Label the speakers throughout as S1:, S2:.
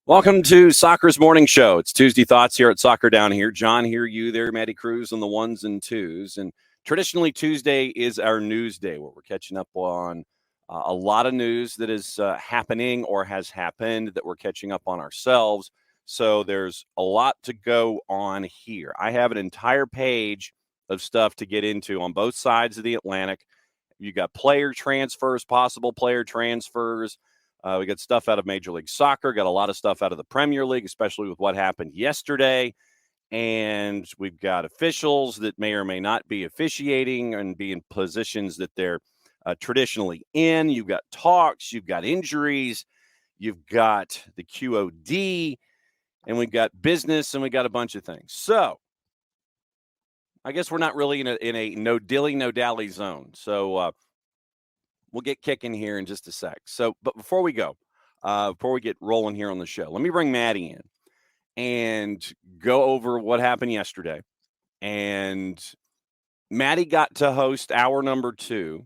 S1: Welcome to Soccer's Morning Show. It's Tuesday Thoughts here at Soccer Down Here. John here, you there, Maddie Cruz on the ones and twos. And traditionally, Tuesday is our news day where we're catching up on a lot of news that is happening or has happened that we're catching up on ourselves. So there's a lot to go on here. I have an entire page of stuff to get into on both sides of the Atlantic. You got player transfers, possible player transfers. We got stuff out of Major League Soccer, got a lot of stuff out of the Premier League, especially with what happened yesterday. And we've got officials that may or may not be officiating and be in positions that they're traditionally in. You've got talks, you've got injuries, you've got the QOD, and we've got business, and we got a bunch of things. So I guess we're not really in a no dilly, no dally zone. So we'll get kicking here in just a sec. So, but before we go, before we get rolling here on the show, let me bring Maddie in and go over what happened yesterday. And Maddie got to host hour number 2.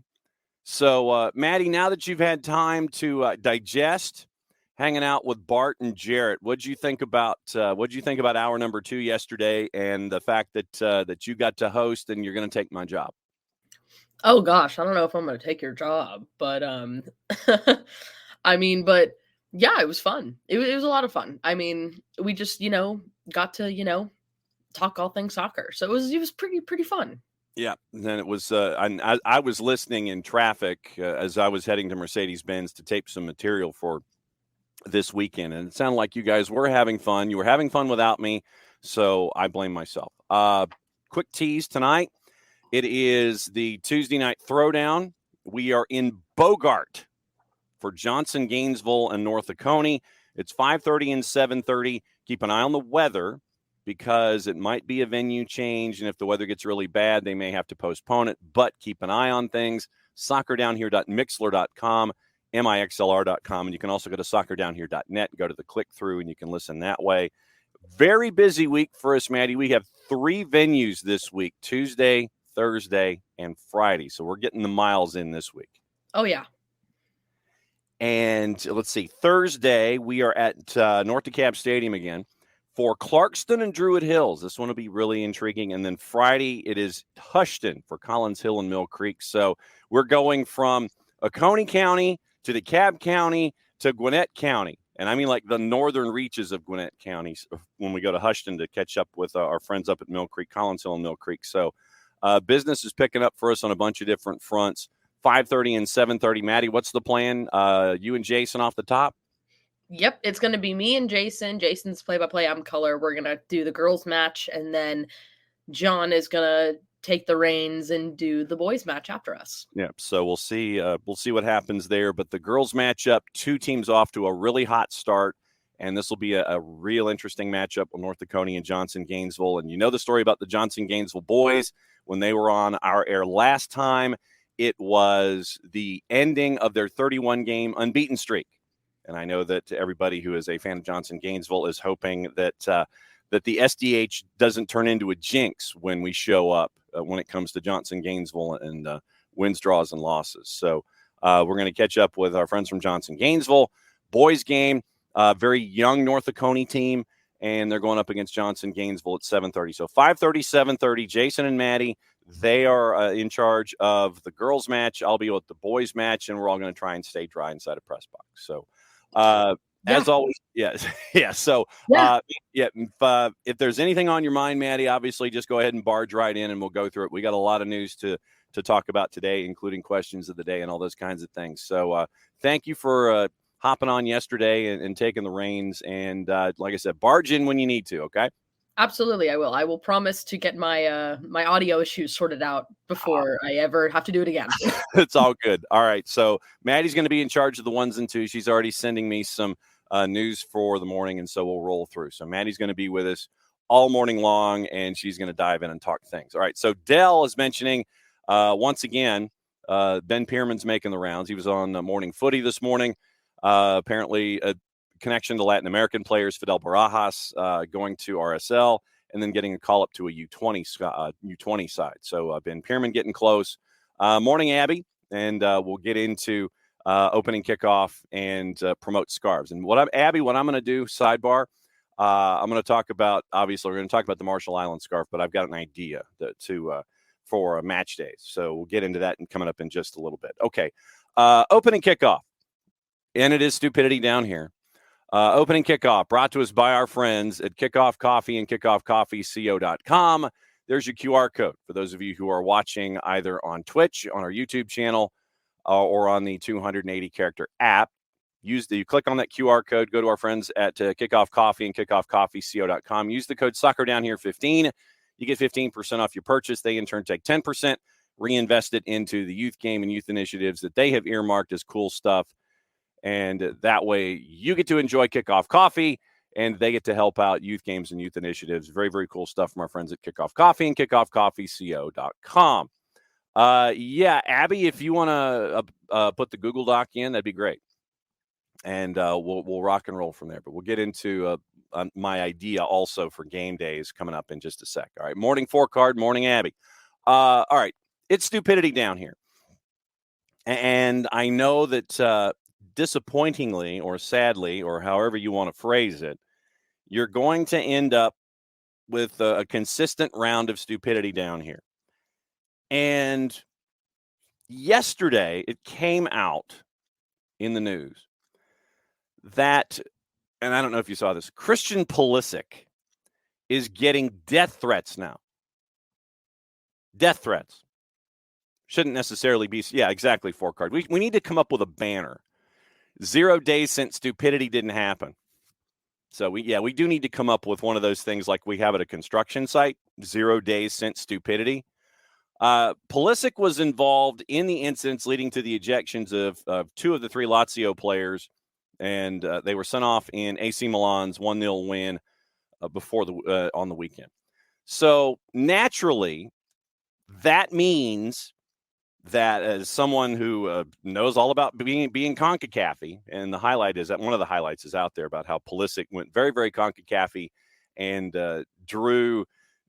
S1: So, Maddie, now that you've had time to digest hanging out with Bart and Jarrett, what'd you think about hour number 2 yesterday, and the fact that you got to host and you're going to take my job?
S2: Oh gosh, I don't know if I'm going to take your job, but I mean, but yeah, it was fun. It was a lot of fun. I mean, we just, got to, talk all things soccer. So it was pretty fun.
S1: Yeah. And then it was, I was listening in traffic as I was heading to Mercedes-Benz to tape some material for this weekend. And it sounded like you guys were having fun. You were having fun without me. So I blame myself. Quick tease tonight. It is the Tuesday night throwdown. We are in Bogart for Johnson, Gainesville, and North Oconee. It's 5:30 and 7:30. Keep an eye on the weather because it might be a venue change, and if the weather gets really bad, they may have to postpone it. But keep an eye on things. Soccerdownhere.mixler.com, mixlr.com, and you can also go to soccerdownhere.net and go to the click-through, and you can listen that way. Very busy week for us, Maddie. We have 3 venues this week, Tuesday, Thursday, and Friday. So we're getting the miles in this week.
S2: Oh, yeah.
S1: And let's see. Thursday, we are at North DeKalb Stadium again for Clarkston and Druid Hills. This one will be really intriguing. And then Friday, it is Hushton for Collins Hill and Mill Creek. So we're going from Oconee County to DeKalb County to Gwinnett County. And I mean like the northern reaches of Gwinnett County when we go to Hushton to catch up with our friends up at Mill Creek, Collins Hill and Mill Creek. So business is picking up for us on a bunch of different fronts. 5:30 and 7:30. Maddie, what's the plan? You and Jason off the top?
S2: Yep, it's going to be me and Jason. Jason's play-by-play. I'm color. We're going to do the girls' match, and then John is going to take the reins and do the boys' match after us.
S1: Yeah, so we'll see. We'll see what happens there. But the girls' matchup, 2 teams off to a really hot start. And this will be a real interesting matchup with North Oconee and Johnson Gainesville. And you know the story about the Johnson Gainesville boys when they were on our air last time. It was the ending of their 31-game unbeaten streak. And I know that everybody who is a fan of Johnson Gainesville is hoping that that the SDH doesn't turn into a jinx when we show up when it comes to Johnson Gainesville and wins, draws, and losses. So we're going to catch up with our friends from Johnson Gainesville. Boys game. Very young North Oconee team, and they're going up against Johnson Gainesville at 7:30. So 5:30, 7:30, Jason and Maddie, they are in charge of the girls' match. I'll be with the boys' match, and we're all going to try and stay dry inside a press box. So as always, yes. Yeah. So if there's anything on your mind, Maddie, obviously just go ahead and barge right in, and we'll go through it. We got a lot of news to talk about today, including questions of the day and all those kinds of things. So thank you for hopping on yesterday and taking the reins. And like I said, barge in when you need to, okay?
S2: Absolutely, I will. I will promise to get my my audio issues sorted out before I ever have to do it again.
S1: It's all good. All right, so Maddie's going to be in charge of the ones and twos. She's already sending me some news for the morning, and so we'll roll through. So Maddie's going to be with us all morning long, and she's going to dive in and talk things. All right, so Dell is mentioning once again, Ben Pierman's making the rounds. He was on Morning Footy this morning. Apparently, a connection to Latin American players, Fidel Barajas going to RSL, and then getting a call up to a U20 side. So Ben Pierman getting close. Morning, Abby, and we'll get into opening kickoff and promote scarves. And Abby, what I'm going to do, sidebar, I'm going to talk about, obviously, we're going to talk about the Marshall Islands scarf, but I've got an idea for match days. So we'll get into that and coming up in just a little bit. Okay. Opening kickoff. And it is stupidity down here. Opening kickoff brought to us by our friends at Kickoff Coffee and kickoffcoffeeco.com. There's your QR code for those of you who are watching either on Twitch, on our YouTube channel, or on the 280-character app. You click on that QR code, go to our friends at Kickoff Coffee and kickoffcoffeeco.com. Use the code SoccerDownHere15. You get 15% off your purchase. They, in turn, take 10%, reinvest it into the youth game and youth initiatives that they have earmarked as cool stuff. And that way, you get to enjoy Kickoff Coffee, and they get to help out youth games and youth initiatives. Very, very cool stuff from our friends at Kickoff Coffee and kickoffcoffeeco.com. Yeah, Abby, if you want to put the Google Doc in, that'd be great. And we'll rock and roll from there. But we'll get into my idea also for game days coming up in just a sec. All right, morning 4-card, morning Abby. All right, it's stupidity down here. And I know that disappointingly or sadly, or however you want to phrase it, you're going to end up with a consistent round of stupidity down here. And yesterday, it came out in the news that, and I don't know if you saw this, Christian Pulisic is getting death threats now. Death threats. Shouldn't necessarily be, yeah, exactly, 4-card. We need to come up with a banner. 0 days since stupidity didn't happen. So we do need to come up with one of those things like we have at a construction site, 0 days since stupidity. Pulisic was involved in the incidents leading to the ejections of 2 of the 3 Lazio players, and they were sent off in AC Milan's 1-0 win on the weekend. So naturally, that means that as someone who knows all about being CONCACAF-y, and the highlight is that one of the highlights is out there about how Pulisic went very, very CONCACAF-y and drew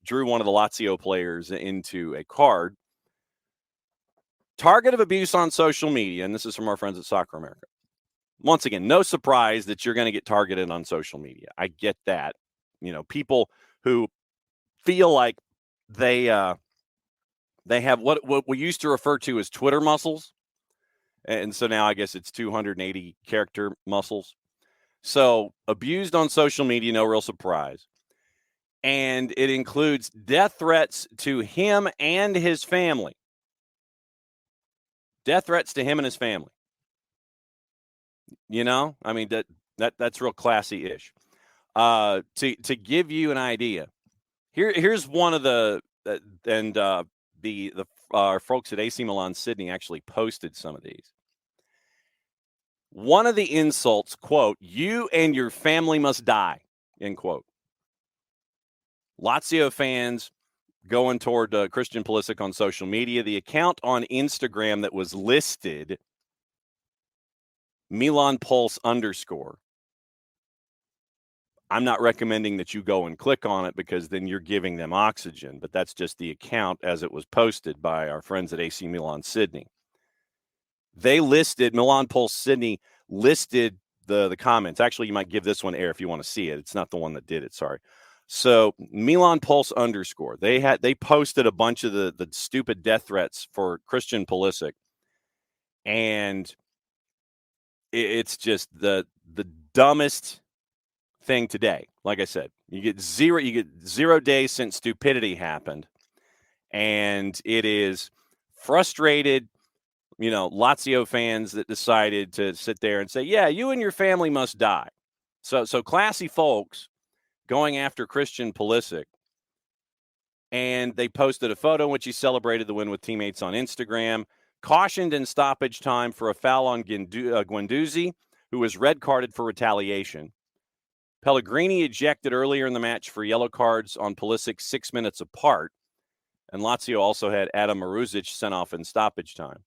S1: one of the Lazio players into a card. Target of abuse on social media, and this is from our friends at Soccer America. Once again, no surprise that you're going to get targeted on social media. I get that. People who feel like they have what we used to refer to as Twitter muscles. And so now I guess it's 280 character muscles. So abused on social media, no real surprise. And it includes death threats to him and his family. Death threats to him and his family. I mean, that's real classy-ish. To give you an idea, here's one of the our folks at AC Milan Sydney actually posted some of these. One of the insults, quote, "You and your family must die," end quote. Lazio fans going toward Christian Pulisic on social media. The account on Instagram that was listed, Milan Pulse _ I'm not recommending that you go and click on it because then you're giving them oxygen, but that's just the account as it was posted by our friends at AC Milan Sydney. They listed, Milan Pulse Sydney listed the comments. Actually, you might give this one air if you want to see it. It's not the one that did it, sorry. So Milan Pulse _ they posted a bunch of the stupid death threats for Christian Pulisic. And it's just the dumbest thing today. Like I said, you get 0 days since stupidity happened, and it is frustrated, Lazio fans that decided to sit there and say, yeah, you and your family must die. So classy folks going after Christian Pulisic, and they posted a photo in which he celebrated the win with teammates on Instagram, cautioned in stoppage time for a foul on Guendouzi, who was red carded for retaliation. Pellegrini ejected earlier in the match for yellow cards on Pulisic 6 minutes apart. And Lazio also had Adam Maruzic sent off in stoppage time.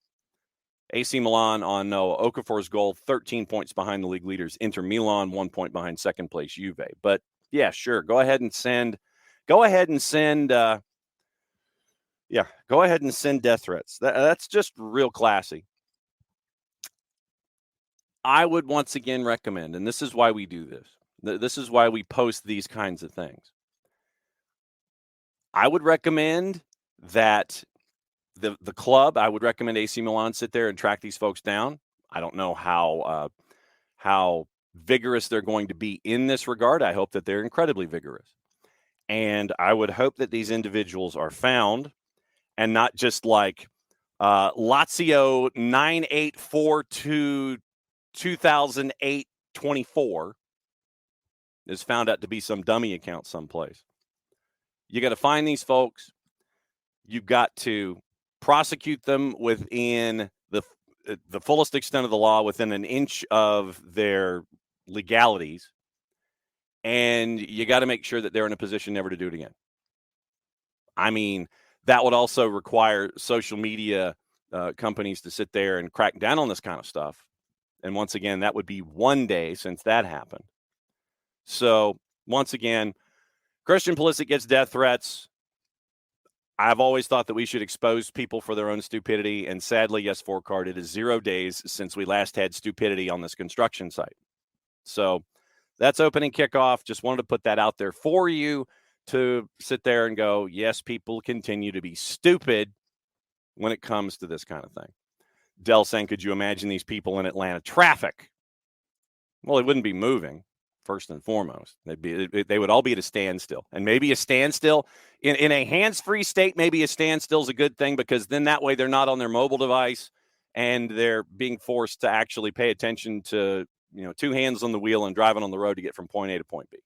S1: AC Milan on Okafor's goal, 13 points behind the league leaders. Inter Milan, 1 point behind second place Juve. But yeah, sure. Go ahead and send death threats. That's just real classy. I would once again recommend, and this is why we do this. This is why we post these kinds of things. I would recommend that the club, I would recommend AC Milan sit there and track these folks down. I don't know how vigorous they're going to be in this regard. I hope that they're incredibly vigorous. And I would hope that these individuals are found and not just like Lazio 9842 2008 24 is found out to be some dummy account someplace. You got to find these folks. You've got to prosecute them within the fullest extent of the law, within an inch of their legalities. And you got to make sure that they're in a position never to do it again. I mean, that would also require social media companies to sit there and crack down on this kind of stuff. And once again, that would be 1 day since that happened. So once again, Christian Pulisic gets death threats. I've always thought that we should expose people for their own stupidity. And sadly, yes, Forecard, it is 0 days since we last had stupidity on this construction site. So that's opening kickoff. Just wanted to put that out there for you to sit there and go, yes, people continue to be stupid when it comes to this kind of thing. Dell saying, could you imagine these people in Atlanta traffic? Well, they wouldn't be moving, first and foremost. They would all be at a standstill. And maybe a standstill, in a hands-free state, maybe a standstill is a good thing, because then that way they're not on their mobile device and they're being forced to actually pay attention to, two hands on the wheel and driving on the road to get from point A to point B.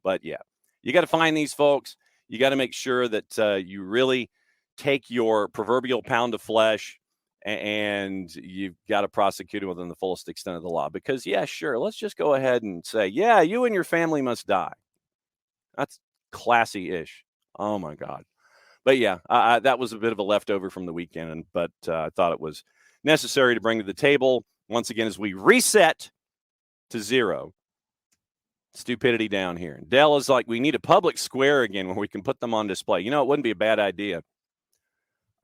S1: But yeah, you got to find these folks. You got to make sure that you really take your proverbial pound of flesh and you've got to prosecute it within the fullest extent of the law. Because, yeah, sure, let's just go ahead and say, yeah, you and your family must die. That's classy-ish. Oh, my God. But, yeah, that was a bit of a leftover from the weekend, but I thought it was necessary to bring to the table once again as we reset to 0. Stupidity down here. Dell is like, we need a public square again where we can put them on display. It wouldn't be a bad idea.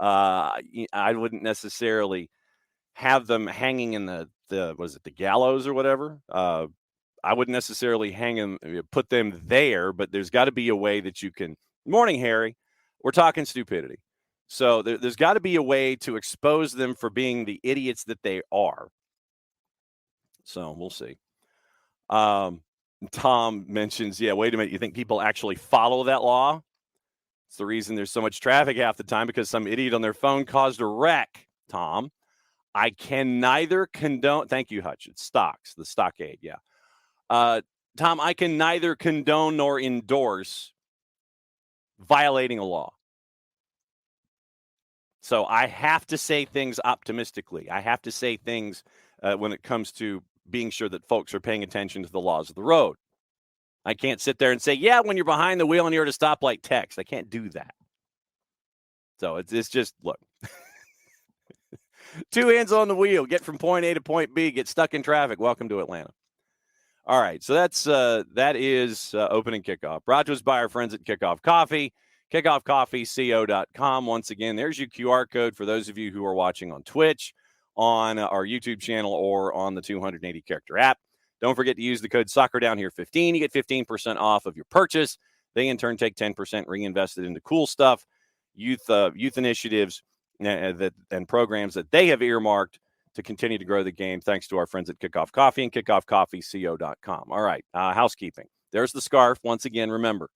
S1: I wouldn't necessarily have them hanging in the gallows or whatever. I wouldn't necessarily put them there, but there's got to be a way that you can. Morning, Harry. We're talking stupidity. So there's got to be a way to expose them for being the idiots that they are. So we'll see. Tom mentions, wait a minute. You think people actually follow that law? It's the reason there's so much traffic half the time, because some idiot on their phone caused a wreck, Tom. I can neither condone. Thank you, Hutch. It's stocks, the stockade. Yeah. Tom, I can neither condone nor endorse violating a law. So I have to say things optimistically. I have to say things when it comes to being sure that folks are paying attention to the laws of the road. I can't sit there and say, when you're behind the wheel and you're at a stoplight, text. I can't do that. So it's just, look. 2 hands on the wheel, get from point A to point B, get stuck in traffic. Welcome to Atlanta. All right, so that is opening kickoff. Brought to us by our friends at Kickoff Coffee, kickoffcoffeeco.com. Once again, there's your QR code for those of you who are watching on Twitch, on our YouTube channel, or on the 280-character app. Don't forget to use the code SoccerDownHere15. You get 15% off of your purchase. They, in turn, take 10% reinvested into cool stuff, youth initiatives, and programs that they have earmarked to continue to grow the game, thanks to our friends at Kickoff Coffee and kickoffcoffeeco.com. All right, housekeeping. There's the scarf. Once again, remember,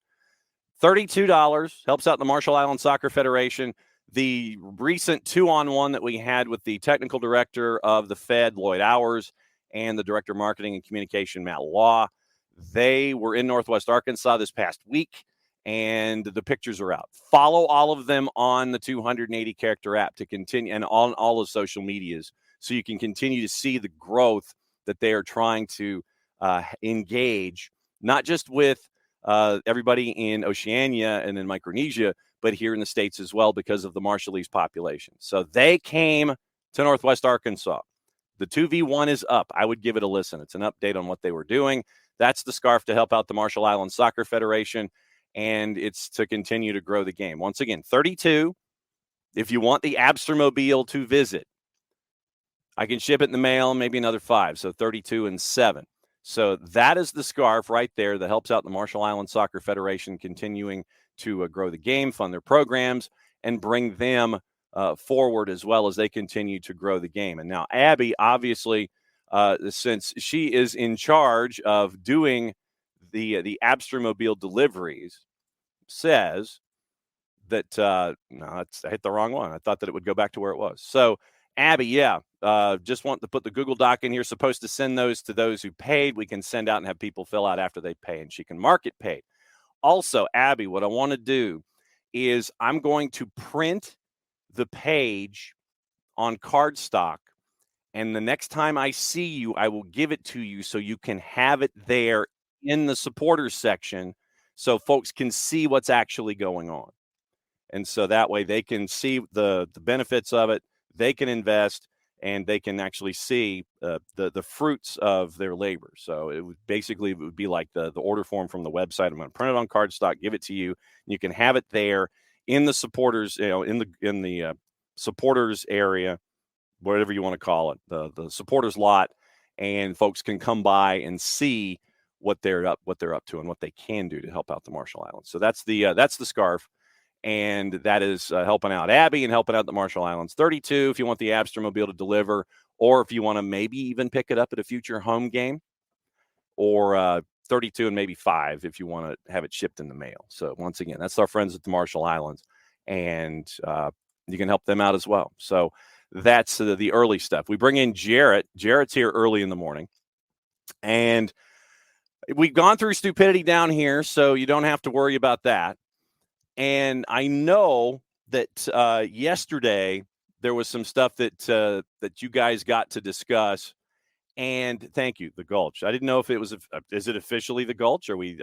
S1: $32 helps out the Marshall Islands Soccer Federation. The recent 2-on-1 that we had with the technical director of the Fed, Lloyd Hours, and the director of marketing and communication, Matt Law, they were in Northwest Arkansas this past week, and the pictures are out. Follow all of them on the 280-character app to continue, and on all of social medias, so you can continue to see the growth that they are trying to engage not just with everybody in Oceania and in Micronesia, but here in the States as well because of the Marshallese population. So they came to Northwest Arkansas. The 2v1 is up. I would give it a listen. It's an update on what they were doing. That's the scarf to help out the Marshall Islands Soccer Federation, and it's to continue to grow the game. Once again, 32. If you want the Abstermobile to visit, I can ship it in the mail, maybe another 5, so 32 and 7. So that is the scarf right there that helps out the Marshall Islands Soccer Federation continuing to grow the game, fund their programs, and bring them forward as well as they continue to grow the game. And now Abby, obviously, since she is in charge of doing the Abstermobile deliveries, says that no, I hit the wrong one. I thought that it would go back to where it was. So Abby, just want to put the Google Doc in here. Supposed to send those to those who paid. We can send out and have people fill out after they pay, and she can mark it paid. Also, Abby, what I want to do is I'm going to print the page on cardstock, and the next time I see you, I will give it to you so you can have it there in the supporters section so folks can see what's actually going on. And so that way they can see the benefits of it, they can invest, and they can actually see the fruits of their labor. So it would be like the order form from the website. I'm going to print it on cardstock, give it to you. And you can have it there in the supporters, in the supporters area, whatever you want to call it, the supporters lot, and folks can come by and see what they're up to and what they can do to help out the Marshall Islands. So that's the scarf. And that is helping out Abby and helping out the Marshall Islands. 32 if you want the Abstermobile to deliver, or if you want to maybe even pick it up at a future home game, or 32 and maybe 5 if you want to have it shipped in the mail. So once again, that's our friends at the Marshall Islands, and you can help them out as well. So that's the early stuff. We bring in Jarrett. Jarrett's here early in the morning, and we've gone through stupidity down here, so you don't have to worry about that. And I know that yesterday there was some stuff that you guys got to discuss. And thank you, the Gulch. I didn't know if it was. Is it officially the Gulch? Are we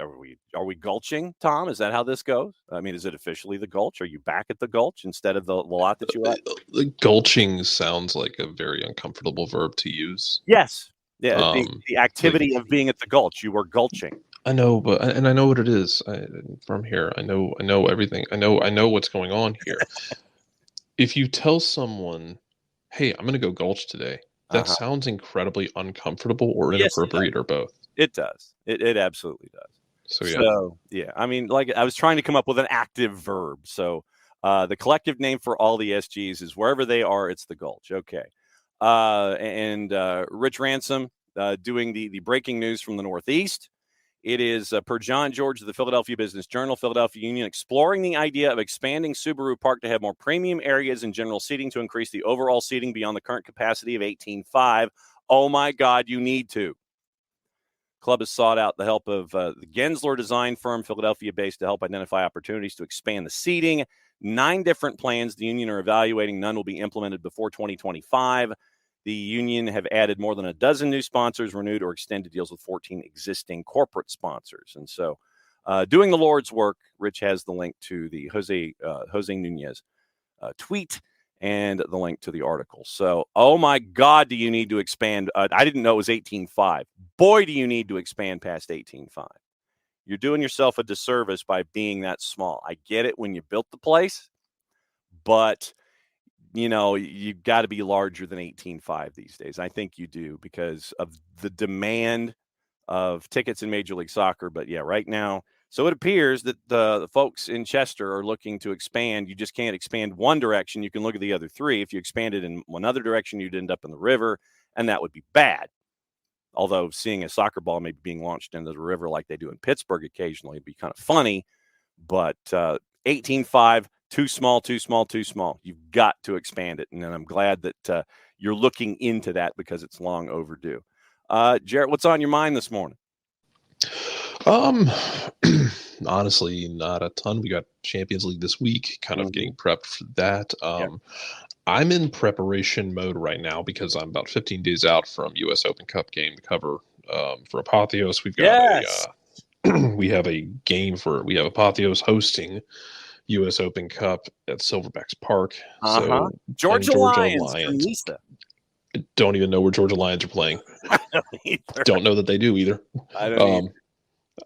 S1: gulching, Tom? Is that how this goes? I mean, is it officially the Gulch? Are you back at the Gulch instead of the lot that you were at?
S3: The gulching sounds like a very uncomfortable verb to use.
S1: Yes. Yeah. The activity of being at the Gulch. You were gulching.
S3: I know, but I know what it is. From here, I know everything. I know what's going on here. If you tell someone, "Hey, I'm going to go gulch today," that sounds incredibly uncomfortable or inappropriate, or both.
S1: It does. It absolutely does. So yeah. I mean, like I was trying to come up with an active verb. So the collective name for all the SGs is wherever they are, it's the Gulch. Okay. And Rich Ransom doing the breaking news from the Northeast. It is per John George of the Philadelphia Business Journal, Philadelphia Union, exploring the idea of expanding Subaru Park to have more premium areas and general seating to increase the overall seating beyond the current capacity of 18.5. Oh, my God, you need to. Club has sought out the help of the Gensler design firm, Philadelphia-based, to help identify opportunities to expand the seating. 9 different plans the union are evaluating. None will be implemented before 2025. The union have added more than a dozen new sponsors, renewed or extended deals with 14 existing corporate sponsors. And so doing the Lord's work, Rich has the link to the Jose Nunez tweet and the link to the article. So, oh my God, do you need to expand? I didn't know it was 18.5. Boy, do you need to expand past 18.5. You're doing yourself a disservice by being that small. I get it when you built the place, but you've got to be larger than 18.5 these days. I think you do because of the demand of tickets in Major League Soccer. But yeah, right now, so it appears that the folks in Chester are looking to expand. You just can't expand one direction. You can look at the other 3. If you expanded in one other direction, you'd end up in the river, and that would be bad. Although seeing a soccer ball maybe being launched into the river like they do in Pittsburgh occasionally would be kind of funny. But 18.5, too small. You've got to expand it. And I'm glad that you're looking into that because it's long overdue. Jarrett, what's on your mind this morning?
S3: Honestly, not a ton. We got Champions League this week, kind of getting prepped for that. I'm in preparation mode right now because I'm about 15 days out from U.S. Open Cup game to cover for Apotheos. We've got we have Apotheos hosting U.S. Open Cup at Silverbacks Park. So
S1: Georgia Lions from
S3: Lions.
S1: Nisa.
S3: Don't even know where Georgia Lions are playing.
S1: I don't either.
S3: Don't know that they do either.
S1: I don't either.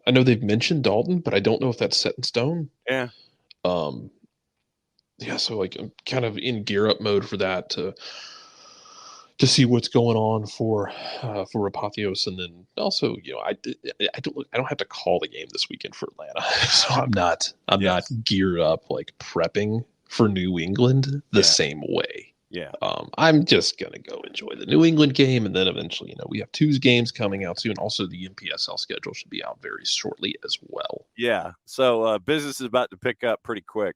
S3: I know they've mentioned Dalton, but I don't know if that's set in stone.
S1: Yeah.
S3: Yeah, so like I'm kind of in gear up mode for that to see what's going on for Apotheos, and then also I don't have to call the game this weekend for Atlanta, so I'm not geared up like prepping for New England the same way.
S1: Yeah.
S3: I'm just gonna go enjoy the New England game, and then eventually, we have 2 games coming out soon. Also, the NPSL schedule should be out very shortly as well.
S1: Yeah. So business is about to pick up pretty quick.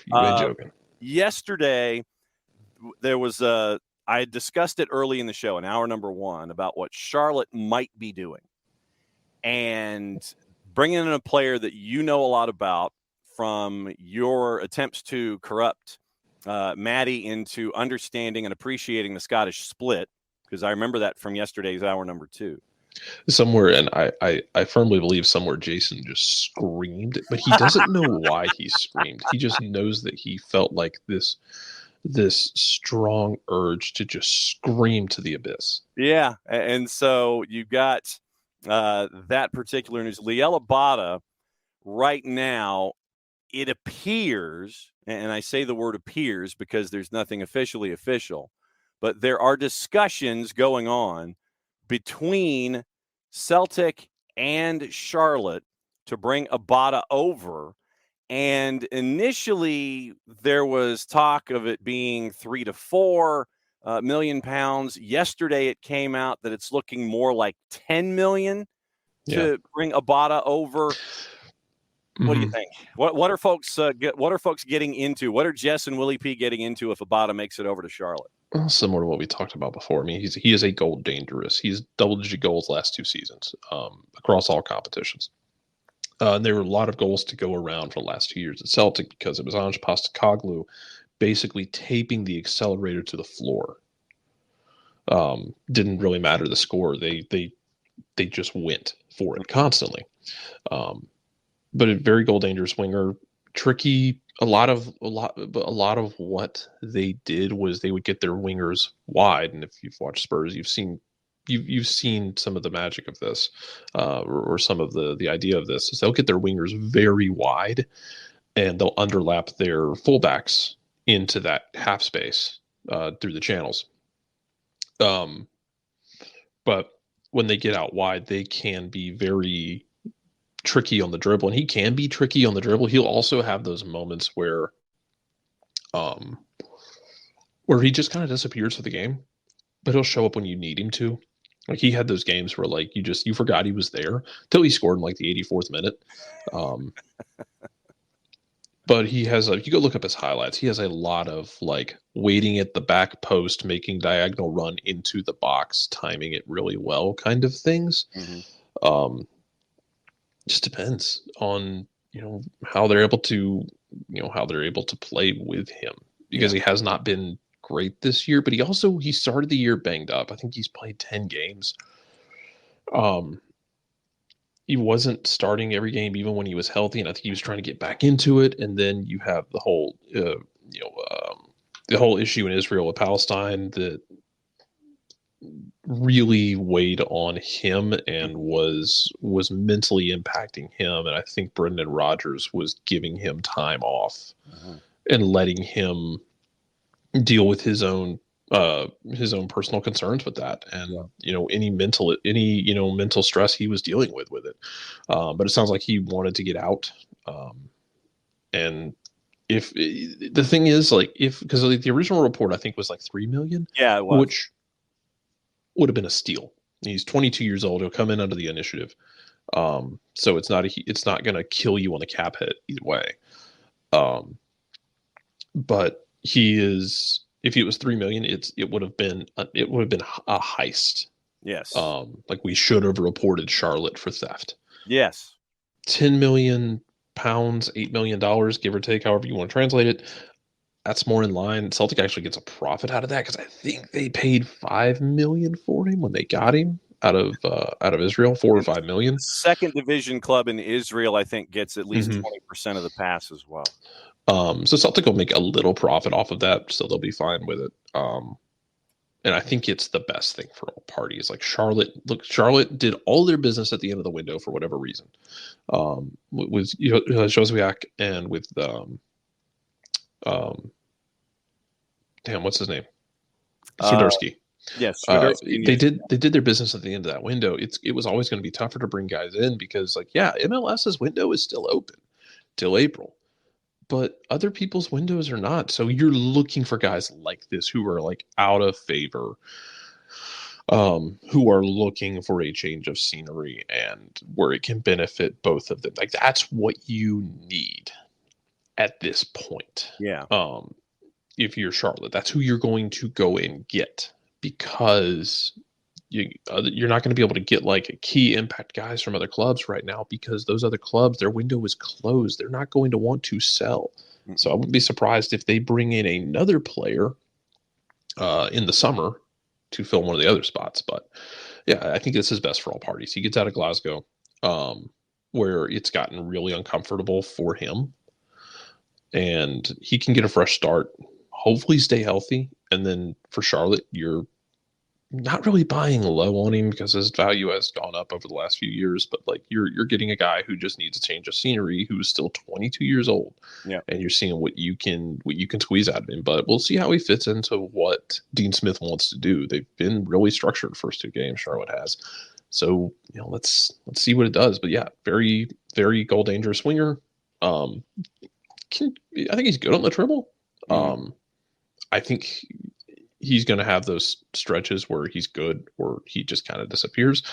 S3: You ain't joking.
S1: Yesterday, there was I had discussed it early in the show, in hour number 1, about what Charlotte might be doing, and bringing in a player that you know a lot about from your attempts to corrupt Maddie into understanding and appreciating the Scottish split, because I remember that from yesterday's hour number 2.
S3: Somewhere, and I firmly believe somewhere Jason just screamed, but he doesn't know why he screamed. He just knows that he felt like this strong urge to just scream to the abyss. Yeah.
S1: And so you've got that particular news. Liella Bada, right now, it appears, and I say the word appears because there's nothing officially official, but there are discussions going on between Celtic and Charlotte to bring Abada over. And initially, there was talk of it being £3 to £4 million. Yesterday, it came out that it's looking more like 10 million to bring Abada over. What do you think? What are folks getting into? What are Jess and Willie P getting into if Abada makes it over to Charlotte?
S3: Well, similar to what we talked about before. I mean, he is a goal dangerous. He's double-digit goals last 2 seasons across all competitions. And there were a lot of goals to go around for the last 2 years at Celtic because it was Ange Postecoglou basically taping the accelerator to the floor. Didn't really matter the score. They just went for it constantly. But a very goal dangerous winger, tricky. A lot of what they did was they would get their wingers wide, and if you've watched Spurs, you've seen some of the magic of this, or some of the idea of this is they'll get their wingers very wide, and they'll underlap their fullbacks into that half space through the channels. But when they get out wide, they can be very tricky on the dribble, and he can be tricky on the dribble. He'll also have those moments where he just kind of disappears for the game, but he'll show up when you need him to. Like he had those games where like you forgot he was there till he scored in like the 84th minute. But he has if you go look up his highlights, he has a lot of like waiting at the back post, making diagonal run into the box, timing it really well kind of things. Just depends on how they're able to play with him, because he has not been great this year, but he started the year banged up. I think he's played 10 games. He wasn't starting every game even when he was healthy, and I think he was trying to get back into it. And then you have the whole issue in Israel with Palestine that really weighed on him and was mentally impacting him. And I think Brendan Rodgers was giving him time off and letting him deal with his own personal concerns with that, and any mental stress he was dealing with it. But it sounds like he wanted to get out. And if the thing is because the original report I think was like 3 million,
S1: it was.
S3: which would have been a steal. He's 22 years old. He'll come in under the initiative. So it's not going to kill you on the cap hit either way. But he is, if it was 3 million, it would have been a heist.
S1: Yes.
S3: Like we should have reported Charlotte for theft.
S1: Yes.
S3: 10 million pounds, $8 million, give or take, however you want to translate it. That's more in line. Celtic actually gets a profit out of that because I think they paid $5 million for him when they got him. out of Israel, 4 or 5 million.
S1: Second division club in Israel, I think, gets at least
S3: Mm-hmm.
S1: 20% of the pass as well.
S3: So Celtic will make a little profit off of that, so they'll be fine with it. And I think it's the best thing for all parties. Like Charlotte did all their business at the end of the window for whatever reason. With Joswiak and with damn, what's his name? Swiderski.
S1: Yes,
S3: they did their business at the end of that window. It was always going to be tougher to bring guys in because, like, yeah, MLS's window is still open till April, but other people's windows are not. So you're looking for guys like this who are like out of favor, who are looking for a change of scenery and where it can benefit both of them. Like, that's what you need at this point.
S1: Yeah.
S3: If you're Charlotte, that's who you're going to go and get, because you're not going to be able to get like key impact guys from other clubs right now, because those other clubs, their window is closed. They're not going to want to sell. Mm-hmm. So I wouldn't be surprised if they bring in another player in the summer to fill one of the other spots. But yeah, I think this is best for all parties. He gets out of Glasgow, where it's gotten really uncomfortable for him, and he can get a fresh start, hopefully stay healthy. And then for Charlotte, you're not really buying low on him because his value has gone up over the last few years, but like you're getting a guy who just needs a change of scenery, who's still 22 years old.
S1: Yeah.
S3: And you're seeing what you can squeeze out of him. But we'll see how he fits into what Dean Smith wants to do. They've been really structured the first two games, Charlotte has. So, let's see what it does. But yeah, very, very goal dangerous winger. I think he's good on the dribble. I think he's going to have those stretches where he's good, or he just kind of disappears.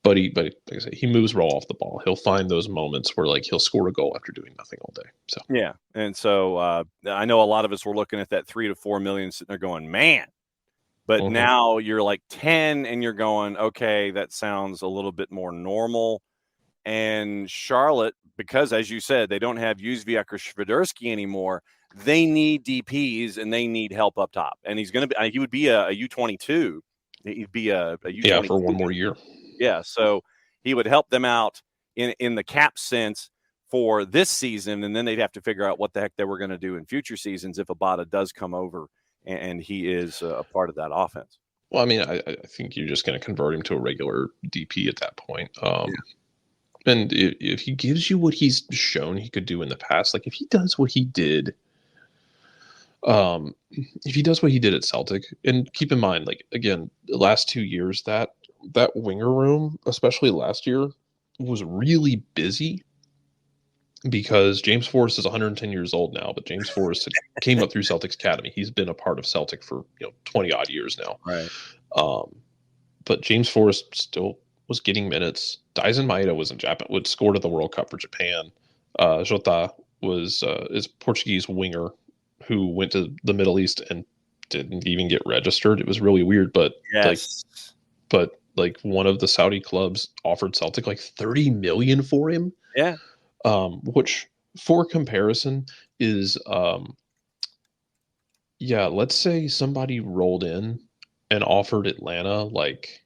S3: But like I say, he moves well off the ball. He'll find those moments where like he'll score a goal after doing nothing all day. So
S1: yeah, and so I know a lot of us were looking at that 3 to 4 million, sitting there going, man. But now you're like 10, and you're going, okay, that sounds a little bit more normal. And Charlotte, because as you said, they don't have Juzviak or Swiderski anymore. They need DPs and they need help up top. And he would be a U22. He'd be a U22
S3: for one more year.
S1: Yeah. So he would help them out in the cap sense for this season. And then they'd have to figure out what the heck they were going to do in future seasons if Abada does come over and he is a part of that offense.
S3: Well, I mean, I think you're just going to convert him to a regular DP at that point. And if he gives you what he's shown he could do in the past, like if he does what he did, at Celtic, and keep in mind, like, again, the last 2 years, that winger room, especially last year, was really busy because James Forrest is 110 years old now, but James Forrest came up through Celtic's academy. He's been a part of Celtic for 20 odd years now.
S1: Right.
S3: But James Forrest still was getting minutes. Daisen Maeda was in Japan, would scored at the World Cup for Japan. Jota is Portuguese winger who went to the Middle East and didn't even get registered. It was really weird, but like one of the Saudi clubs offered Celtic like 30 million for him.
S1: Yeah.
S3: Which for comparison is let's say somebody rolled in and offered Atlanta like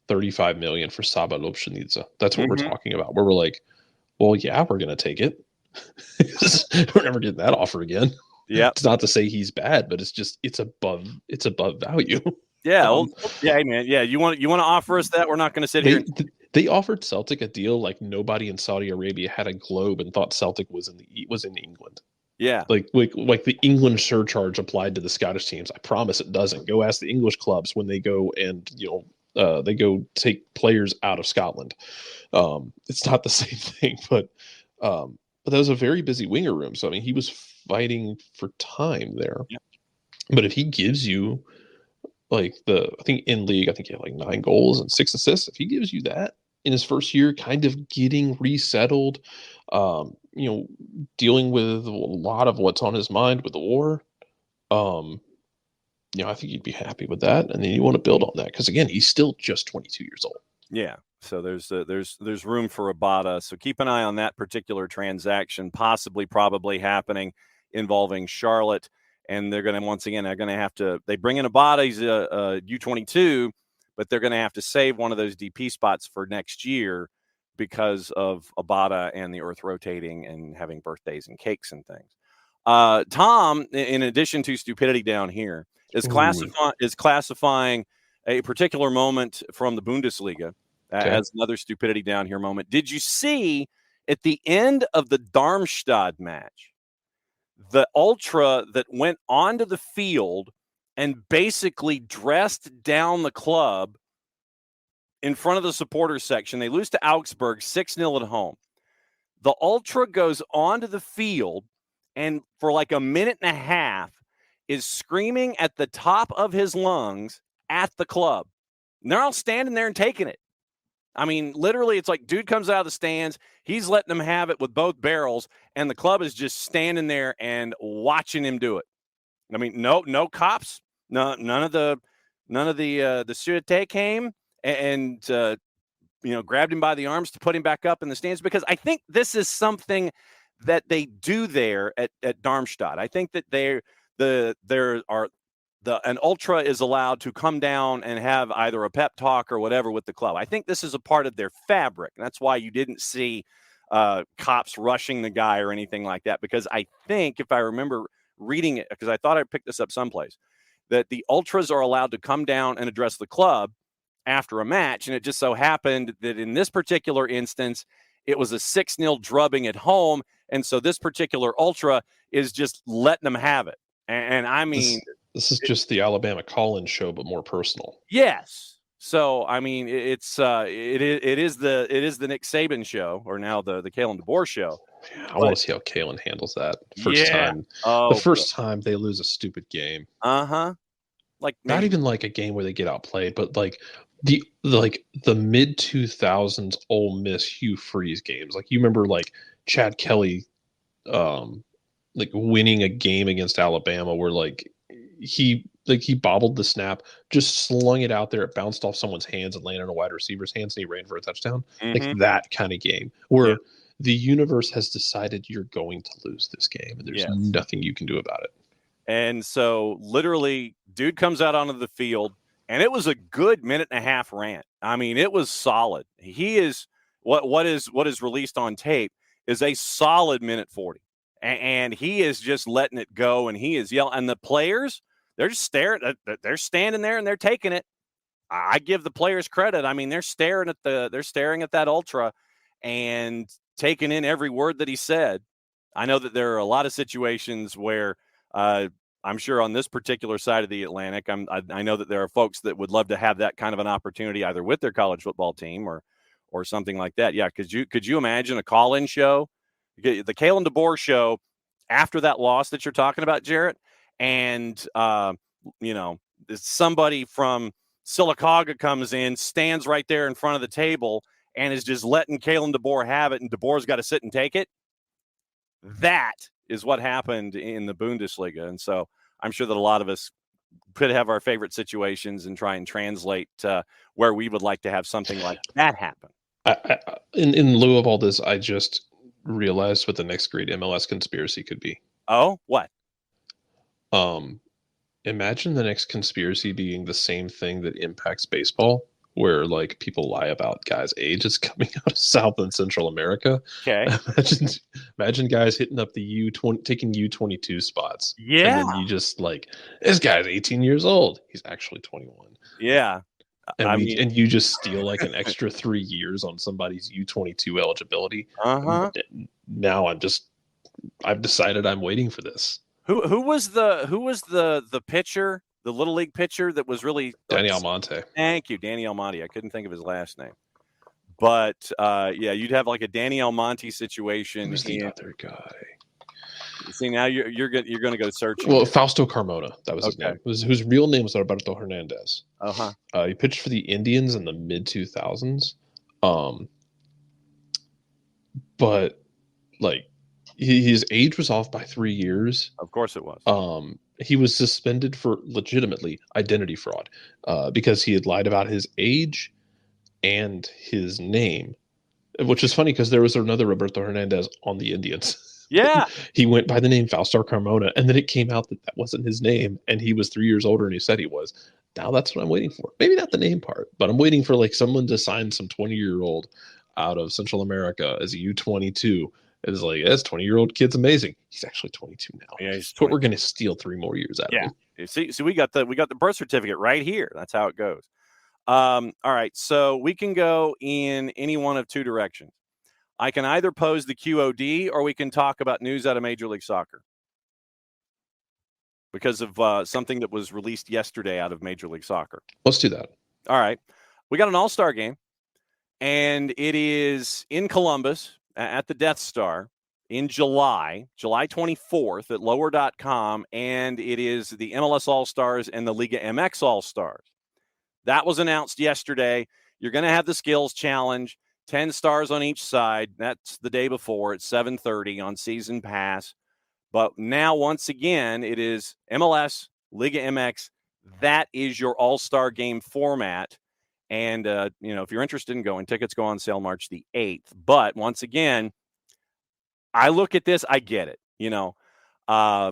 S3: 35 million for Saba Lobshanica. That's what we're talking about. Where we're like, well, yeah, we're gonna take it. We're never getting that offer again.
S1: Yeah.
S3: It's not to say he's bad, but it's above value.
S1: Yeah. Hey man. Yeah. You want to offer us that? We're not going to sit here.
S3: They offered Celtic a deal like nobody in Saudi Arabia had a globe and thought Celtic was in England.
S1: Yeah.
S3: Like the England surcharge applied to the Scottish teams. I promise it doesn't. Go ask the English clubs when they go and they go take players out of Scotland. It's not the same thing, but that was a very busy winger room. So I mean, he was fighting for time there.
S1: Yep.
S3: But if he gives you like I think in league, I think he had like 9 goals and 6 assists. If he gives you that in his first year, kind of getting resettled, dealing with a lot of what's on his mind with the war, I think you'd be happy with that. And then you want to build on that because again, he's still just 22 years old.
S1: Yeah. So there's room for Abada. So keep an eye on that particular transaction, probably happening involving Charlotte. And they're going to, once again, have to, they bring in Abada. He's a U22, but they're going to have to save one of those DP spots for next year because of Abada and the Earth rotating and having birthdays and cakes and things. Tom, in addition to stupidity down here, is classifying a particular moment from the Bundesliga as another stupidity down here moment. Did you see at the end of the Darmstadt match, the ultra that went onto the field and basically dressed down the club in front of the supporters section? They lose to Augsburg 6-0 at home. The ultra goes onto the field and for like a minute and a half is screaming at the top of his lungs at the club. And they're all standing there and taking it. I mean, literally, it's like dude comes out of the stands. He's letting them have it with both barrels, and the club is just standing there and watching him do it. I mean, no cops, none of the Sûreté came and grabbed him by the arms to put him back up in the stands, because I think this is something that they do there at Darmstadt. I think that an ultra is allowed to come down and have either a pep talk or whatever with the club. I think this is a part of their fabric, and that's why you didn't see cops rushing the guy or anything like that, because I think, if I remember reading it, because I thought I picked this up someplace, that the ultras are allowed to come down and address the club after a match, and it just so happened that in this particular instance, it was a 6-0 drubbing at home, and so this particular ultra is just letting them have it. And I mean,
S3: this is just the Alabama call-in show, but more personal.
S1: Yes. So I mean, it is the Nick Saban show, or now the Kalen DeBoer show.
S3: Yeah, I want to see how Kalen handles that the first time they lose a stupid game.
S1: Like
S3: not even like a game where they get outplayed, but like the mid 2000s Ole Miss Hugh Freeze games. Like, you remember like Chad Kelly like winning a game against Alabama where like he bobbled the snap, just slung it out there, it bounced off someone's hands and landed on a wide receiver's hands, and he ran for a touchdown. Like that kind of game where the universe has decided you're going to lose this game and there's nothing you can do about it.
S1: And so literally dude comes out onto the field, and it was a good minute and a half rant. I mean, it was solid. He is what is released on tape is a solid minute 40. And he is just letting it go, and he is yelling. And the players, they're just staring. They're standing there and they're taking it. I give the players credit. I mean, they're staring at that ultra and taking in every word that he said. I know that there are a lot of situations where I'm sure on this particular side of the Atlantic, I know that there are folks that would love to have that kind of an opportunity either with their college football team or something like that. Yeah, could you imagine a call-in show? The Kalen DeBoer show after that loss that you're talking about, Jarrett, and somebody from Sylacauga comes in, stands right there in front of the table, and is just letting Kalen DeBoer have it, and DeBoer's got to sit and take it. That is what happened in the Bundesliga, and so I'm sure that a lot of us could have our favorite situations and try and translate where we would like to have something like that happen.
S3: In lieu of all this, I just realized what the next great MLS conspiracy could be.
S1: Oh, what?
S3: Imagine the next conspiracy being the same thing that impacts baseball, where like people lie about guys' ages coming out of South and Central America.
S1: Okay.
S3: Imagine guys hitting up the taking U22 spots.
S1: Yeah.
S3: And then you just like, this guy's 18 years old. He's actually 21.
S1: Yeah.
S3: And you just steal like an extra 3 years on somebody's U22 eligibility. Now I've decided I'm waiting for this.
S1: Who was the pitcher, the little league pitcher that was really
S3: Danny Almonte?
S1: Thank you, Danny Almonte. I couldn't think of his last name, but you'd have like a Danny Almonte situation.
S3: Who's the other guy?
S1: See, now you're going to go searching.
S3: Well, Fausto Carmona, that was his name. Whose real name was Alberto Hernandez. He pitched for the Indians in the mid 2000s. But like his age was off by 3 years.
S1: Of course it was.
S3: He was suspended for legitimately identity fraud because he had lied about his age and his name, which is funny because there was another Roberto Hernandez on the Indians.
S1: Yeah.
S3: He went by the name Fausto Carmona, and then it came out that wasn't his name, and he was 3 years older than he said he was. Now that's what I'm waiting for. Maybe not the name part, but I'm waiting for like someone to sign some 20-year-old out of Central America as a U22. It's like, this 20-year-old kid's amazing. He's actually 22 now.
S1: Yeah, he's
S3: But we're going to steal 3 more years out of him.
S1: You see, we got the birth certificate right here. That's how it goes. All right, so we can go in any one of two directions. I can either pose the QOD or we can talk about news out of Major League Soccer because of something that was released yesterday out of Major League Soccer.
S3: Let's do that.
S1: All right. We got an All-Star game, and it is in Columbus at the Death Star in July 24th at lower.com, and it is the MLS All-Stars and the Liga MX All-Stars. That was announced yesterday. You're going to have the skills challenge, 10 stars on each side. That's the day before at 7:30 on Season Pass. But now, once again, it is MLS, Liga MX. That is your All-Star game format. And, if you're interested in going, tickets go on sale March the 8th. But once again, I look at this, I get it. I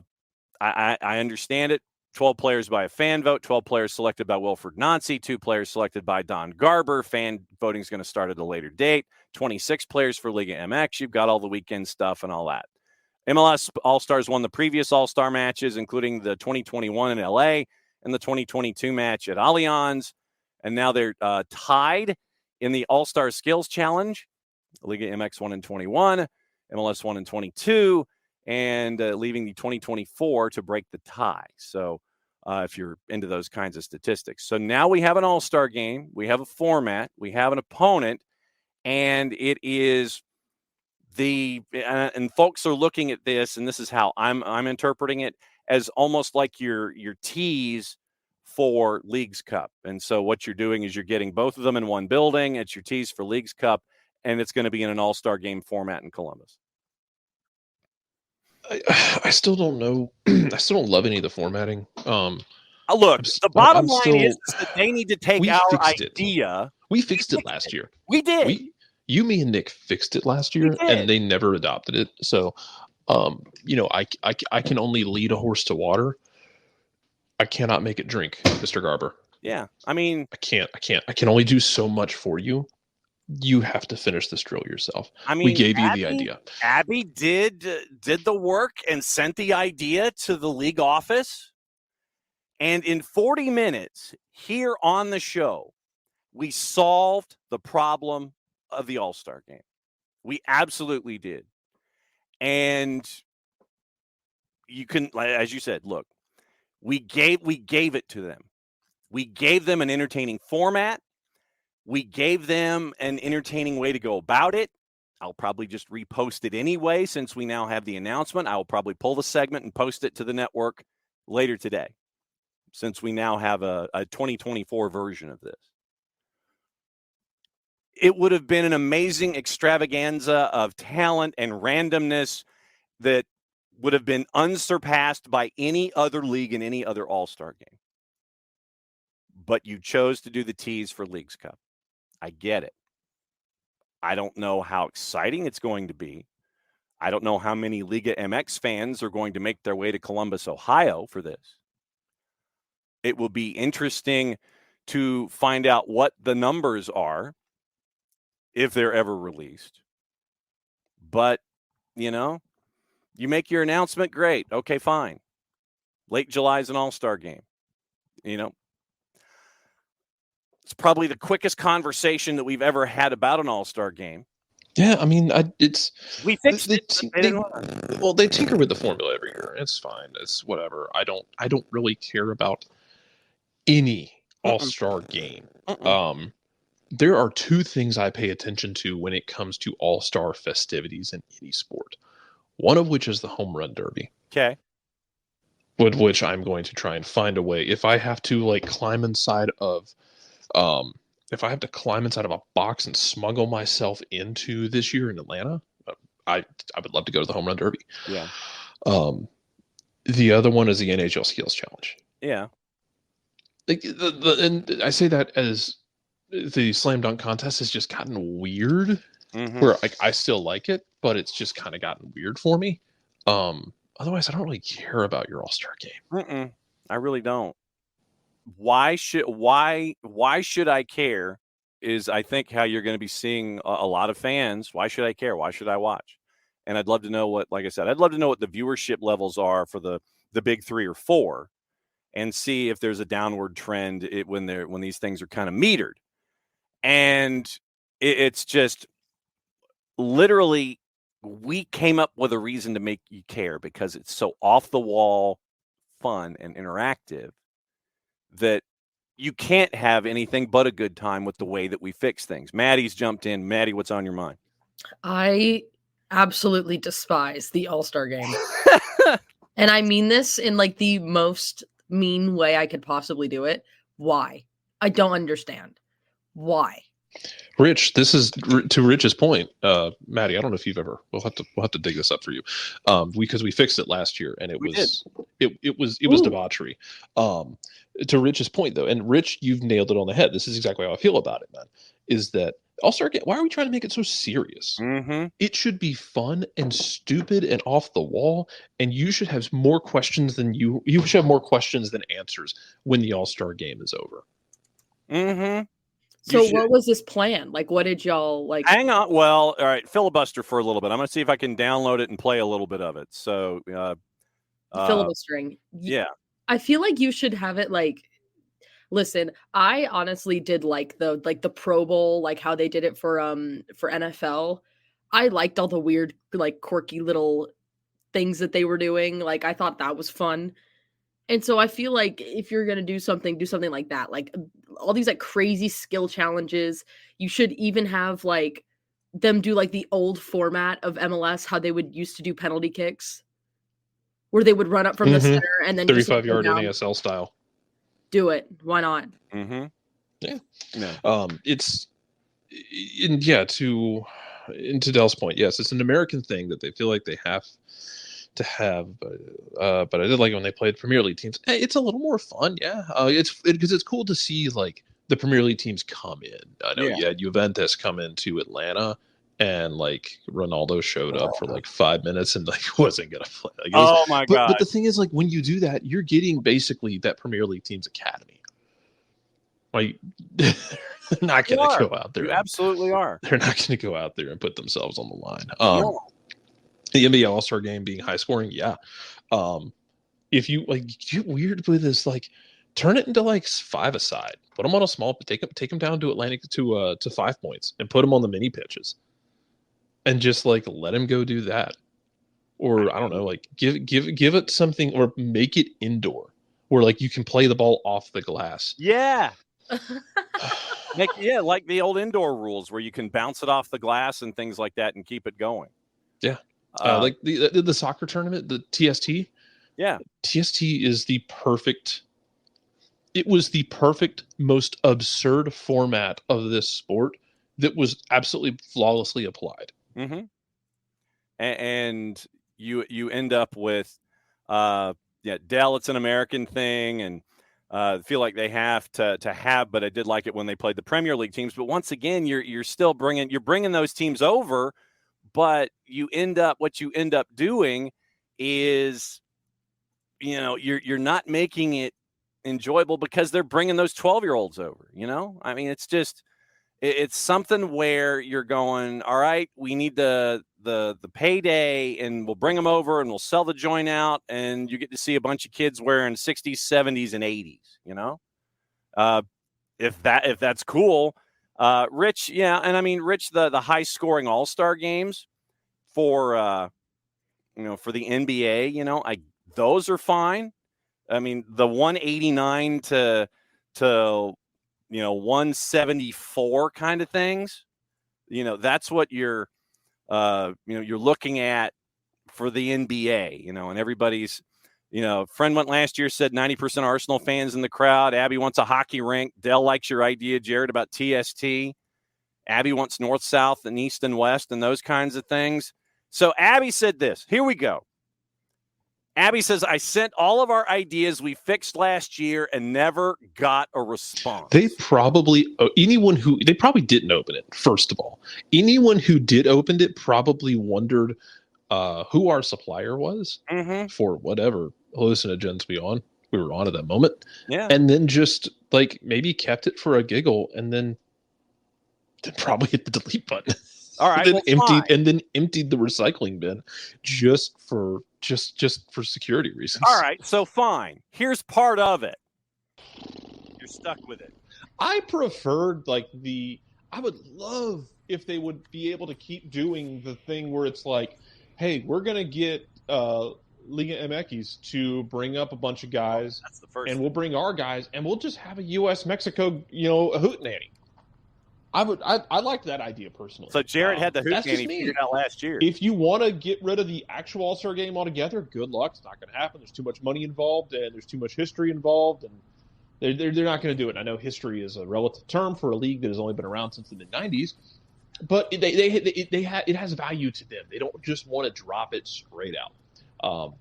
S1: understand it. 12 players by a fan vote, 12 players selected by Wilfred Nancy, 2 players selected by Don Garber. Fan voting is going to start at a later date. 26 players for Liga MX. You've got all the weekend stuff and all that. MLS All-Stars won the previous All-Star matches, including the 2021 in LA and the 2022 match at Allianz. And now they're tied in the All-Star Skills Challenge. Liga MX won in 21, MLS won in 22. And leaving the 2024 to break the tie. So if you're into those kinds of statistics. So now we have an all-star game. We have a format. We have an opponent. And it is and folks are looking at this, and this is how I'm interpreting it, as almost like your tees for Leagues Cup. And so what you're doing is you're getting both of them in one building. It's your tees for Leagues Cup, and it's going to be in an all-star game format in Columbus.
S3: I still don't know. I still don't love any of the formatting.
S1: Look, the bottom line is that they need to take our idea.
S3: We fixed it last year.
S1: We did.
S3: You, me, and Nick fixed it last year, and they never adopted it. So, I can only lead a horse to water. I cannot make it drink, Mr. Garber.
S1: Yeah, I mean,
S3: I can't. I can only do so much for you. You have to finish this drill yourself.
S1: I mean,
S3: we gave you the idea.
S1: Abby did the work and sent the idea to the league office. And in 40 minutes here on the show, we solved the problem of the All-Star game. We absolutely did. And you can, as you said, look, we gave it to them. We gave them an entertaining format. We gave them an entertaining way to go about it. I'll probably just repost it anyway, since we now have the announcement. I will probably pull the segment and post it to the network later today, since we now have a 2024 version of this. It would have been an amazing extravaganza of talent and randomness that would have been unsurpassed by any other league in any other All-Star game. But you chose to do the tees for Leagues Cup. I get it. I don't know how exciting it's going to be. I don't know how many Liga MX fans are going to make their way to Columbus, Ohio for this. It will be interesting to find out what the numbers are if they're ever released. But, you make your announcement, great. Okay, fine. Late July is an All-Star game. It's probably the quickest conversation that we've ever had about an All-Star game.
S3: Yeah, I mean,
S1: we fixed it.
S3: They tinker with the formula every year. It's fine. It's whatever. I don't really care about any All-Star game. There are 2 things I pay attention to when it comes to All-Star festivities in any sport. One of which is the home run derby.
S1: Okay.
S3: With which I'm going to try and find a way. If I have to climb inside of if I have to climb inside of a box and smuggle myself into this year in Atlanta, I would love to go to the home run derby.
S1: Yeah.
S3: The other one is the NHL Skills Challenge.
S1: Yeah.
S3: And I say that as the slam dunk contest has just gotten weird. Where I still like it, but it's just kind of gotten weird for me. Otherwise, I don't really care about your All-Star game.
S1: I really don't. why should I care is, I think, how you're going to be seeing a lot of fans. Why should I care? Why should I watch? And I'd love to know what, like I said, I'd love to know what the viewership levels are for the big 3 or 4, and see if there's a downward trend when these things are kind of metered. And it's just literally, we came up with a reason to make you care because it's so off the wall, fun, and interactive that you can't have anything but a good time with the way that we fix things. Maddie's jumped in. Maddie, what's on your mind?
S2: I absolutely despise the All-Star game. And I mean this in like the most mean way I could possibly do it. Why? I don't understand. Why?
S3: Rich, this is to Rich's point. Maddie, I don't know if you've ever. We'll have to dig this up for you, because we fixed it last year, and it was debauchery. To Rich's point, though, and Rich, you've nailed it on the head. This is exactly how I feel about it, man. Is that All-Star game? Why are we trying to make it so serious?
S1: Mm-hmm.
S3: It should be fun and stupid and off the wall, and you should have more questions than you should have more questions than answers when the All-Star game is over.
S1: Mm-hmm.
S2: So what was this plan? Like, what did y'all like?
S1: Hang on. Well, all right. Filibuster for a little bit. I'm going to see if I can download it and play a little bit of it. So,
S2: filibustering.
S1: Yeah.
S2: I feel like you should have it like. Listen, I honestly did like the Pro Bowl, like how they did it for NFL. I liked all the weird, like quirky little things that they were doing. Like I thought that was fun. And so I feel like if you're going to do something like that. Like all these like crazy skill challenges. You should even have like them do like the old format of MLS, how they would used to do penalty kicks, where they would run up from the center and then
S3: 35-yard NASL style.
S2: Do it. Why not?
S1: Mm-hmm.
S3: Yeah.
S1: No.
S3: To Dell's point, yes, it's an American thing that they feel like they have to have, but I did like it when they played Premier League teams. Hey, it's a little more fun, yeah. Because it's cool to see like the Premier League teams come in. I know you had Juventus come into Atlanta, and like Ronaldo showed up for like 5 minutes and like wasn't gonna play. Like,
S1: oh my god!
S3: But the thing is, like when you do that, you're getting basically that Premier League team's academy. Like they're not gonna go out there.
S1: You absolutely are.
S3: They're not gonna go out there and put themselves on the line. The NBA All-Star game being high scoring, yeah. If you like get weird with this, like turn it into like 5-a-side. Put them on a small, take them down to Atlantic to 5 points and put them on the mini pitches, and just like let them go do that. Or I don't know, like give it something, or make it indoor where like you can play the ball off the glass.
S1: Yeah. Like the old indoor rules where you can bounce it off the glass and things like that and keep it going.
S3: Yeah. Like the soccer tournament, the TST.
S1: Yeah.
S3: TST is the perfect. It was the perfect, most absurd format of this sport that was absolutely flawlessly applied.
S1: Mm-hmm. And you end up with, Dell, it's an American thing, and feel like they have to have, but I did like it when they played the Premier League teams. But once again, you're still bringing those teams over. But what you end up doing is, you're not making it enjoyable because they're bringing those 12-year-olds over. I mean, it's just, it's something where you're going, all right, we need the payday, and we'll bring them over and we'll sell the joint out, and you get to see a bunch of kids wearing 60s, 70s, and 80s. If that's cool. Rich, yeah, and I mean, Rich, the high scoring All-Star games for for the NBA, those are fine. I mean, the 189 to 174 kind of things, that's what you're looking at for the NBA, and everybody's, friend went last year, said 90% Arsenal fans in the crowd. Abby wants a hockey rink. Dell likes your idea, Jared, about TST. Abby wants north, south, and east and west and those kinds of things. So Abby said this. Here we go. Abby says, I sent all of our ideas we fixed last year and never got a response.
S3: They probably didn't open it, first of all. Anyone who did open it probably wondered who our supplier was for whatever hallucinogens we on. we were on at that moment.
S1: Yeah.
S3: And then just like maybe kept it for a giggle and then probably hit the delete button.
S1: All right.
S3: then emptied the recycling bin just for security reasons.
S1: All right. So fine. Here's part of it. You're stuck with it.
S3: I preferred I would love if they would be able to keep doing the thing where it's like, hey, we're going to get Liga MX to bring up a bunch of guys.
S1: That's the first
S3: and we'll bring our guys and we'll just have a US-Mexico, a hootenanny. I liked that idea personally.
S1: So Jared had the hootenanny figured out last year.
S3: If you want to get rid of the actual All-Star game altogether, good luck. It's not going to happen. There's too much money involved and there's too much history involved, and they're not going to do it. And I know history is a relative term for a league that has only been around since the mid-90s, but it has value to them. They don't just want to drop it straight out. But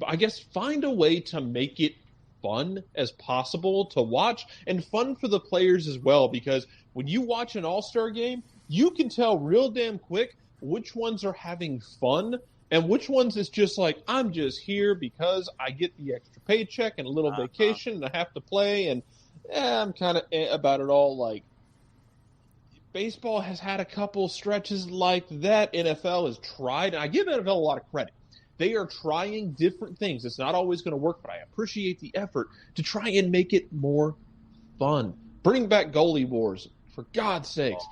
S3: I guess find a way to make it fun as possible to watch and fun for the players as well, because when you watch an All-Star game, you can tell real damn quick which ones are having fun and which ones is just like, I'm just here because I get the extra paycheck and a little vacation and I have to play, and I'm kind of about it all. Like, baseball has had a couple stretches like that. NFL has tried, and I give NFL a lot of credit. They are trying different things. It's not always going to work, but I appreciate the effort to try and make it more fun. Bring back goalie wars, for God's sakes.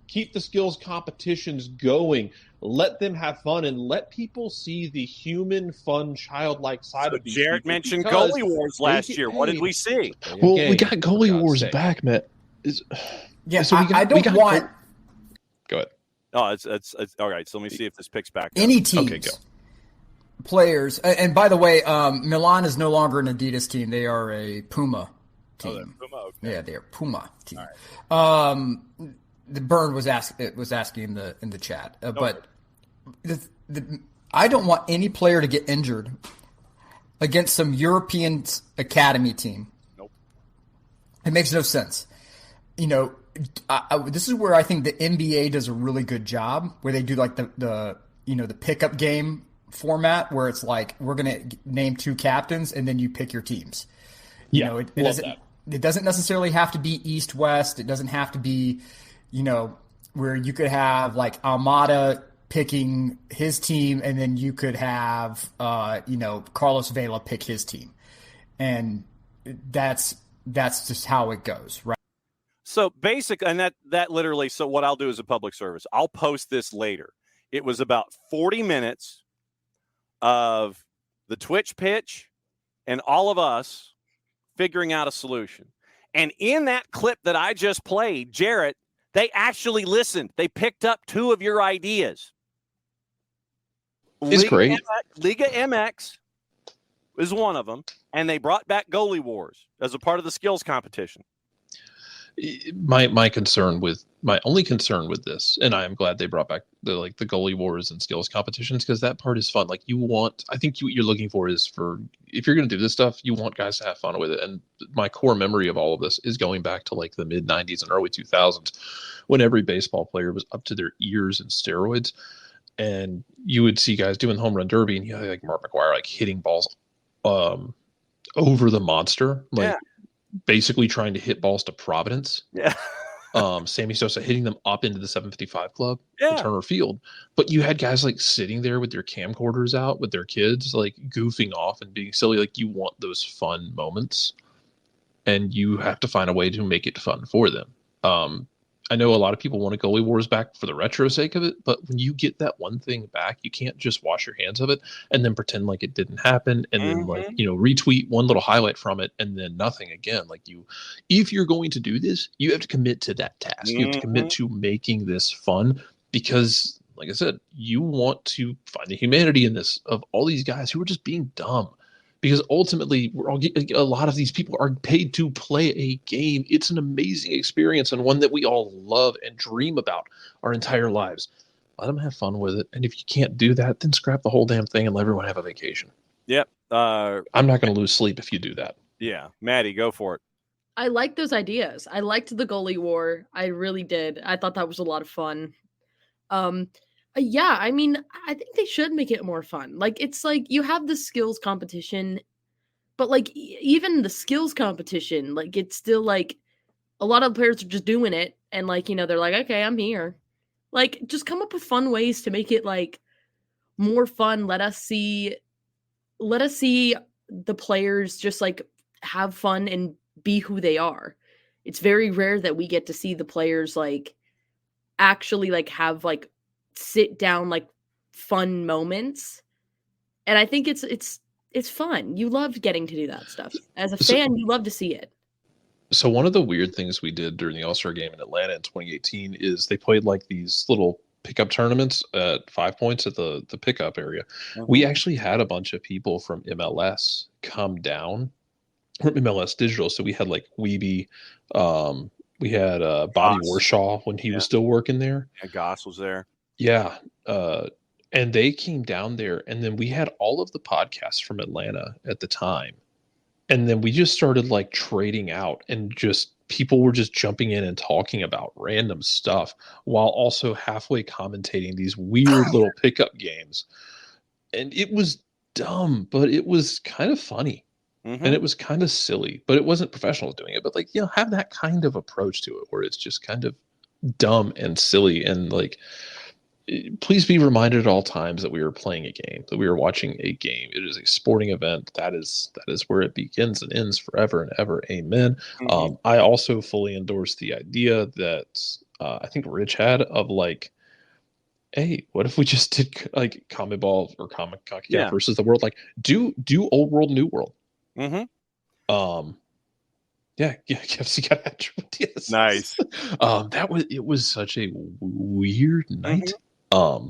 S3: Keep the skills competitions going. Let them have fun and let people see the human, fun, childlike side of these people.
S1: Jared mentioned goalie wars last year. What did we see?
S3: Well, we got goalie wars back, Matt.
S4: I don't want.
S3: Go ahead.
S1: Oh, it's all right. So let me see if this picks back up.
S4: Any teams.
S3: Okay, go.
S4: Players, and by the way, Milan is no longer an Adidas team. They are a Puma team.
S1: Puma, okay.
S4: Yeah, they are Puma team. Right. The Burn was asking in the chat, but I don't want any player to get injured against some European academy team.
S1: Nope.
S4: It makes no sense. This is where I think the NBA does a really good job, where they do like the pickup game format, where it's like, we're going to name two captains and then you pick your teams. It doesn't necessarily have to be East West. It doesn't have to be, where you could have like Almada picking his team and then you could have Carlos Vela pick his team, and that's just how it goes, right?
S1: So and that literally. So what I'll do is a public service. I'll post this later. It was about 40 minutes of the Twitch pitch and all of us figuring out a solution. And in that clip that I just played, Jarrett, they actually listened. They picked up two of your ideas.
S3: It's great.
S1: Liga MX is one of them, and they brought back goalie wars as a part of the skills competition.
S3: My only concern with this, and I am glad they brought back the goalie wars and skills competitions, because that part is fun. Like, I think what you're looking for is, if you're going to do this stuff, you want guys to have fun with it. And my core memory of all of this is going back to like the mid 90s and early 2000s, when every baseball player was up to their ears in steroids, and you would see guys doing the home run derby, and you had like Mark McGwire like hitting balls over the monster, basically trying to hit balls to Providence.
S1: Yeah.
S3: Sammy Sosa hitting them up into the 755 club in Turner Field. But you had guys like sitting there with their camcorders out with their kids, like goofing off and being silly. Like, you want those fun moments, and you have to find a way to make it fun for them. I know a lot of people want a goalie wars back for the retro sake of it, but when you get that one thing back, you can't just wash your hands of it and then pretend like it didn't happen, and then retweet one little highlight from it and then nothing again. Like, if you're going to do this, you have to commit to that task. You have to commit to making this fun, because like I said, you want to find the humanity in this of all these guys who are just being dumb. Because ultimately, a lot of these people are paid to play a game. It's an amazing experience, and one that we all love and dream about our entire lives. Let them have fun with it. And if you can't do that, then scrap the whole damn thing and let everyone have a vacation.
S1: Yep.
S3: I'm not going to lose sleep if you do that.
S1: Yeah. Maddie, go for it.
S2: I like those ideas. I liked the goalie war. I really did. I thought that was a lot of fun. Yeah, I mean, I think they should make it more fun. Like, it's like you have the skills competition, but like even the skills competition, like it's still like a lot of players are just doing it, and like they're like, okay, I'm here. Like, just come up with fun ways to make it like more fun. Let us see the players just like have fun and be who they are. It's very rare that we get to see the players like actually like have like sit down like fun moments. And I think it's fun. You love getting to do that stuff. As a fan, you love to see it.
S3: So one of the weird things we did during the All-Star game in Atlanta in 2018 is they played like these little pickup tournaments at 5 points at the pickup area.
S1: Mhm.
S3: We actually had a bunch of people from MLS come down, from MLS Digital. So we had like Weeby, we had Bobby
S1: Goss.
S3: Warshaw when he was still working there.
S1: Yeah, Goss was there.
S3: Yeah. And they came down there, and then we had all of the podcasts from Atlanta at the time. And then we just started like trading out, and just people were just jumping in and talking about random stuff while also halfway commentating these weird little pickup games. And it was dumb, but it was kind of funny.
S1: Mm-hmm.
S3: And it was kind of silly, but it wasn't professionals doing it. But like, have that kind of approach to it where it's just kind of dumb and silly, and like, please be reminded at all times that we are playing a game, that we are watching a game. It is a sporting event. That is where it begins and ends forever and ever. Amen.
S1: Mm-hmm.
S3: I also fully endorse the idea that I think Rich had of like, hey, what if we just did like Comic Ball or Comic CONCACAF versus the world? Like, do old world, new world.
S1: Mm-hmm.
S3: Yeah, KFC got that. Yes.
S1: Nice.
S3: It was such a weird night.
S1: Mm-hmm.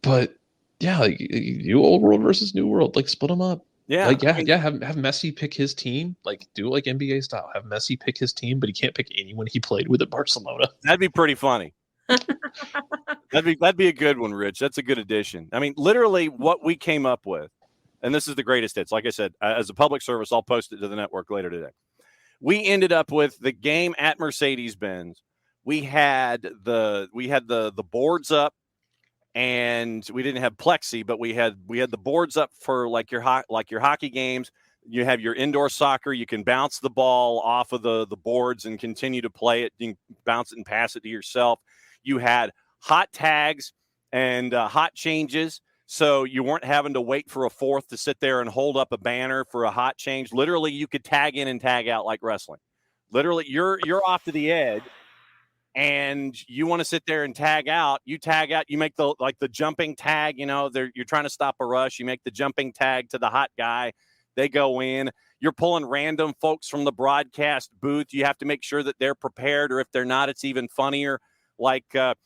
S3: But yeah, like you old world versus new world, like split them up.
S1: Yeah,
S3: like have Messi pick his team, like do it like NBA style. Have Messi pick his team, but he can't pick anyone he played with at Barcelona.
S1: That'd be pretty funny. That'd be a good one, Rich. That's a good addition. I mean, literally what we came up with, and this is the greatest hits. Like I said, as a public service, I'll post it to the network later today. We ended up with the game at Mercedes-Benz. We had the boards up, and we didn't have plexi, but we had the boards up for like your hockey games. You have your indoor soccer. You can bounce the ball off of the boards and continue to play it. You can bounce it and pass it to yourself. You had hot tags and hot changes. So you weren't having to wait for a fourth to sit there and hold up a banner for a hot change. Literally, you could tag in and tag out like wrestling. Literally, you're off to the edge, and you want to sit there and tag out. You tag out. You make the jumping tag. You're trying to stop a rush. You make the jumping tag to the hot guy. They go in. You're pulling random folks from the broadcast booth. You have to make sure that they're prepared, or if they're not, it's even funnier. Like, if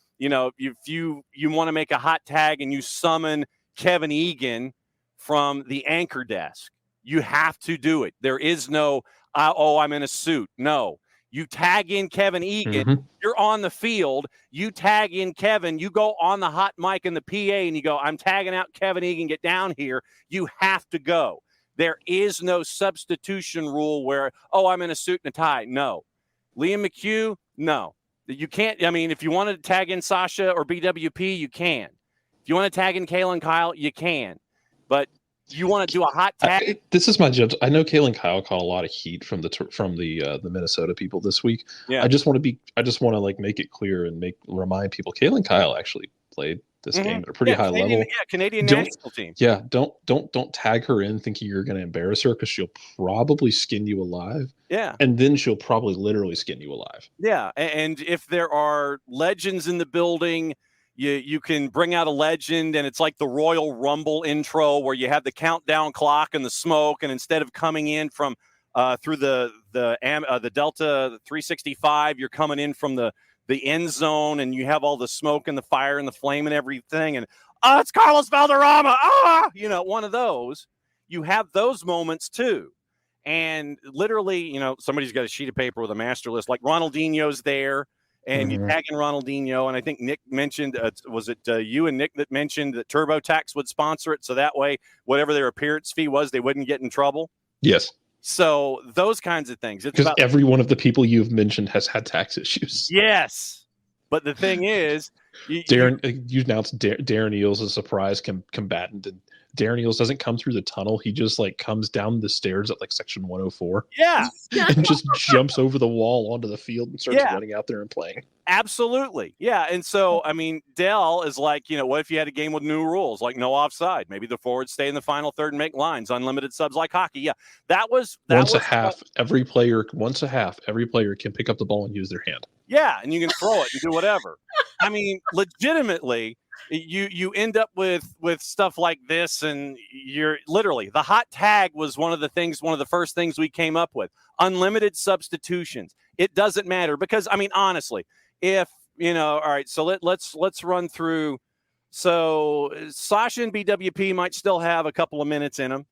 S1: you want to make a hot tag and you summon Kevin Egan from the anchor desk, you have to do it. There is no, I'm in a suit. No, you tag in Kevin Egan. Mm-hmm. You're on the field. You tag in Kevin. You go on the hot mic in the PA and you go, I'm tagging out Kevin Egan. Get down here. You have to go. There is no substitution rule where, I'm in a suit and a tie. No. Liam McHugh, no. You can't. I mean, if you want to tag in Sasha or BWP, you can. If you want to tag in Kalen Kyle, you can. But you want to do a hot tag.
S3: This is my judge. I know Kalen Kyle caught a lot of heat from the Minnesota people this week.
S1: Yeah.
S3: I just want to like make it clear and remind people Kalen Kyle actually played this game at a pretty high level.
S1: Yeah, Canadian national team.
S3: Yeah, don't tag her in thinking you're going to embarrass her, because she'll probably skin you alive.
S1: Yeah,
S3: and then she'll probably literally skin you alive.
S1: Yeah, and if there are legends in the building, you can bring out a legend, and it's like the Royal Rumble intro where you have the countdown clock and the smoke, and instead of coming in from through the Delta 365, you're coming in from the end zone, and you have all the smoke and the fire and the flame and everything, and it's Carlos Valderrama, one of those. You have those moments too, and literally, somebody's got a sheet of paper with a master list, like Ronaldinho's there, and you tag in Ronaldinho, and I think Nick mentioned, was it you and Nick that mentioned that TurboTax would sponsor it, so that way, whatever their appearance fee was, they wouldn't get in trouble?
S3: Yes.
S1: So those kinds of things.
S3: Because every one of the people you've mentioned has had tax issues.
S1: Yes. But the thing is, you
S3: announced Darren Eales as a surprise combatant, and Darren Eales doesn't come through the tunnel. He just like comes down the stairs at like section 104.
S1: Yeah.
S3: And just jumps over the wall onto the field and starts running out there and playing.
S1: Absolutely. Yeah. And so, I mean, Dell is like, what if you had a game with new rules, like no offside? Maybe the forwards stay in the final third and make lines, unlimited subs like hockey. Yeah. That was
S3: once a half, every player can pick up the ball and use their hand.
S1: Yeah. And you can throw it and do whatever. I mean, legitimately, you end up with stuff like this, and you're literally, the hot tag was one of the first things we came up with. Unlimited substitutions. It doesn't matter because, I mean, honestly, if all right, so let's run through. So Sasha and BWP might still have a couple of minutes in them.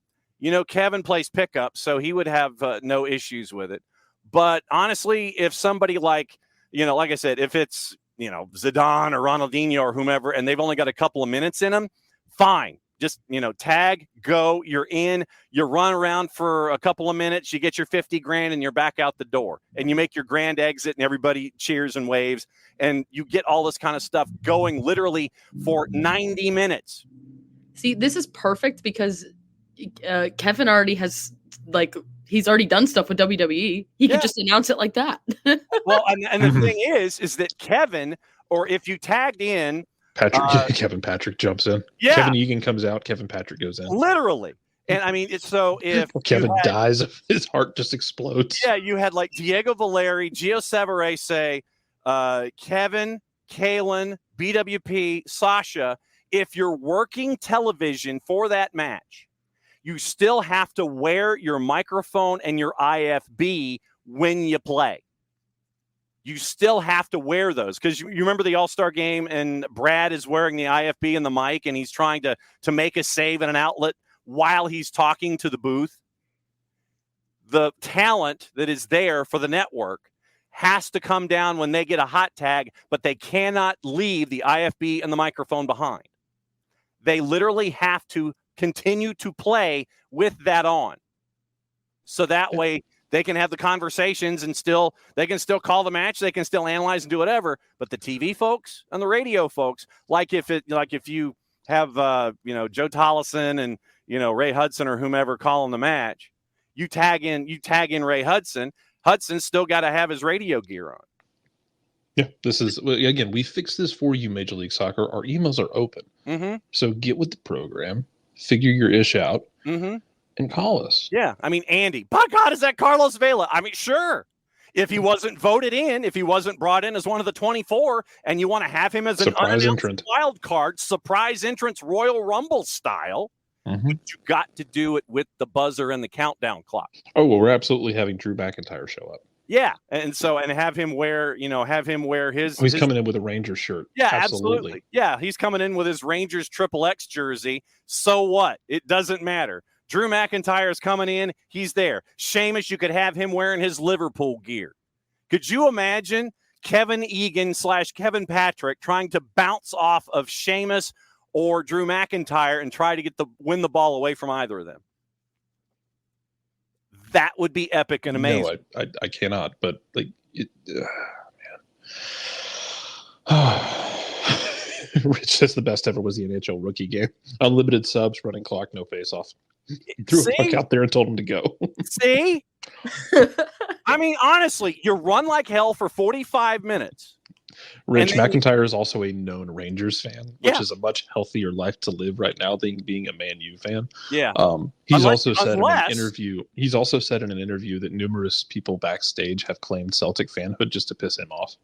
S1: Kevin plays pickup, so he would have no issues with it. But honestly, if somebody like I said, if it's Zidane or Ronaldinho or whomever, and they've only got a couple of minutes in them, fine. Just, tag, go, you're in, you run around for a couple of minutes, you get your $50,000 and you're back out the door, and you make your grand exit and everybody cheers and waves, and you get all this kind of stuff going literally for 90 minutes.
S2: See, this is perfect because Kevin already has, he's already done stuff with WWE. He could just announce it like that.
S1: Well, and the thing is that Kevin, or if you tagged in
S3: Kevin Patrick jumps in.
S1: Yeah.
S3: Kevin Egan comes out. Kevin Patrick goes in.
S1: Literally. And I mean, it's so if
S3: Kevin dies, his heart just explodes.
S1: Yeah, you had like Diego Valeri, Gio Savarese, Kevin, Kalen, BWP, Sasha. If you're working television for that match, you still have to wear your microphone and your IFB when you play. You still have to wear those because you remember the All-Star game and Brad is wearing the IFB and the mic and he's trying to make a save in an outlet while he's talking to the booth. The talent that is there for the network has to come down when they get a hot tag, but they cannot leave the IFB and the microphone behind. They literally have to continue to play with that on. So that way they can have the conversations and they can still call the match. They can still analyze and do whatever. But the TV folks and the radio folks, like if you have, Joe Tollison and, Ray Hudson or whomever calling the match, you tag in Ray Hudson. Hudson's still got to have his radio gear on.
S3: Yeah, again, we fixed this for you, Major League Soccer. Our emails are open.
S1: Mm-hmm.
S3: So get with the program, figure your ish out,
S1: mm-hmm.
S3: and call us.
S1: Yeah, I mean, Andy, by God, is that Carlos Vela? I mean, sure. If he wasn't voted in, if he wasn't brought in as one of the 24, and you want to have him as an unannounced wild card, surprise entrance, Royal Rumble style,
S3: mm-hmm.
S1: you got to do it with the buzzer and the countdown clock.
S3: Oh, well, we're absolutely having Drew McIntyre show up.
S1: Yeah, and have him wear his.
S3: He's coming in with a Rangers shirt.
S1: Yeah, absolutely. Yeah, he's coming in with his Rangers XXX jersey. So what? It doesn't matter. Drew McIntyre is coming in. He's there. Sheamus, you could have him wearing his Liverpool gear. Could you imagine Kevin Egan / Kevin Patrick trying to bounce off of Sheamus or Drew McIntyre and try to win the ball away from either of them? That would be epic and amazing.
S3: No, I cannot. But man. Rich says the best ever was the NHL rookie game. Unlimited subs, running clock, no face off. Threw a puck out there and told him to go.
S1: See? I mean, honestly, you run like hell for 45 minutes.
S3: Rich McIntyre is also a known Rangers fan, which is a much healthier life to live right now than being a Man U fan.
S1: Yeah.
S3: He's also said in an interview that numerous people backstage have claimed Celtic fanhood just to piss him off.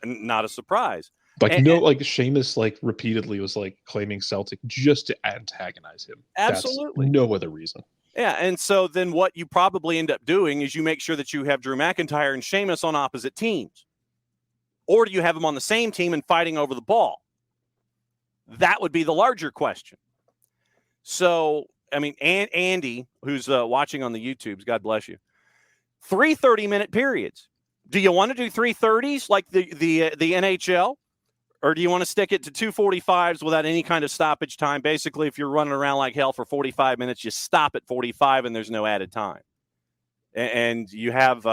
S1: Not a surprise.
S3: Sheamus repeatedly was claiming Celtic just to antagonize him.
S1: Absolutely.
S3: That's no other reason.
S1: Yeah, and so then what you probably end up doing is you make sure that you have Drew McIntyre and Sheamus on opposite teams. Or do you have them on the same team and fighting over the ball? That would be the larger question. So, I mean, Andy, who's watching on the YouTubes, God bless you, 3 30-minute periods. Do you want to do 3 30s like the NHL? Or do you want to stick it to 2 45s without any kind of stoppage time? Basically, if you're running around like hell for 45 minutes, you stop at 45 and there's no added time. And you have,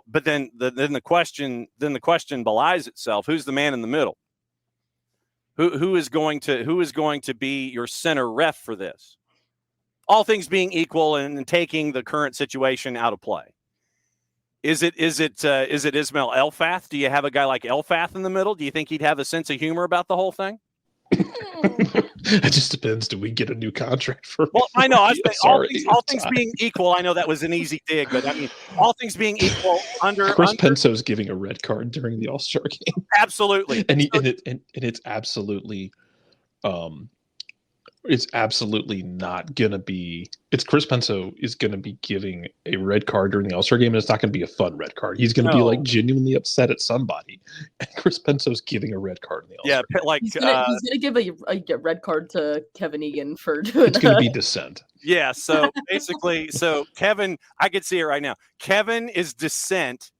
S1: But then the question belies itself: who's the man in the middle? Who is going to be your center ref for this? All things being equal, and taking the current situation out of play. Is it Ismail Elfath? Do you have a guy like Elfath in the middle? Do you think he'd have a sense of humor about the whole thing?
S3: It just depends. Do we get a new contract for?
S1: Well, I know. All things being equal, I know that was an easy dig, but I mean, all things being equal, Chris
S3: Penso's giving a red card during the All-Star game.
S1: Absolutely,
S3: and it's absolutely, it's absolutely not gonna be. It's Chris Penso is gonna be giving a red card during the All-Star game, and it's not gonna be a fun red card. He's gonna be like genuinely upset at somebody, and Chris Penso's giving a red card in the All-Star game.
S2: Like he's gonna give a red card to Kevin Egan for doing.
S3: It's gonna be dissent.
S1: Yeah. So basically, Kevin, I could see it right now. Kevin is dissent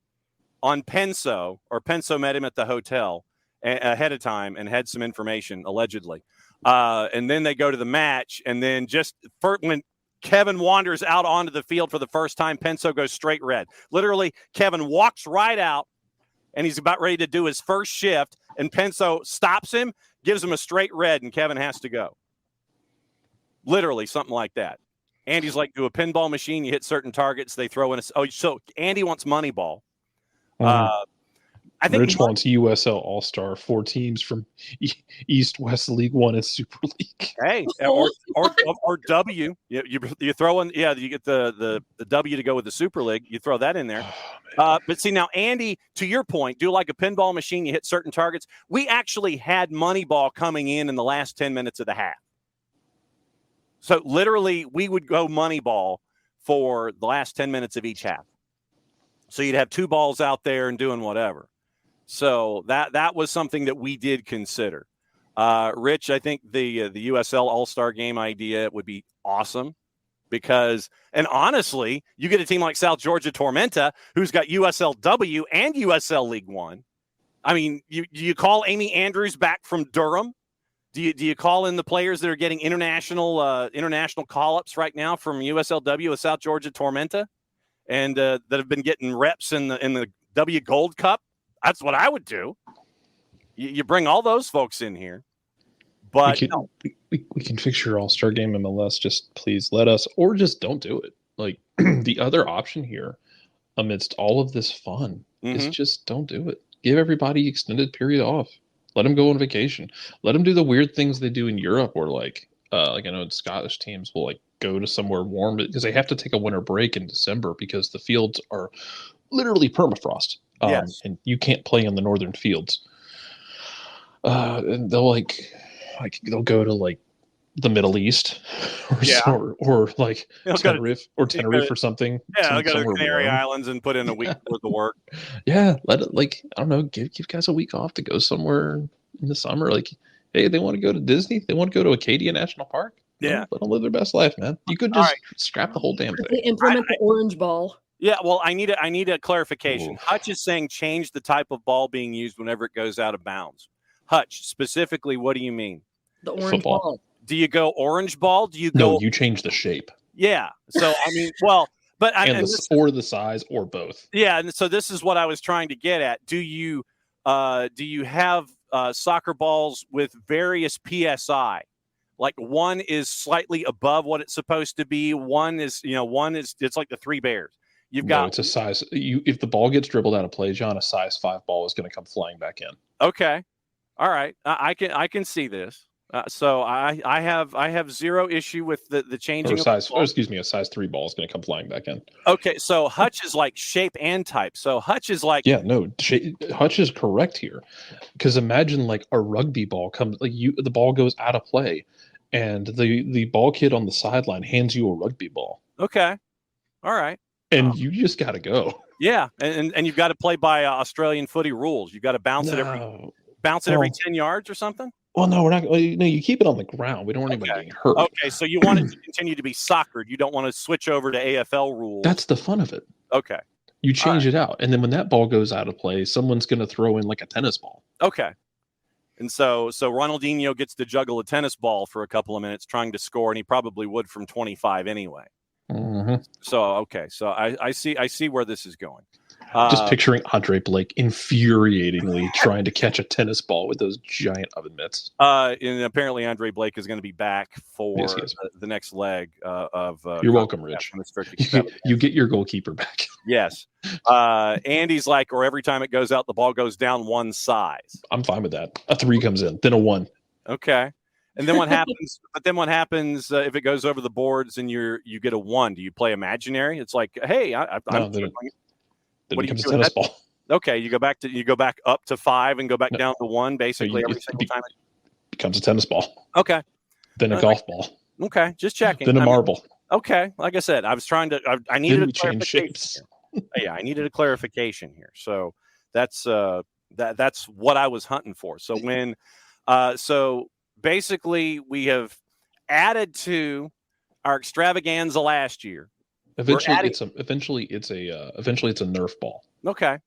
S1: on Penso, or Penso met him at the hotel ahead of time and had some information allegedly. And then they go to the match, and then when Kevin wanders out onto the field for the first time, Penso goes straight red. Literally, Kevin walks right out, and he's about ready to do his first shift, and Penso stops him, gives him a straight red, and Kevin has to go. Literally, something like that. Andy's like, do a pinball machine, you hit certain targets, they throw in so Andy wants Moneyball. I think
S3: Rich wants USL All-Star, 4 teams from East, West, League One, and Super League.
S1: Hey, or W. You throw in, you get the W to go with the Super League. You throw that in there. But see, now, Andy, to your point, do like a pinball machine, you hit certain targets. We actually had Moneyball coming in the last 10 minutes of the half. So literally, we would go Moneyball for the last 10 minutes of each half. So you'd have 2 balls out there and doing whatever. So that was something that we did consider. Rich, I think the USL All-Star game idea would be awesome because, and honestly, you get a team like South Georgia Tormenta, who's got USLW and USL League One. I mean, do you call Amy Andrews back from Durham? Do you call in the players that are getting international call-ups right now from USLW with South Georgia Tormenta, and that have been getting reps in the W Gold Cup? That's what I would do. You bring all those folks in here. But
S3: we can fix your All-Star game, MLS. Just please let us, or just don't do it. Like the other option here, amidst all of this fun, is just don't do it. Give everybody extended period off. Let them go on vacation. Let them do the weird things they do in Europe, where like I know Scottish teams will go to somewhere warm because they have to take a winter break in December because the fields are literally permafrost.
S1: Yes.
S3: And you can't play in the northern fields. And they'll they'll go to the Middle East or Tenerife or something.
S1: Yeah, they'll go to the Canary Islands and put in a week worth of work.
S3: Yeah, let it I don't know, give guys a week off to go somewhere in the summer. Hey, they want to go to Disney, they want to go to Acadia National Park.
S1: Yeah,
S3: let them live their best life, man. You could just scrap the whole damn thing.
S2: They implement the orange ball.
S1: Yeah, well, I need a clarification. Ooh. Hutch is saying change the type of ball being used whenever it goes out of bounds. Hutch, specifically, what do you mean?
S2: The orange ball.
S1: Do you go orange ball? Do you go?
S3: No, you change the shape.
S1: Yeah. So I mean, well, but
S3: or the size or both.
S1: Yeah, and so this is what I was trying to get at. Do you have soccer balls with various PSI? Like one is slightly above what it's supposed to be. One is it's like the Three Bears.
S3: It's a size. If the ball gets dribbled out of play, John, a size 5 ball is going to come flying back in.
S1: Okay, all right, I can see this. So I have zero issue with the changing.
S3: A size 3 ball is going to come flying back in.
S1: Okay, so Hutch is like shape and type. So Hutch is like
S3: Hutch is correct here, because imagine a rugby ball comes the ball goes out of play, and the ball kid on the sideline hands you a rugby ball.
S1: Okay, all right.
S3: And you just got to go.
S1: Yeah, and you've got to play by Australian footy rules. You've got to bounce it every 10 yards or something.
S3: Well, no, we're not. No, you keep it on the ground. We don't want anybody getting hurt.
S1: Okay, so you want it to continue to be soccered. You don't want to switch over to AFL rules.
S3: That's the fun of it.
S1: Okay.
S3: You change it out, and then when that ball goes out of play, someone's going to throw in a tennis ball.
S1: Okay. And so Ronaldinho gets to juggle a tennis ball for a couple of minutes trying to score, and he probably would from 25 anyway.
S3: Mm-hmm.
S1: So okay, so I see where this is going.
S3: Just picturing Andre Blake infuriatingly trying to catch a tennis ball with those giant oven mitts.
S1: And apparently Andre Blake is going to be back for the next leg of.
S3: You're welcome, Rich. You get your goalkeeper back.
S1: Yes. Andy's like, or every time it goes out, the ball goes down one size.
S3: I'm fine with that. A 3 comes in, then a 1.
S1: Okay. And then what happens? But then what happens if it goes over the boards and you get a 1? Do you play imaginary? It's like, hey, I'm.
S3: Then it becomes a tennis ball.
S1: Okay, you go back up to 5 and go back down to 1, basically every single time.
S3: It becomes a tennis ball.
S1: Okay.
S3: Then a golf ball.
S1: Okay, just checking.
S3: Then a marble.
S1: Okay, like I said, I was trying to. I needed a
S3: clarification.
S1: Yeah, I needed a clarification here. So that's what I was hunting for. So when, so basically we have added to our extravaganza last year.
S3: Eventually it's a Nerf ball.
S1: Okay.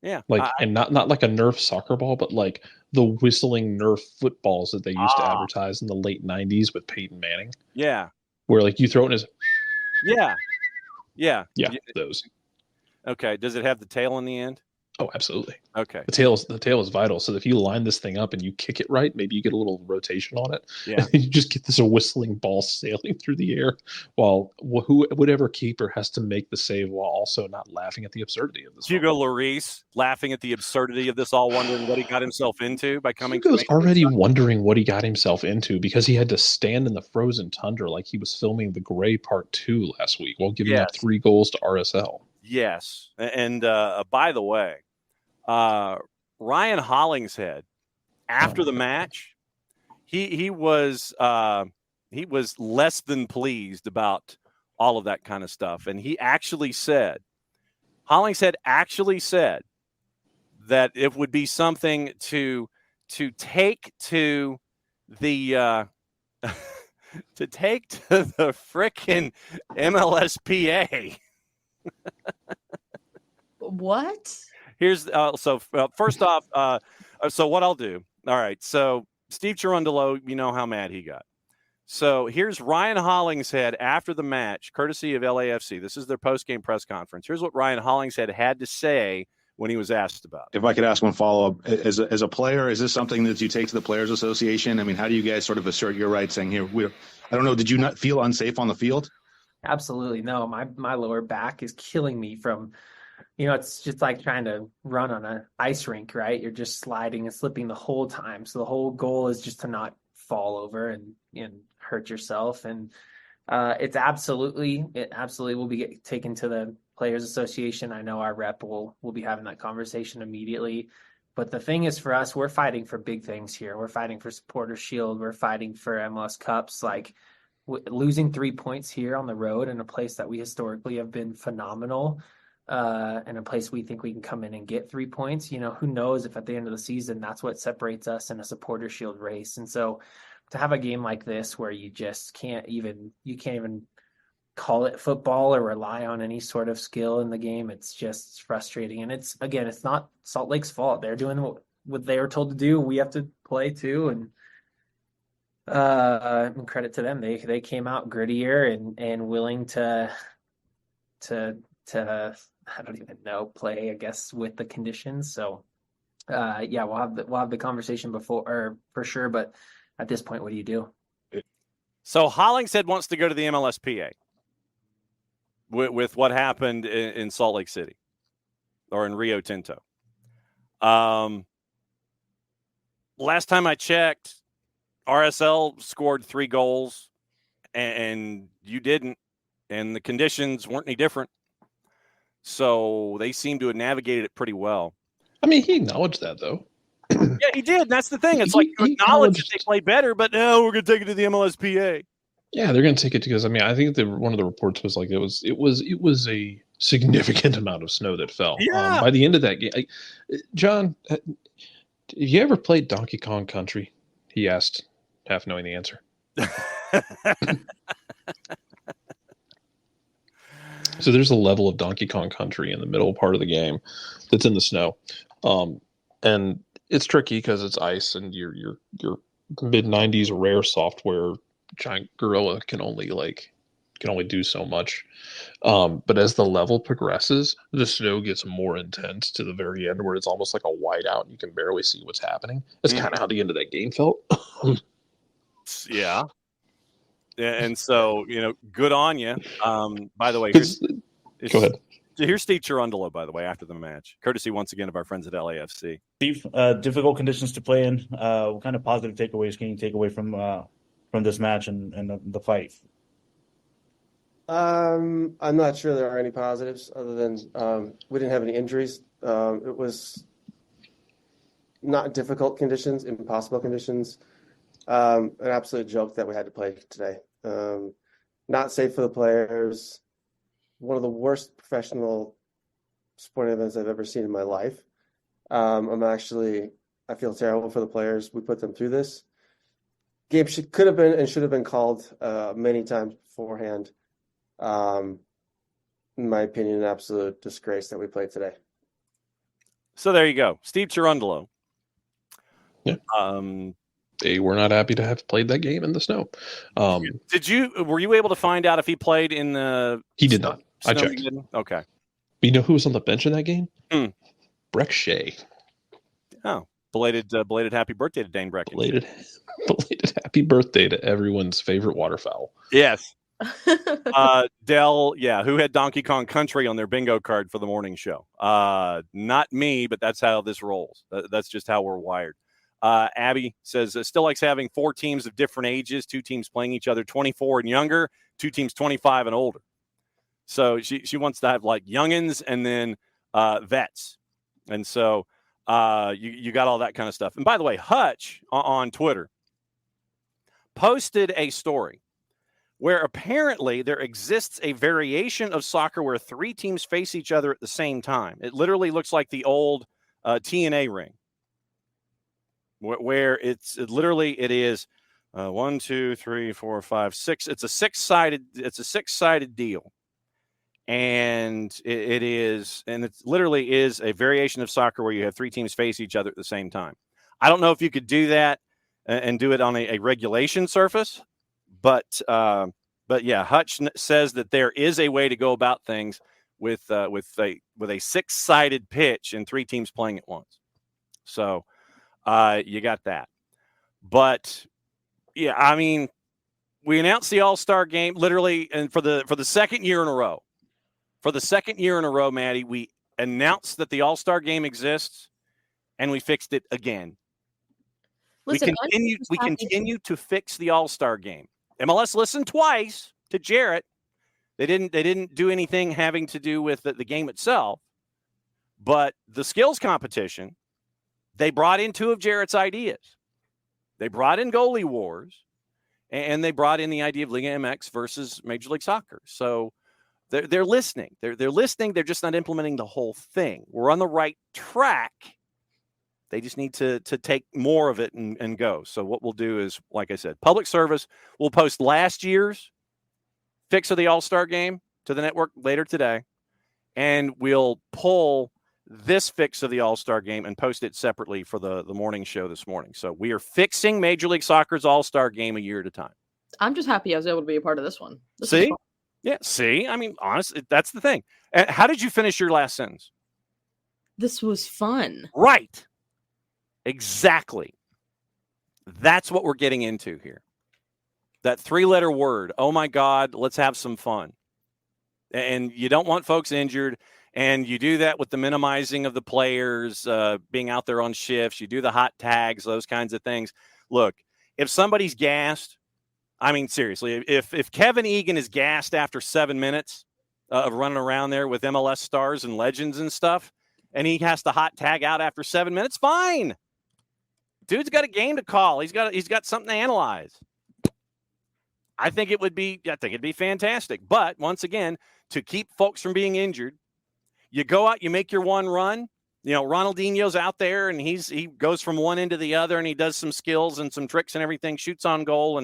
S1: Yeah.
S3: And not like a Nerf soccer ball, but like the whistling Nerf footballs that they used to advertise in the late 90s with Peyton Manning.
S1: Yeah.
S3: Where like you throw it in his.
S1: Yeah. Yeah.
S3: Yeah. Those.
S1: Okay. Does it have the tail in the end?
S3: Oh, absolutely.
S1: Okay.
S3: The tail is vital. So if you line this thing up and you kick it right, maybe you get a little rotation on it.
S1: Yeah.
S3: And you just get this whistling ball sailing through the air while whatever keeper has to make the save while also not laughing at the absurdity of this.
S1: Hugo Lloris laughing at the absurdity of this, all wondering what he got himself into by coming.
S3: Hugo's already wondering what he got himself into because he had to stand in the frozen tundra like he was filming The Gray Part 2 last week while giving up 3 goals to RSL.
S1: Yes. And by the way, Ryan Hollingshead, after the match, he was less than pleased about all of that kind of stuff, and Hollingshead actually said that it would be something to take to the to take to the frickin' MLSPA.
S2: What?
S1: Here's first off, so what I'll do. All right. So Steve Cherundolo, you know how mad he got. So here's Ryan Hollingshead after the match, courtesy of LAFC. This is their post-game press conference. Here's what Ryan Hollingshead had to say when he was asked about it.
S5: If I could ask one follow-up, as a player, is this something that you take to the Players Association? I mean, how do you guys sort of assert your rights saying here, I don't know, did you not feel unsafe on the field?
S6: Absolutely. No, my lower back is killing me from, it's just like trying to run on an ice rink, right? You're just sliding and slipping the whole time. So the whole goal is just to not fall over and hurt yourself. And it absolutely will be taken to the Players Association. I know our rep will be having that conversation immediately. But the thing is, for us, we're fighting for big things here. We're fighting for Supporter Shield. We're fighting for MLS Cups. Like losing 3 points here on the road in a place that we historically have been phenomenal, and a place we think we can come in and get 3 points. Who knows if at the end of the season that's what separates us in a Supporter Shield race. And so to have a game like this where you just can't even call it football or rely on any sort of skill in the game, it's just frustrating. And it's not Salt Lake's fault. They're doing what they were told to do. We have to play too. And credit to them. They came out grittier and willing to I don't even know, play, I guess, with the conditions. So we'll have the conversation before, or for sure, but at this point, what do you do?
S1: So Hollingshead wants to go to the MLSPA with what happened in Salt Lake City or in Rio Tinto. Last time I checked, RSL scored 3 goals and you didn't, and the conditions weren't any different. So they seem to have navigated it pretty well.
S3: I mean, he acknowledged that, though.
S1: Yeah, he did. That's the thing. It's like you acknowledge that they play better, but no, we're going to take it to the MLSPA.
S3: Yeah, they're going to take it because, I mean, I think one of the reports was like it was a significant amount of snow that fell.
S1: Yeah.
S3: By the end of that game, John, have you ever played Donkey Kong Country? He asked, half knowing the answer. So there's a level of Donkey Kong Country in the middle part of the game that's in the snow, and it's tricky because it's ice and your mid-90s rare software giant gorilla can only like can only do so much. But as the level progresses, the snow gets more intense to the very end, where it's almost like a whiteout and you can barely see what's happening. That's kind of how the end of that game felt.
S1: Yeah. And so, good on you. By the way,
S3: Go ahead.
S1: Here's Steve Cherundolo, by the way, after the match, courtesy once again of our friends at LAFC.
S7: Steve, difficult conditions to play in. What kind of positive takeaways can you take away from this match and the fight?
S8: I'm not sure there are any positives other than we didn't have any injuries. It was not difficult conditions, impossible conditions. An absolute joke that we had to play today. Not safe for the players. One of the worst professional sporting events I've ever seen in my life. I feel terrible for the players. We put them through this. Game could have been and should have been called many times beforehand. In my opinion, an absolute disgrace that we played today.
S1: So there you go. Steve Cherundolo.
S3: Yeah. They were not happy to have played that game in the snow.
S1: Were you able to find out if he played in the...
S3: He did not. I checked.
S1: Okay.
S3: You know who was on the bench in that game? Breck Shea.
S1: Oh, belated happy birthday to Dane Brecken.
S3: Belated happy birthday to everyone's favorite waterfowl.
S1: Yes. Dell, who had Donkey Kong Country on their bingo card for the morning show? Not me, but that's how this rolls. That's just how we're wired. Abby says still likes having 4 teams of different ages, 2 teams playing each other 24 and younger, 2 teams 25 and older. So she wants to have like youngins and then vets. And so you got all that kind of stuff. And by the way, Hutch on Twitter posted a story where apparently there exists a variation of soccer where 3 teams face each other at the same time. It literally looks like the old TNA ring, where it is 1, 2, 3, 4, 5, 6. It's a 6-sided deal. And it literally is a variation of soccer where you have 3 teams face each other at the same time. I don't know if you could do that and do it on a regulation surface, but yeah, Hutch says that there is a way to go about things with a 6-sided pitch and 3 teams playing at once. So you got that. But yeah, I mean, we announced the All-Star game literally, and for the second year in a row. For the second year in a row, Maddie, we announced that the All-Star game exists, and we fixed it again.
S2: Listen,
S1: we continue to fix the All-Star game. MLS listened twice to Jarrett. They didn't do anything having to do with the game itself, but the skills competition, they brought in 2 of Jarrett's ideas. They brought in goalie wars, and they brought in the idea of Liga MX versus Major League Soccer. So they're listening. They're listening. They're just not implementing the whole thing. We're on the right track. They just need to take more of it and go. So what we'll do is, like I said, public service. We'll post last year's fix of the All-Star game to the network later today, and we'll pull this fix of the All-Star game and post it separately for the morning show this morning. So we are fixing Major League Soccer's All-Star game a year at a time.
S2: I'm just happy I was able to be a part of this one.
S1: See? Yeah, see? I mean, honestly, that's the thing. How did you finish your last sentence?
S2: This was fun.
S1: Right. Exactly. That's what we're getting into here. That 3-letter word. Oh, my God, let's have some fun. And you don't want folks injured. And you do that with the minimizing of the players being out there on shifts. You do the hot tags, those kinds of things. Look, if somebody's gassed, I mean, seriously, if Kevin Egan is gassed after 7 minutes of running around there with MLS stars and legends and stuff, and he has to hot tag out after 7 minutes, fine. Dude's got a game to call. He's got something to analyze. I think it'd be fantastic. But once again, to keep folks from being injured, you go out, you make your one run. You know, Ronaldinho's out there and he goes from one end to the other and he does some skills and some tricks and everything, shoots on goal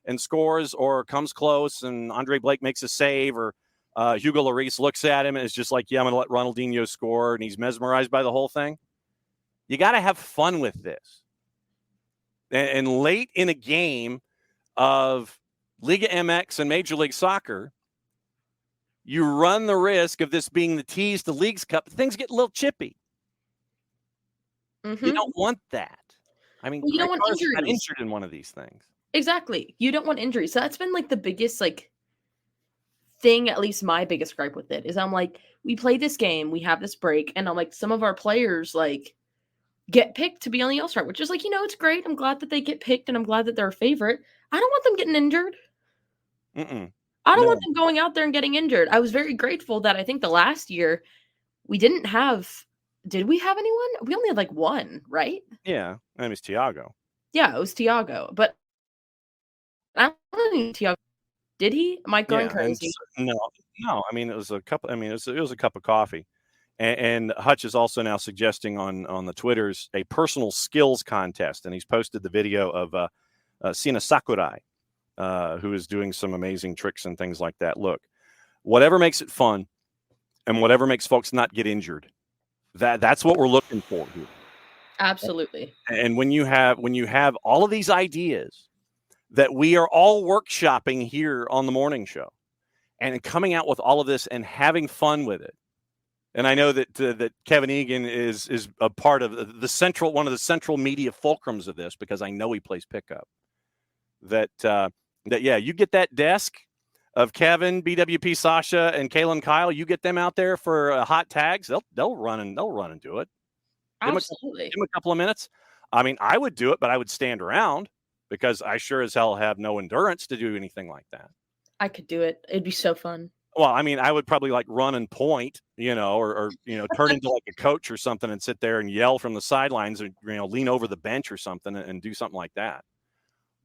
S1: and scores or comes close, and Andre Blake makes a save, or Hugo Lloris looks at him and is just like, yeah, I'm going to let Ronaldinho score, and he's mesmerized by the whole thing. You got to have fun with this. And late in a game of Liga MX and Major League Soccer, you run the risk of this being the tease to Leagues Cup. Things get a little chippy.
S2: Mm-hmm.
S1: You don't want that. I mean,
S2: Well, you don't
S1: Greg
S2: want
S1: Carson got
S2: injuries.
S1: injured in one of these things.
S2: Exactly. You don't want injuries. So that's been like the biggest thing, at least my biggest gripe with it, is I'm like, we play this game, we have this break, and I'm like, some of our players get picked to be on the All-Star, which is it's great. I'm glad that they get picked, and I'm glad that they're a favorite. I don't want them getting injured.
S1: Mm-mm.
S2: I don't
S1: No.
S2: want them going out there and getting injured. I was very grateful that I think the last year we didn't have. Did we have anyone? We only had one, right?
S1: Yeah, my name is Tiago.
S2: Yeah, it was Tiago, but I don't think Tiago. Did he? Am I going crazy?
S1: No. I mean, it was a cup. I mean, it was a cup of coffee. And Hutch is also now suggesting on the Twitters a personal skills contest, and he's posted the video of Sina Sakurai, who is doing some amazing tricks and things like that. Look, whatever makes it fun, and whatever makes folks not get injured, that's what we're looking for here.
S2: Absolutely.
S1: And when you have all of these ideas that we are all workshopping here on the morning show, and coming out with all of this and having fun with it. And I know that Kevin Egan is a part of one of the central media fulcrums of this, because I know he plays pickup. That you get that desk of Kevin, BWP, Sasha, and Kalen Kyle. You get them out there for hot tags. They'll run and do it.
S2: Absolutely.
S1: Give them a couple of minutes. I mean, I would do it, but I would stand around because I sure as hell have no endurance to do anything like that.
S2: I could do it. It'd be so fun.
S1: Well, I mean, I would probably run and point, or turn into a coach or something and sit there and yell from the sidelines, and lean over the bench or something and do something like that.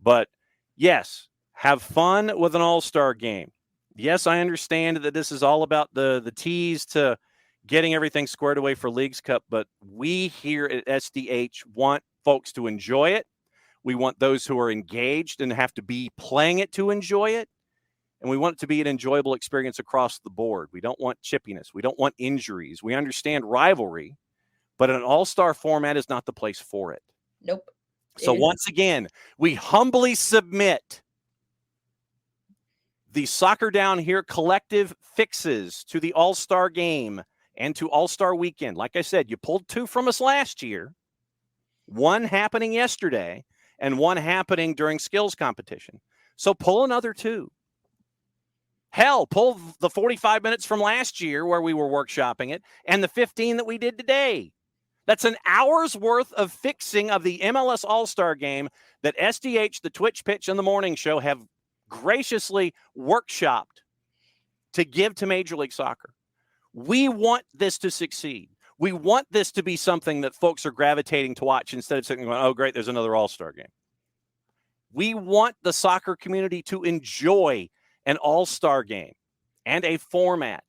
S1: But yes, have fun with an All-Star game. Yes, I understand that this is all about the tease to getting everything squared away for Leagues Cup, but we here at SDH want folks to enjoy it. We want those who are engaged and have to be playing it to enjoy it. And we want it to be an enjoyable experience across the board. We don't want chippiness. We don't want injuries. We understand rivalry, but an all-star format is not the place for it.
S2: Nope.
S1: So once again, we humbly submit the Soccer Down Here collective fixes to the All-Star game and to All-Star weekend. Like I said, you pulled 2 from us last year, 1 happening yesterday and 1 happening during skills competition. So pull another 2. Hell, pull the 45 minutes from last year where we were workshopping it and the 15 that we did today. That's an hour's worth of fixing of the MLS All-Star game that SDH, the Twitch Pitch, and the Morning Show have graciously workshopped to give to Major League Soccer. We want this to succeed. We want this to be something that folks are gravitating to watch instead of sitting going, oh, great, there's another All-Star game. We want the soccer community to enjoy an all-star game and a format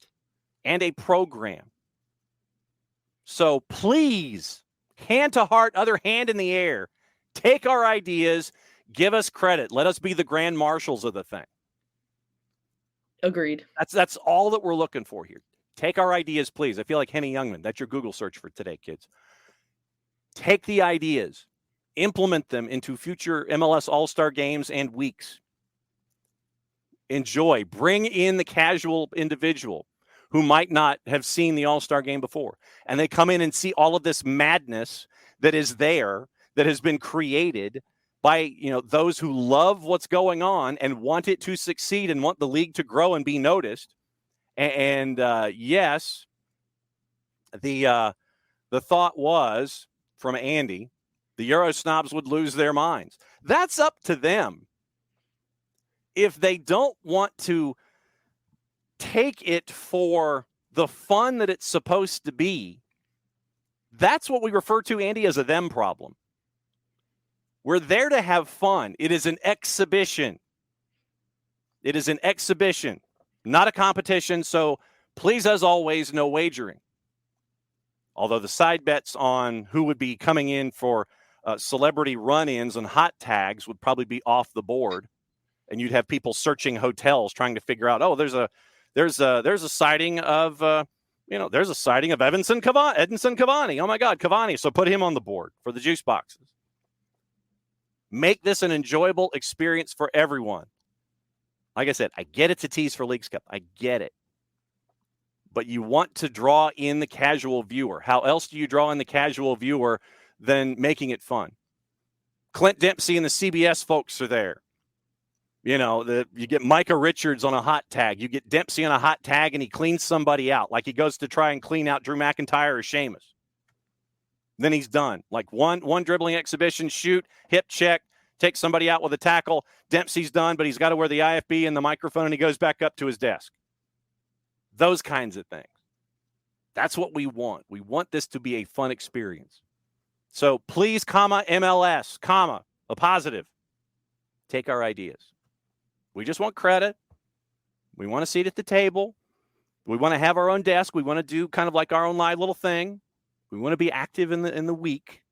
S1: and a program. So please, hand to heart, other hand in the air, take our ideas, give us credit. Let us be the grand marshals of the thing.
S2: Agreed.
S1: That's all that we're looking for here. Take our ideas, please. I feel like Henny Youngman. That's your Google search for today, kids. Take the ideas, implement them into future MLS All-Star games and weeks. Enjoy. Bring in the casual individual who might not have seen the All-Star game before. And they come in and see all of this madness that is there, that has been created by those who love what's going on and want it to succeed and want the league to grow and be noticed. And yes, the thought was from Andy, the Euro snobs would lose their minds. That's up to them. If they don't want to take it for the fun that it's supposed to be, that's what we refer to, Andy, as a them problem. We're there to have fun. It is an exhibition. It is an exhibition, not a competition. So please, as always, no wagering. Although the side bets on who would be coming in for celebrity run-ins and hot tags would probably be off the board. And you'd have people searching hotels trying to figure out, there's a sighting of there's a sighting of Edinson Cavani. Oh my God, Cavani! So put him on the board for the juice boxes. Make this an enjoyable experience for everyone. Like I said, I get it's a tease for Leagues Cup. I get it, but you want to draw in the casual viewer. How else do you draw in the casual viewer than making it fun? Clint Dempsey and the CBS folks are there. You know, you get Micah Richards on a hot tag. You get Dempsey on a hot tag, and he cleans somebody out. Like he goes to try and clean out Drew McIntyre or Sheamus. Then he's done. Like one dribbling exhibition, shoot, hip check, take somebody out with a tackle. Dempsey's done, but he's got to wear the IFB and the microphone, and he goes back up to his desk. Those kinds of things. That's what we want. We want this to be a fun experience. So please, MLS, a positive. Take our ideas. We just want credit. We want a seat at the table. We want to have our own desk. We want to do kind of like our own live little thing. We want to be active in the week.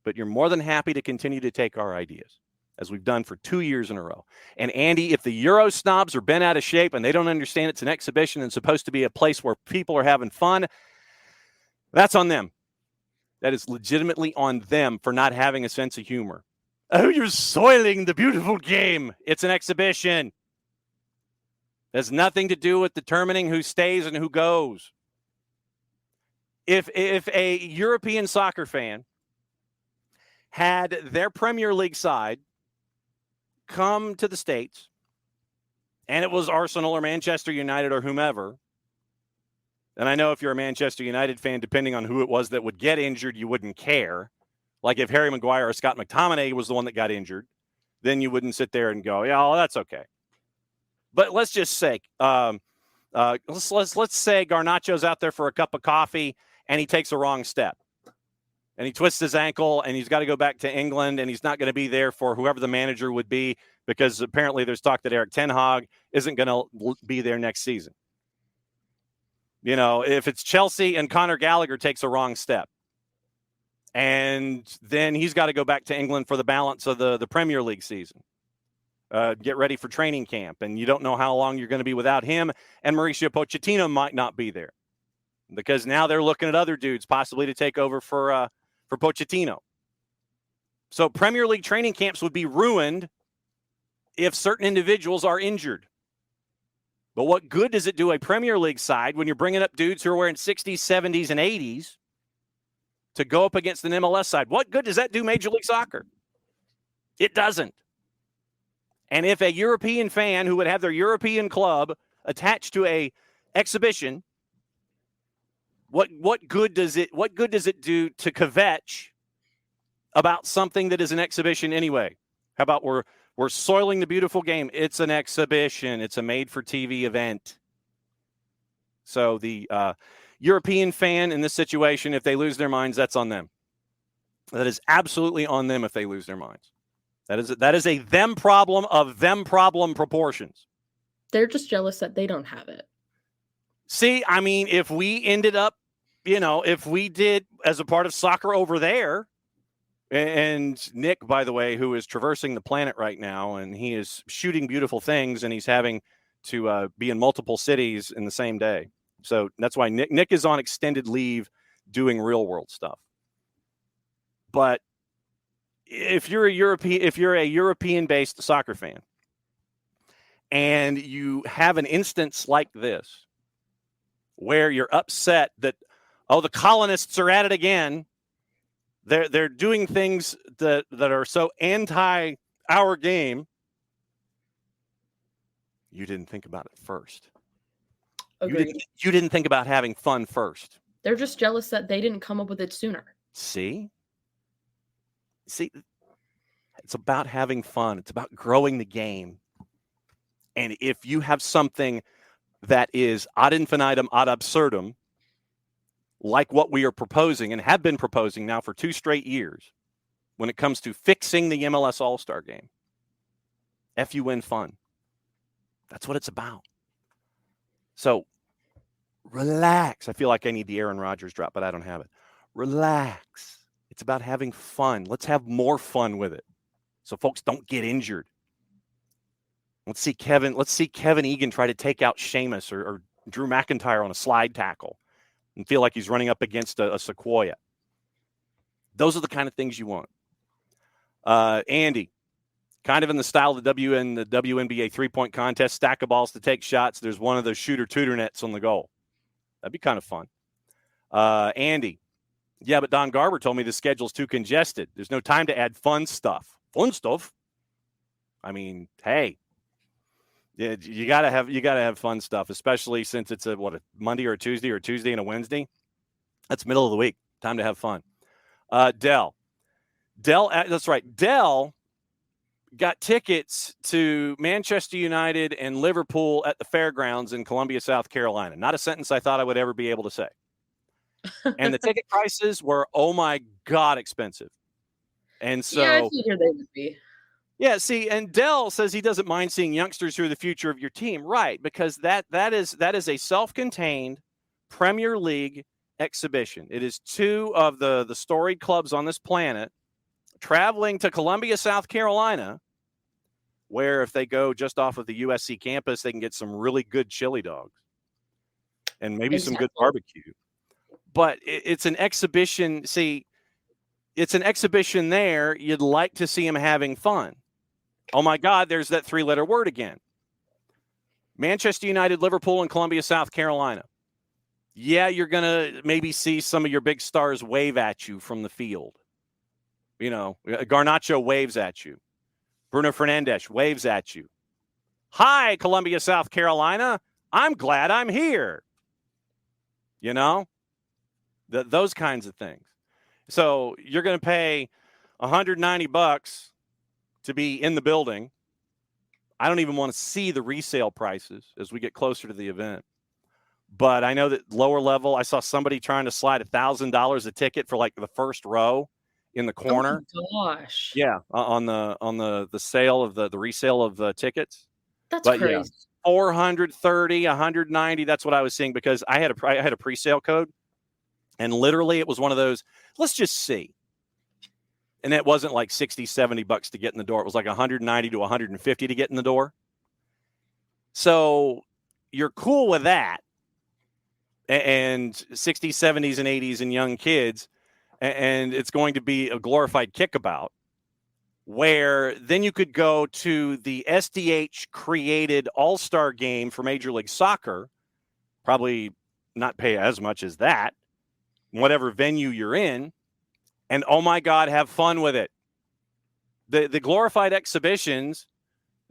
S1: But you're more than happy to continue to take our ideas, as we've done for 2 years in a row. And Andy, if the Euro snobs are bent out of shape and they don't understand it's an exhibition and supposed to be a place where people are having fun, that's on them. That is legitimately on them for not having a sense of humor. Oh, you're soiling the beautiful game. It's an exhibition. It has nothing to do with determining who stays and who goes. If a European soccer fan had their Premier League side come to the States, and it was Arsenal or Manchester United or whomever, and I know if you're a Manchester United fan, depending on who it was that would get injured, you wouldn't care. Like if Harry Maguire or Scott McTominay was the one that got injured, then you wouldn't sit there and go, yeah, well, that's okay. But let's just say, let's say Garnacho's out there for a cup of coffee and he takes a wrong step. And he twists his ankle, and he's got to go back to England, and he's not going to be there for whoever the manager would be, because apparently there's talk that Eric Ten Hag isn't going to be there next season. You know, if it's Chelsea and Conor Gallagher takes a wrong step, and then he's got to go back to England for the balance of the Premier League season, get ready for training camp, and you don't know how long you're going to be without him, and Mauricio Pochettino might not be there, because now they're looking at other dudes possibly to take over for Pochettino. So Premier League training camps would be ruined if certain individuals are injured. But what good does it do a Premier League side when you're bringing up dudes who are wearing 60s, 70s, and 80s to go up against an MLS side? What good does that do Major League Soccer? It doesn't. And if a European fan who would have their European club attached to a exhibition, what good does it do to kvetch about something that is an exhibition anyway? How about we're soiling the beautiful game? It's an exhibition. It's a made-for-TV event. So the European fan in this situation, if they lose their minds, that's on them. That is absolutely on them if they lose their minds. That is a them problem of them problem proportions.
S2: They're just jealous that they don't have it.
S1: See, I mean, if we ended up, if we did as a part of soccer over there, and Nick, by the way, who is traversing the planet right now, and he is shooting beautiful things, and he's having to be in multiple cities in the same day. So that's why Nick is on extended leave doing real world stuff. But if you're a European-based soccer fan, and you have an instance like this, where you're upset that, the colonists are at it again. They're doing things that are so anti our game. You didn't think about it first.
S2: Agreed.
S1: You didn't think about having fun first.
S2: They're just jealous that they didn't come up with it sooner.
S1: See, it's about having fun. It's about growing the game. And if you have something that is ad infinitum, ad absurdum, like what we are proposing and have been proposing now for 2 straight years, when it comes to fixing the MLS All-Star game, FUN fun. That's what it's about. So relax. I feel like I need the Aaron Rodgers drop, but I don't have it. Relax. It's about having fun. Let's have more fun with it, so folks don't get injured. Let's see Kevin Egan try to take out Sheamus or Drew McIntyre on a slide tackle and feel like he's running up against a sequoia. Those are the kind of things you want. Andy, kind of in the style of the WNBA 3-point contest, stack of balls to take shots. There's one of those shooter-tutor nets on the goal. That'd be kind of fun. Andy, yeah, but Don Garber told me the schedule's too congested. There's no time to add fun stuff. Fun stuff? I mean, hey, yeah, you gotta have fun stuff, especially since it's a Monday or a Tuesday and a Wednesday. That's middle of the week. Time to have fun. Dell, that's right. Dell got tickets to Manchester United and Liverpool at the fairgrounds in Columbia, South Carolina. Not a sentence I thought I would ever be able to say. And the ticket prices were, oh my God, expensive. And so,
S2: yeah, I figured they would be.
S1: Yeah, see, and Dell says he doesn't mind seeing youngsters who are the future of your team, right? Because that is a self-contained Premier League exhibition. It is two of the storied clubs on this planet traveling to Columbia, South Carolina, where if they go just off of the USC campus, they can get some really good chili dogs and maybe some good barbecue. But it's an exhibition. See, it's an exhibition there. You'd like to see them having fun. Oh, my God, there's that three-letter word again. Manchester United, Liverpool, and Columbia, South Carolina. Yeah, you're going to maybe see some of your big stars wave at you from the field. You know, Garnacho waves at you. Bruno Fernandes waves at you. Hi, Columbia, South Carolina. I'm glad I'm here. You know, those kinds of things. So you're going to pay $190 to be in the building. I don't even want to see the resale prices as we get closer to the event. But I know that lower level, I saw somebody trying to slide $1,000 a ticket for like the first row in the corner.
S2: Oh my gosh.
S1: Yeah, on the sale of the resale of tickets.
S2: That's crazy.
S1: Yeah, 430, 190. That's what I was seeing because I had a pre-sale code, and literally it was one of those. Let's just see. And it wasn't like $60, $70 to get in the door. It was like 190 to 150 to get in the door. So you're cool with that. And 60s, 70s, and 80s and young kids. And it's going to be a glorified kickabout where then you could go to the SDH created All-Star game for Major League Soccer, probably not pay as much as that, whatever venue you're in, and oh my God, have fun with it. The glorified exhibitions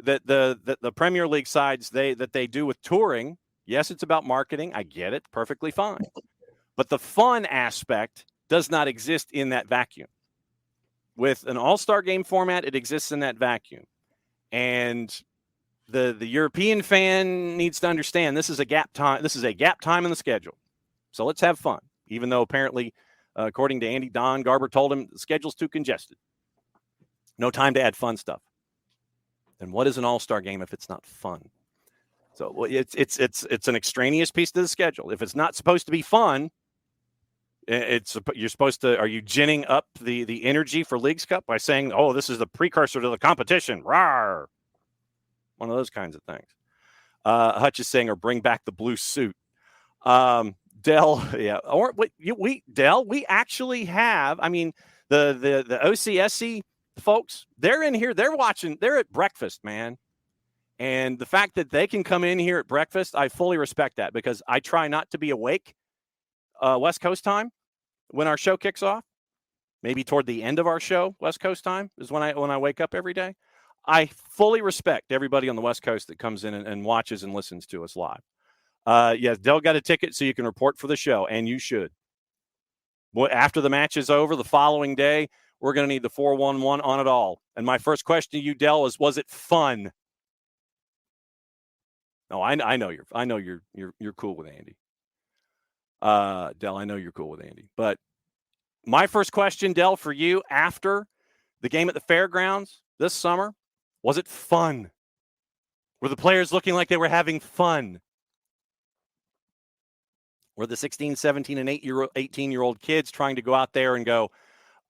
S1: that the Premier League sides they do with touring, yes, it's about marketing. I get it, perfectly fine. But the fun aspect does not exist in that vacuum. With an all-star game format, it exists in that vacuum. And the European fan needs to understand this is a gap time. This is a gap time in the schedule. So let's have fun. Even though apparently, according to Andy, Don Garber told him the schedule's too congested. No time to add fun stuff. And what is an all-star game if it's not fun? So it's an extraneous piece to the schedule. If it's not supposed to be fun, you're supposed to. Are you ginning up the energy for Leagues Cup by saying, "Oh, this is the precursor to the competition"? Rawr! One of those kinds of things. Hutch is saying, or bring back the blue suit. Dell, yeah, or Dell. We actually have. I mean, the OCSC folks, they're in here. They're watching. They're at breakfast, man. And the fact that they can come in here at breakfast, I fully respect that because I try not to be awake West Coast time when our show kicks off. Maybe toward the end of our show, West Coast time is when I wake up every day. I fully respect everybody on the West Coast that comes in and watches and listens to us live. Yes, Dell got a ticket so you can report for the show, and you should. Well, after the match is over, the following day, we're going to need the 411 on it all. And my first question to you, Dell, was it fun? No, I know you're cool with Andy. Dell, I know you're cool with Andy. But my first question, Dell, for you after the game at the fairgrounds this summer, was it fun? Were the players looking like they were having fun? Were the 16, 17, and 18-year-old kids trying to go out there and go,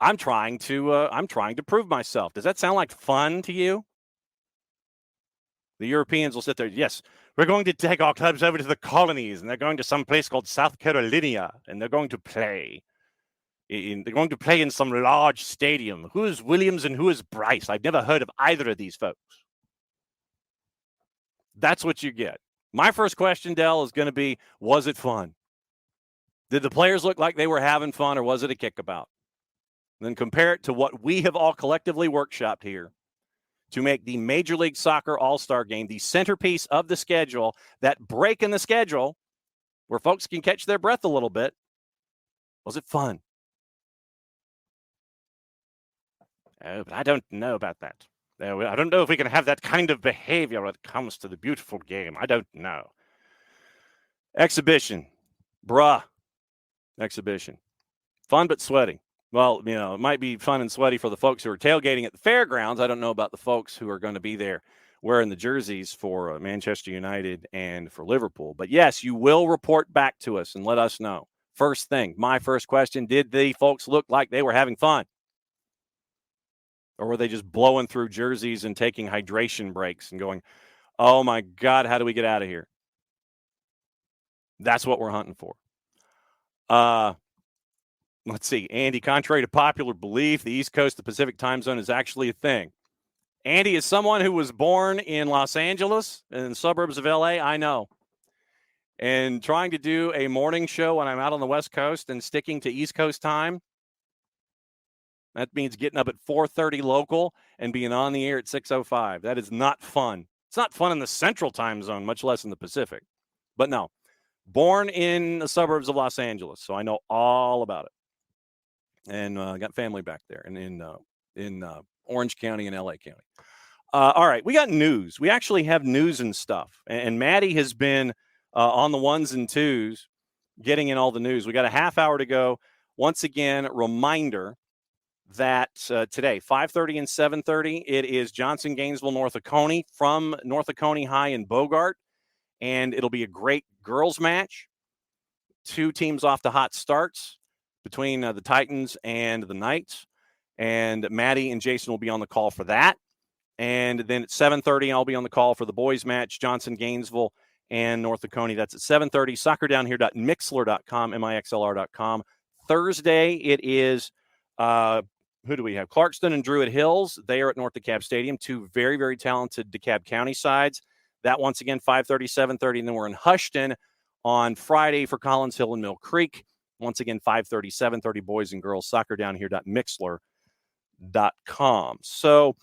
S1: I'm trying to prove myself. Does that sound like fun to you? The Europeans will sit there. Yes, we're going to take our clubs over to the colonies, and they're going to some place called South Carolina, and they're going to play. They're going to play in some large stadium. Who is Williams and who is Bryce? I've never heard of either of these folks. That's what you get. My first question, Dell, is going to be, was it fun? Did the players look like they were having fun, or was it a kickabout? Then compare it to what we have all collectively workshopped here to make the Major League Soccer All-Star Game the centerpiece of the schedule, that break in the schedule where folks can catch their breath a little bit. Was it fun? Oh, but I don't know about that. I don't know if we can have that kind of behavior when it comes to the beautiful game. I don't know. Exhibition. Exhibition. Fun but sweaty. Well, it might be fun and sweaty for the folks who are tailgating at the fairgrounds. I don't know about the folks who are going to be there wearing the jerseys for Manchester United and for Liverpool. But yes, you will report back to us and let us know. First thing, my first question, did the folks look like they were having fun? Or were they just blowing through jerseys and taking hydration breaks and going, oh my God, how do we get out of here? That's what we're hunting for. Let's see. Andy, contrary to popular belief, the East Coast, the Pacific time zone is actually a thing. Andy, is someone who was born in Los Angeles, in the suburbs of LA, I know. And trying to do a morning show when I'm out on the West Coast and sticking to East Coast time, that means getting up at 4:30 local and being on the air at 6:05. That is not fun. It's not fun in the Central time zone, much less in the Pacific. But no, born in the suburbs of Los Angeles, so I know all about it. And got family back there in Orange County and LA County. All right, we got news. We actually have news and stuff. And Maddie has been on the ones and twos getting in all the news. We got a half hour to go. Once again, reminder that today, 5:30 and 7:30, it is Johnson, Gainesville, North Oconee from North Oconee High in Bogart. And it'll be a great girls match. Two teams off to hot starts between the Titans and the Knights. And Maddie and Jason will be on the call for that. And then at 7:30, I'll be on the call for the boys match, Johnson, Gainesville, and North Oconee. That's at 7:30, soccerdownhere.mixlr.com, mixlr.com. Thursday, it is, who do we have? Clarkston and Druid Hills. They are at North DeKalb Stadium, two very, very talented DeKalb County sides. That once again, 5:30, 7:30. And then we're in Hushton on Friday for Collins Hill and Mill Creek. Once again, 5:30, 7:30, boys and girls, soccerdownhere.mixlr.com. So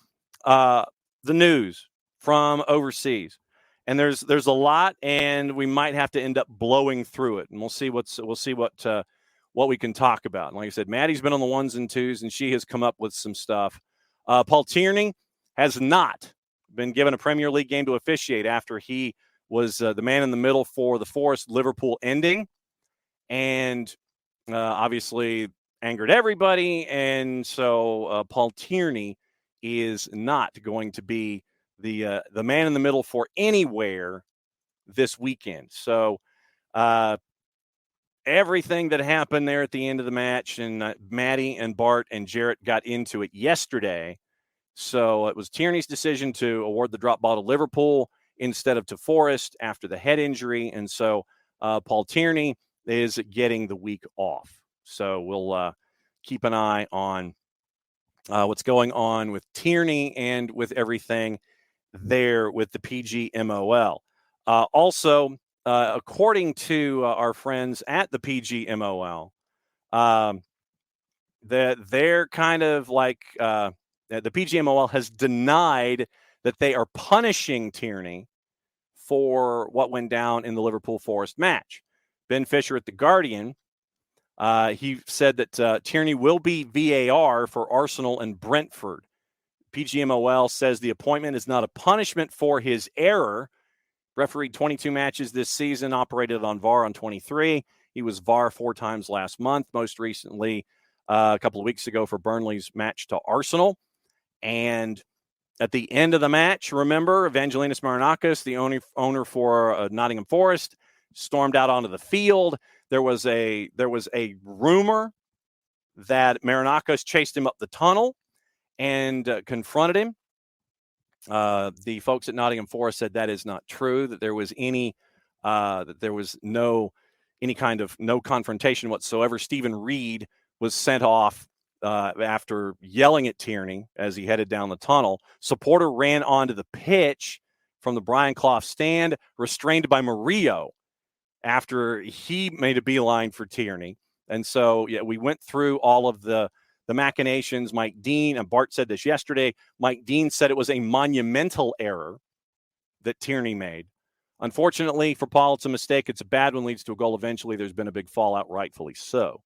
S1: the news from overseas. And there's a lot, and we might have to end up blowing through it. And we'll see what we can talk about. And like I said, Maddie's been on the ones and twos, and she has come up with some stuff. Paul Tierney has not been given a Premier League game to officiate after he was the man in the middle for the Forest-Liverpool ending. And obviously angered everybody. And so Paul Tierney is not going to be the man in the middle for anywhere this weekend. So everything that happened there at the end of the match, and Maddie and Bart and Jarrett got into it yesterday. So it was Tierney's decision to award the drop ball to Liverpool instead of to Forrest after the head injury. And so Paul Tierney is getting the week off. So we'll keep an eye on what's going on with Tierney and with everything there with the PGMOL. Also, according to our friends at the PGMOL, they're kind of like the PGMOL has denied that they are punishing Tierney for what went down in the Liverpool Forest match. Ben Fisher at The Guardian, he said that Tierney will be VAR for Arsenal and Brentford. PGMOL says the appointment is not a punishment for his error. Refereed 22 matches this season, operated on VAR on 23. He was VAR 4 times last month, most recently a couple of weeks ago for Burnley's match to Arsenal. And at the end of the match, remember, Evangelos Marinakis, the owner for Nottingham Forest, stormed out onto the field. There was a rumor that Marinakis chased him up the tunnel and confronted him. The folks at Nottingham Forest said that is not true, that there was no confrontation whatsoever. Stephen Reed was sent off after yelling at Tierney as he headed down the tunnel. Supporter ran onto the pitch from the Brian Clough stand, restrained by Murillo. after he made a beeline for Tierney. And so, yeah, we went through all of the machinations. Mike Dean, and Bart said this yesterday, Mike Dean said it was a monumental error that Tierney made. Unfortunately for Paul, it's a mistake. It's a bad one, leads to a goal eventually. There's been a big fallout, rightfully so.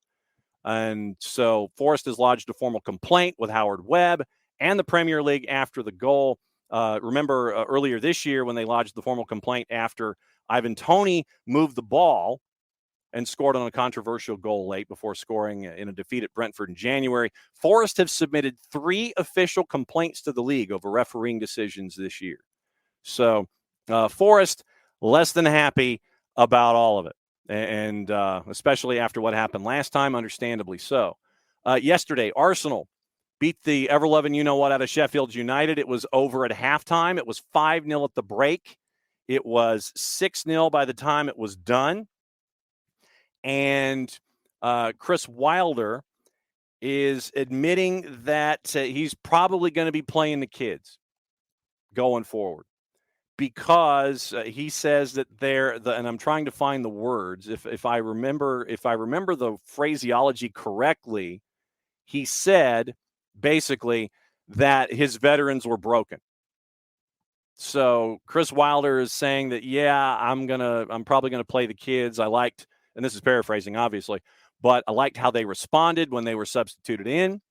S1: And so Forrest has lodged a formal complaint with Howard Webb and the Premier League after the goal. Remember earlier this year when they lodged the formal complaint after Ivan Toney moved the ball and scored on a controversial goal late before scoring in a defeat at Brentford in January. Forrest have submitted 3 official complaints to the league over refereeing decisions this year. So Forrest, less than happy about all of it. And especially after what happened last time, understandably so. Yesterday, Arsenal beat the ever-loving you-know-what out of Sheffield United. It was over at halftime. It was 5-0 at the break. It was 6-0 by the time it was done. And Chris Wilder is admitting that he's probably going to be playing the kids going forward, because he says that and I'm trying to find the words. If I remember the phraseology correctly, he said basically that his veterans were broken. So Chris Wilder is saying that, yeah, I'm probably gonna play the kids. I liked, and this is paraphrasing obviously, but I liked how they responded when they were substituted in,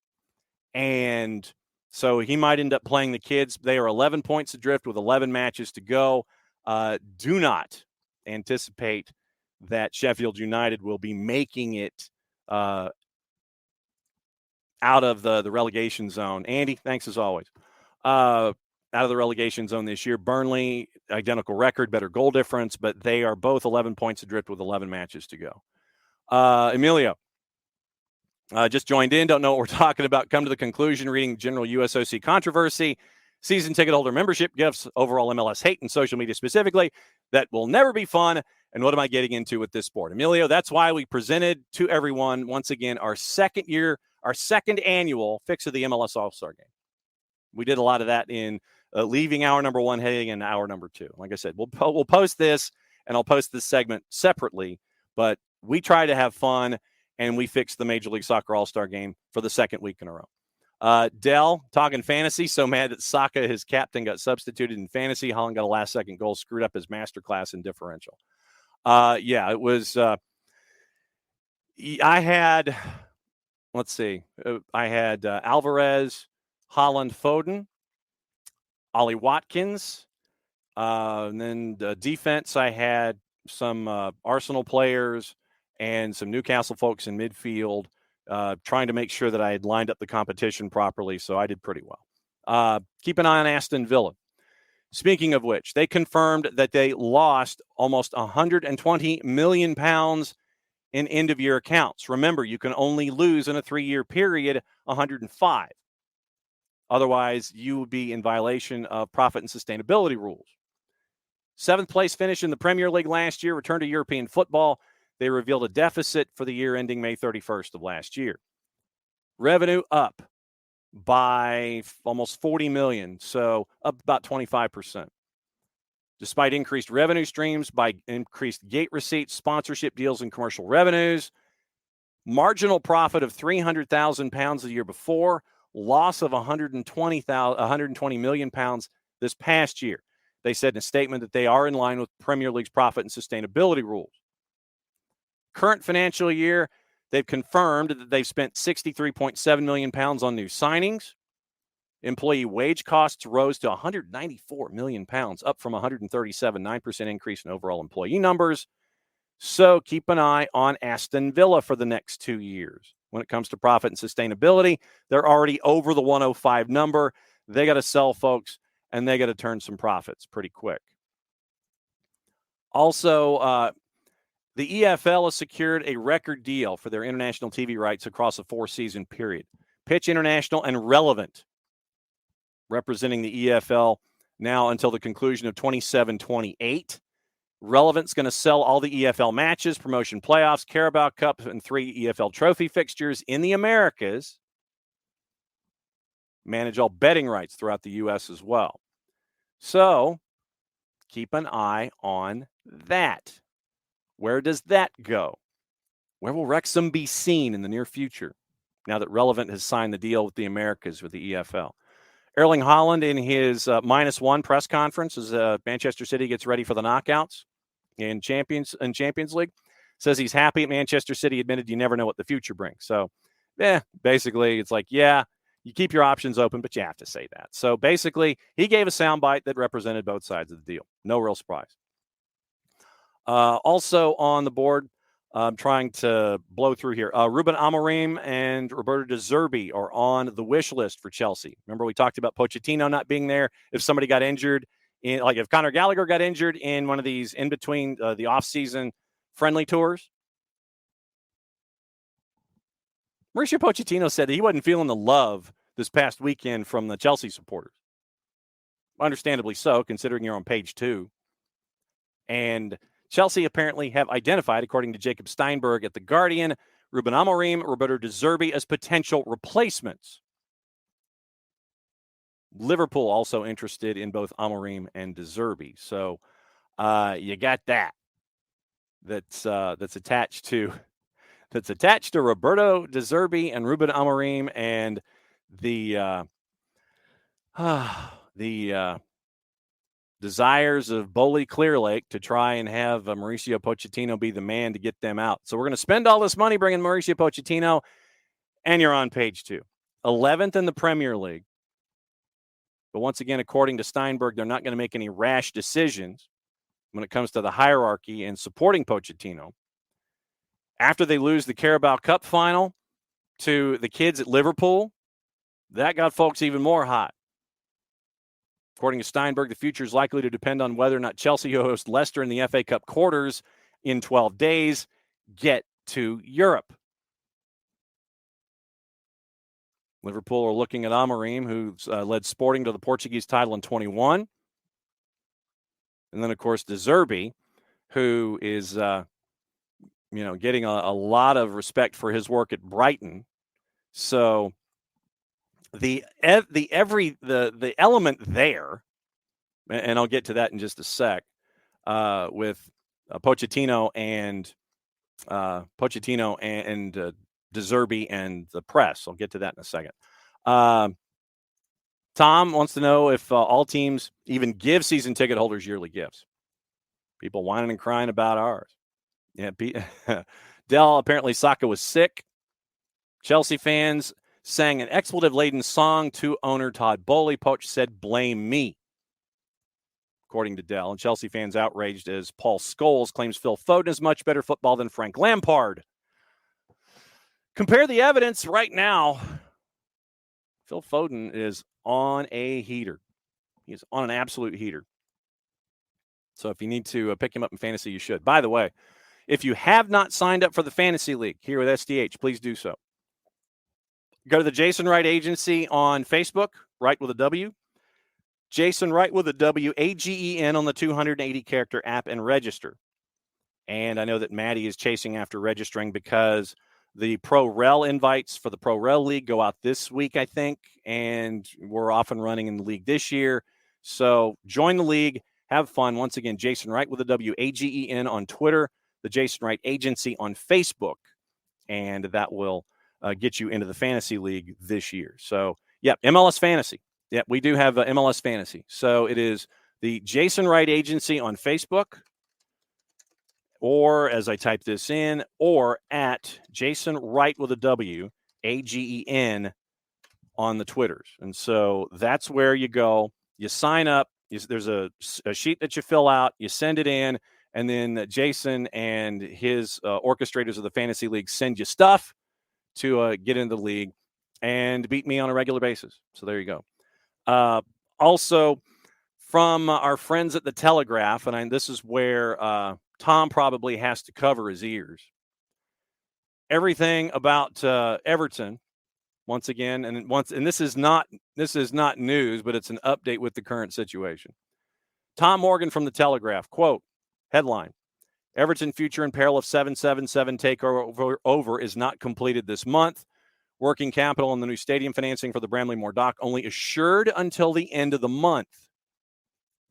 S1: and so he might end up playing the kids. They are 11 points adrift with 11 matches to go. Do not anticipate that Sheffield United will be making it out of the relegation zone. Andy, thanks as always. Out of the relegation zone this year. Burnley, identical record, better goal difference, but they are both 11 points adrift with 11 matches to go. Emilio, just joined in, don't know what we're talking about. Come to the conclusion, reading general USOC controversy, season ticket holder membership gifts, overall MLS hate, and social media specifically. That will never be fun. And what am I getting into with this sport? Emilio, that's why we presented to everyone, once again, our second annual Fix of the MLS All-Star game. We did a lot of that in leaving hour number 1, heading in hour number 2. Like I said, we'll post this, and I'll post this segment separately, but we try to have fun, and we fixed the Major League Soccer All-Star game for the second week in a row. Dell, talking fantasy, so mad that Saka, his captain, got substituted in fantasy. Holland got a last-second goal, screwed up his masterclass in differential. Yeah, it was I had Alvarez, Holland, Foden, Ollie Watkins, and then the defense, I had some Arsenal players and some Newcastle folks in midfield, trying to make sure that I had lined up the competition properly, so I did pretty well. Keep an eye on Aston Villa. Speaking of which, they confirmed that they lost almost £120 million in end-of-year accounts. Remember, you can only lose in a 3-year period 105. Otherwise, you would be in violation of profit and sustainability rules. 7th place finish in the Premier League last year, return to European football. They revealed a deficit for the year ending May 31st of last year. Revenue up by almost 40 million, so up about 25%. Despite increased revenue streams by increased gate receipts, sponsorship deals, and commercial revenues, marginal profit of £300,000 the year before, loss of £120 million this past year. They said in a statement that they are in line with Premier League's profit and sustainability rules. Current financial year, they've confirmed that they've spent £63.7 million on new signings. Employee wage costs rose to £194 million, up from 9% increase in overall employee numbers. So keep an eye on Aston Villa for the next 2 years. When it comes to profit and sustainability, they're already over the 105 number. They got to sell, folks, and they got to turn some profits pretty quick. Also, the EFL has secured a record deal for their international TV rights across a 4-season period. Pitch International and Relevant, representing the EFL now until the conclusion of 27-28. Relevant's going to sell all the EFL matches, promotion playoffs, Carabao Cup, and 3 EFL trophy fixtures in the Americas. Manage all betting rights throughout the U.S. as well. So keep an eye on that. Where does that go? Where will Wrexham be seen in the near future now that Relevant has signed the deal with the Americas with the EFL? Erling Haaland in his -1 press conference as Manchester City gets ready for the knockouts in Champions League says he's happy at Manchester City, admitted you never know what the future brings. So, basically it's like, you keep your options open, but you have to say that. So basically, he gave a soundbite that represented both sides of the deal. No real surprise. Also on the board, I'm trying to blow through here. Ruben Amorim and Roberto De Zerbi are on the wish list for Chelsea. Remember, we talked about Pochettino not being there if somebody got injured, if Conor Gallagher got injured in one of these in between the off-season friendly tours. Mauricio Pochettino said that he wasn't feeling the love this past weekend from the Chelsea supporters. Understandably so, considering you're on page 2. And Chelsea apparently have identified, according to Jacob Steinberg at The Guardian, Ruben Amorim, Roberto De Zerbi as potential replacements. Liverpool also interested in both Amorim and De Zerbi. So you got that. That's attached to Roberto De Zerbi and Ruben Amorim and the desires of Bowley Clearlake to try and have Mauricio Pochettino be the man to get them out. So we're going to spend all this money bringing Mauricio Pochettino, and you're on page 2. 11th in the Premier League. But once again, according to Steinberg, they're not going to make any rash decisions when it comes to the hierarchy and supporting Pochettino. After they lose the Carabao Cup final to the kids at Liverpool, that got folks even more hot. According to Steinberg, the future is likely to depend on whether or not Chelsea, who host Leicester in the FA Cup quarters in 12 days, get to Europe. Liverpool are looking at Amorim, who's led Sporting to the Portuguese title in 21. And then, of course, De Zerbi, who is getting a lot of respect for his work at Brighton. So the element there, and I'll get to that in just a sec, with Pochettino and De Zerbi and the press. I'll get to that in a second. Tom wants to know if all teams even give season ticket holders yearly gifts. People whining and crying about ours. Yeah, Dell, apparently Saka was sick. Chelsea fans sang an expletive-laden song to owner Todd Bowley. Poch said, "Blame me," according to Dell. And Chelsea fans outraged as Paul Scholes claims Phil Foden is much better football than Frank Lampard. Compare the evidence right now. Phil Foden is on a heater. He's on an absolute heater. So if you need to pick him up in fantasy, you should. By the way, if you have not signed up for the Fantasy League here with SDH, please do so. Go to the Jason Wright Agency on Facebook, Wright with a W. Jason Wright with a W, AGEN on the 280-character app and register. And I know that Maddie is chasing after registering because the Pro Rel invites for the Pro Rel League go out this week, I think, and we're off and running in the league this year. So join the league, have fun. Once again, Jason Wright with a W, AGEN on Twitter, the Jason Wright Agency on Facebook, and that will get you into the Fantasy League this year. So, MLS Fantasy. Yeah, we do have MLS Fantasy. So it is the Jason Wright Agency on Facebook, or as I type this in, or at Jason Wright with a W, AGEN on the Twitters. And so that's where you go. You sign up. There's a sheet that you fill out. You send it in. And then Jason and his orchestrators of the Fantasy League send you stuff to get into the league and beat me on a regular basis. So there you go. Also, from our friends at the Telegraph, and this is where Tom probably has to cover his ears. Everything about Everton, once again, and this is not news, but it's an update with the current situation. Tom Morgan from the Telegraph, quote, headline: Everton future in peril of 777 takeover is not completed this month. Working capital and the new stadium financing for the Bramley-Moore Dock only assured until the end of the month.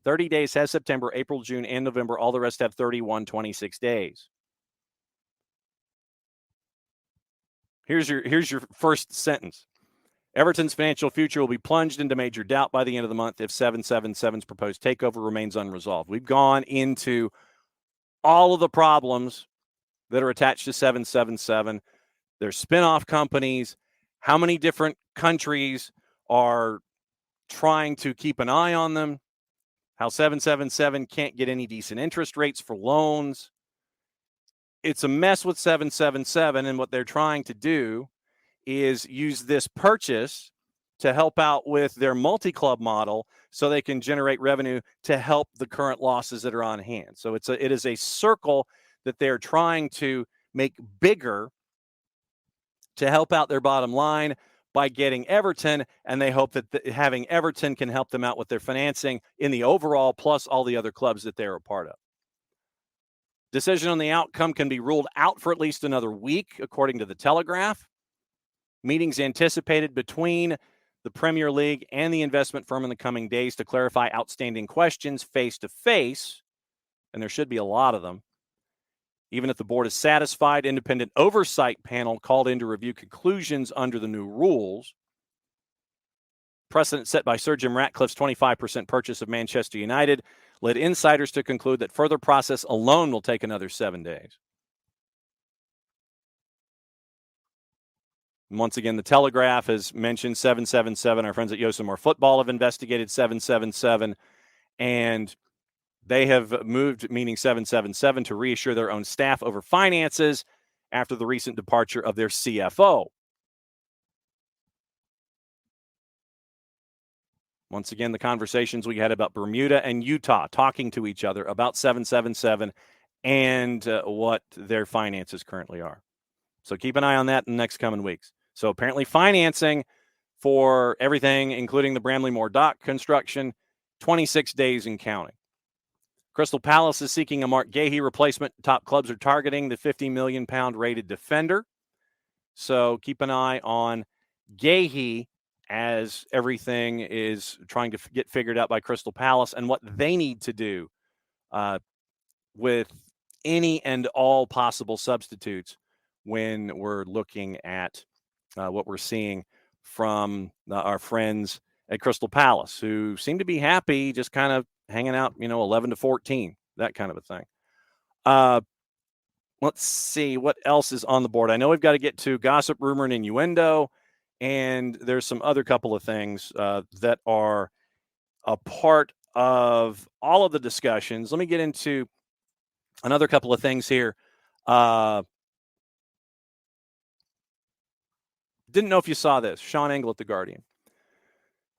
S1: 30 days has September, April, June, and November. All the rest have 31, 26 days. Here's your first sentence. Everton's financial future will be plunged into major doubt by the end of the month if 777's proposed takeover remains unresolved. We've gone into all of the problems that are attached to 777. There's spin-off companies. How many different countries are trying to keep an eye on them? How 777 can't get any decent interest rates for loans. It's a mess with 777, and what they're trying to do is use this purchase to help out with their multi-club model so they can generate revenue to help the current losses that are on hand. So it is a circle that they're trying to make bigger to help out their bottom line by getting Everton, and they hope that having Everton can help them out with their financing in the overall, plus all the other clubs that they're a part of. Decision on the outcome can be ruled out for at least another week, according to the Telegraph. Meetings anticipated between the Premier League and the investment firm in the coming days to clarify outstanding questions face-to-face, and there should be a lot of them. Even if the board is satisfied, independent oversight panel called in to review conclusions under the new rules. Precedent set by Sir Jim Ratcliffe's 25% purchase of Manchester United led insiders to conclude that further process alone will take another 7 days. Once again, the Telegraph has mentioned 777. Our friends at Yosemite Football have investigated 777, and they have moved, meaning 777, to reassure their own staff over finances after the recent departure of their CFO. Once again, the conversations we had about Bermuda and Utah talking to each other about 777 and what their finances currently are. So keep an eye on that in the next coming weeks. So apparently financing for everything, including the Bramley Moore dock construction, 26 days and counting. Crystal Palace is seeking a Mark Gahey replacement. Top clubs are targeting the £50 million rated defender. So keep an eye on Gahey as everything is trying to get figured out by Crystal Palace and what they need to do with any and all possible substitutes when we're looking at what we're seeing from our friends at Crystal Palace, who seem to be happy just kind of hanging out, 11 to 14, that kind of a thing. Let's see what else is on the board. I know we've got to get to gossip, rumor, and innuendo, and there's some other couple of things that are a part of all of the discussions. Let me get into another couple of things here. Didn't know if you saw this. Sean Engel at The Guardian.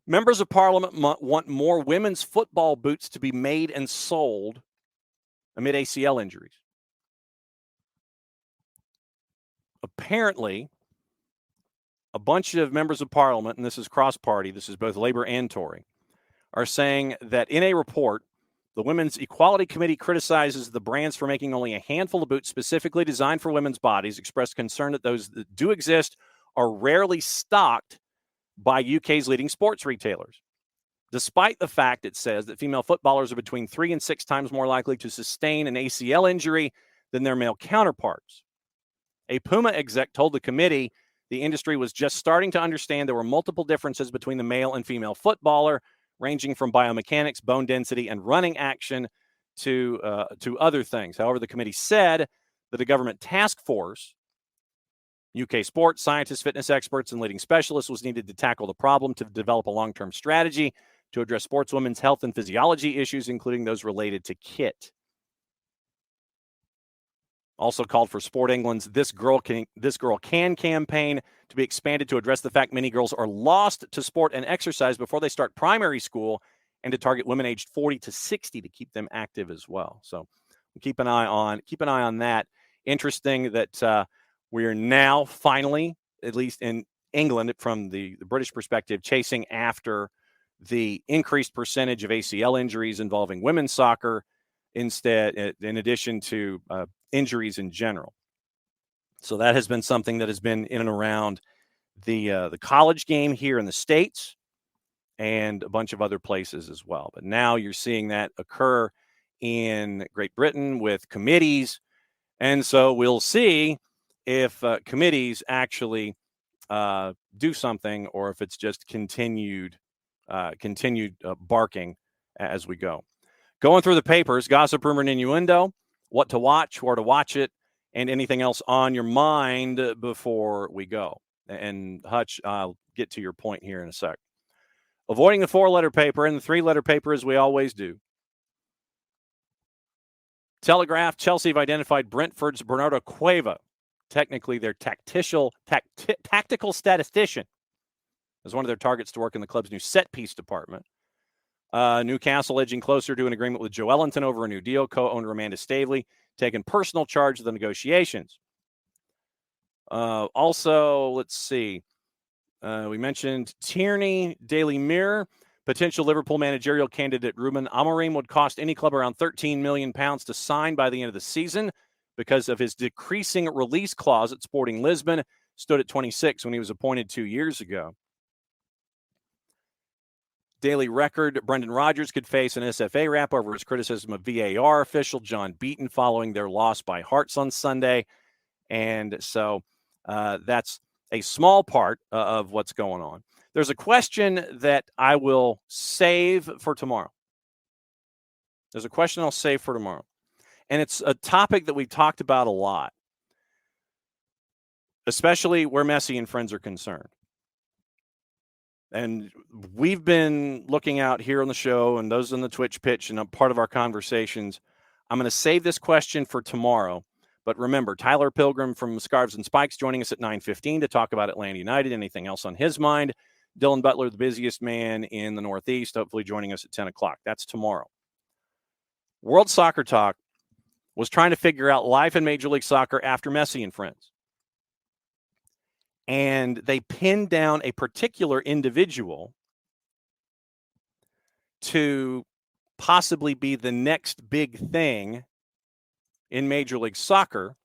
S1: Members of Parliament want more women's football boots to be made and sold amid ACL injuries. Apparently, a bunch of members of Parliament, and this is cross-party, this is both Labour and Tory, are saying that in a report, the Women's Equality Committee criticizes the brands for making only a handful of boots specifically designed for women's bodies, expressed concern that those that do exist are rarely stocked by UK's leading sports retailers, despite the fact it says that female footballers are between 3 and 6 times more likely to sustain an ACL injury than their male counterparts. A Puma exec told the committee the industry was just starting to understand there were multiple differences between the male and female footballer, ranging from biomechanics, bone density, and running action to other things. However, the committee said that a government task force, UK sports scientists, fitness experts, and leading specialists was needed to tackle the problem to develop a long-term strategy to address sportswomen's health and physiology issues, including those related to kit. Also called for Sport England's This Girl Can campaign to be expanded to address the fact many girls are lost to sport and exercise before they start primary school, and to target women aged 40 to 60 to keep them active as well. So keep an eye on that. Interesting that we are now finally, at least in England, from the British perspective, chasing after the increased percentage of ACL injuries involving women's soccer instead, in addition to injuries in general. So that has been something that has been in and around the college game here in the States and a bunch of other places as well. But now you're seeing that occur in Great Britain with committees. And so we'll see if committees actually do something, or if it's just continued barking as we go. Going through the papers, gossip, rumor, and innuendo, what to watch, where to watch it, and anything else on your mind before we go. And Hutch, I'll get to your point here in a sec. Avoiding the 4-letter paper and the 3-letter paper as we always do. Telegraph, Chelsea have identified Brentford's Bernardo Cueva, technically their tactical statistician, as one of their targets to work in the club's new set-piece department. Newcastle edging closer to an agreement with Joe Ellington over a new deal. Co-owner Amanda Stavely taking personal charge of the negotiations. Also, let's see. We mentioned Tierney, Daily Mirror. Potential Liverpool managerial candidate Ruben Amorim would cost any club around £13 million to sign by the end of the season because of his decreasing release clause at Sporting Lisbon. Stood at 26 when he was appointed 2 years ago. Daily Record, Brendan Rodgers could face an SFA rap over his criticism of VAR official John Beaton following their loss by Hearts on Sunday. And so that's a small part of what's going on. There's a question that I will save for tomorrow. And it's a topic that we talked about a lot, especially where Messi and friends are concerned. And we've been looking out here on the show and those on the Twitch pitch and a part of our conversations. I'm going to save this question for tomorrow. But remember, Tyler Pilgrim from Scarves and Spikes joining us at 9:15 to talk about Atlanta United. Anything else on his mind? Dylan Butler, the busiest man in the Northeast, hopefully joining us at 10 o'clock. That's tomorrow. World Soccer Talk was trying to figure out life in Major League Soccer after Messi and friends. And they pinned down a particular individual to possibly be the next big thing in Major League Soccer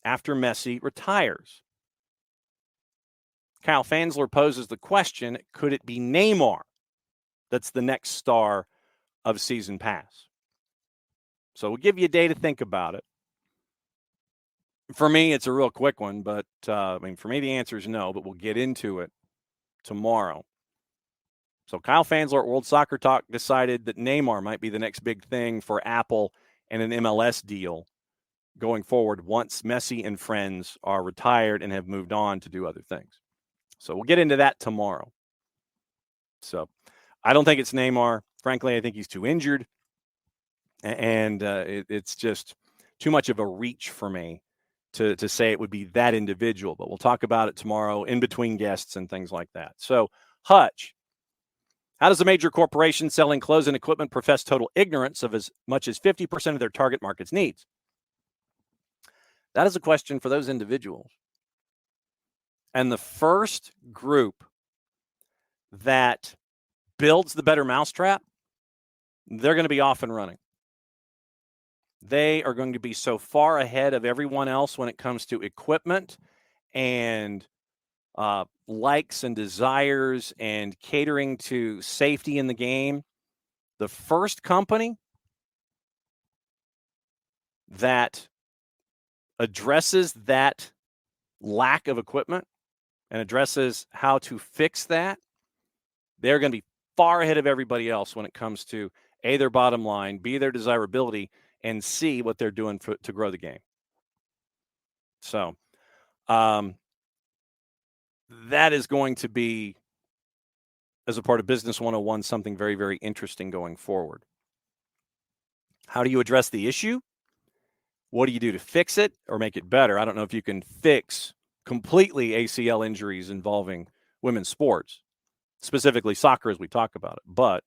S1: after Messi retires. Kyle Fansler poses the question, could it be Neymar that's the next star of season pass? So we'll give you a day to think about it. For me, it's a real quick one, but for me, the answer is no, but we'll get into it tomorrow. So Kyle Fansler at World Soccer Talk decided that Neymar might be the next big thing for Apple and an MLS deal going forward once Messi and friends are retired and have moved on to do other things. So we'll get into that tomorrow. So I don't think it's Neymar. Frankly, I think he's too injured. And it's just too much of a reach for me to say it would be that individual. But we'll talk about it tomorrow in between guests and things like that. So, Hutch, how does a major corporation selling clothes and equipment profess total ignorance of as much as 50% of their target market's needs? That is a question for those individuals. And the first group that builds the better mousetrap, they're going to be off and running. They are going to be so far ahead of everyone else when it comes to equipment and likes and desires and catering to safety in the game. The first company that addresses that lack of equipment and addresses how to fix that, they're going to be far ahead of everybody else when it comes to A, their bottom line, B, their desirability, and C, what they're doing to grow the game. So that is going to be, as a part of Business 101, something very, very interesting going forward. How do you address the issue? What do you do to fix it or make it better? I don't know if you can fix completely ACL injuries involving women's sports, specifically soccer as we talk about it, but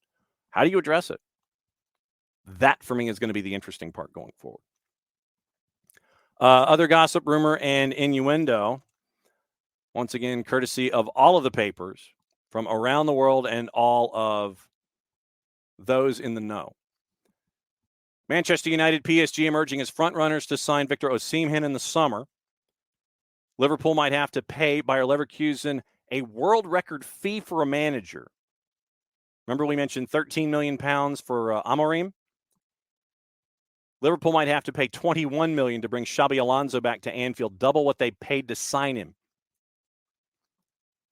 S1: how do you address it? That, for me, is going to be the interesting part going forward. Other gossip, rumor, and innuendo, once again, courtesy of all of the papers from around the world and all of those in the know. Manchester United, PSG emerging as frontrunners to sign Victor Osimhen in the summer. Liverpool might have to pay Bayer Leverkusen a world record fee for a manager. Remember we mentioned £13 million for Amorim? Liverpool might have to pay $21 million to bring Xabi Alonso back to Anfield, double what they paid to sign him.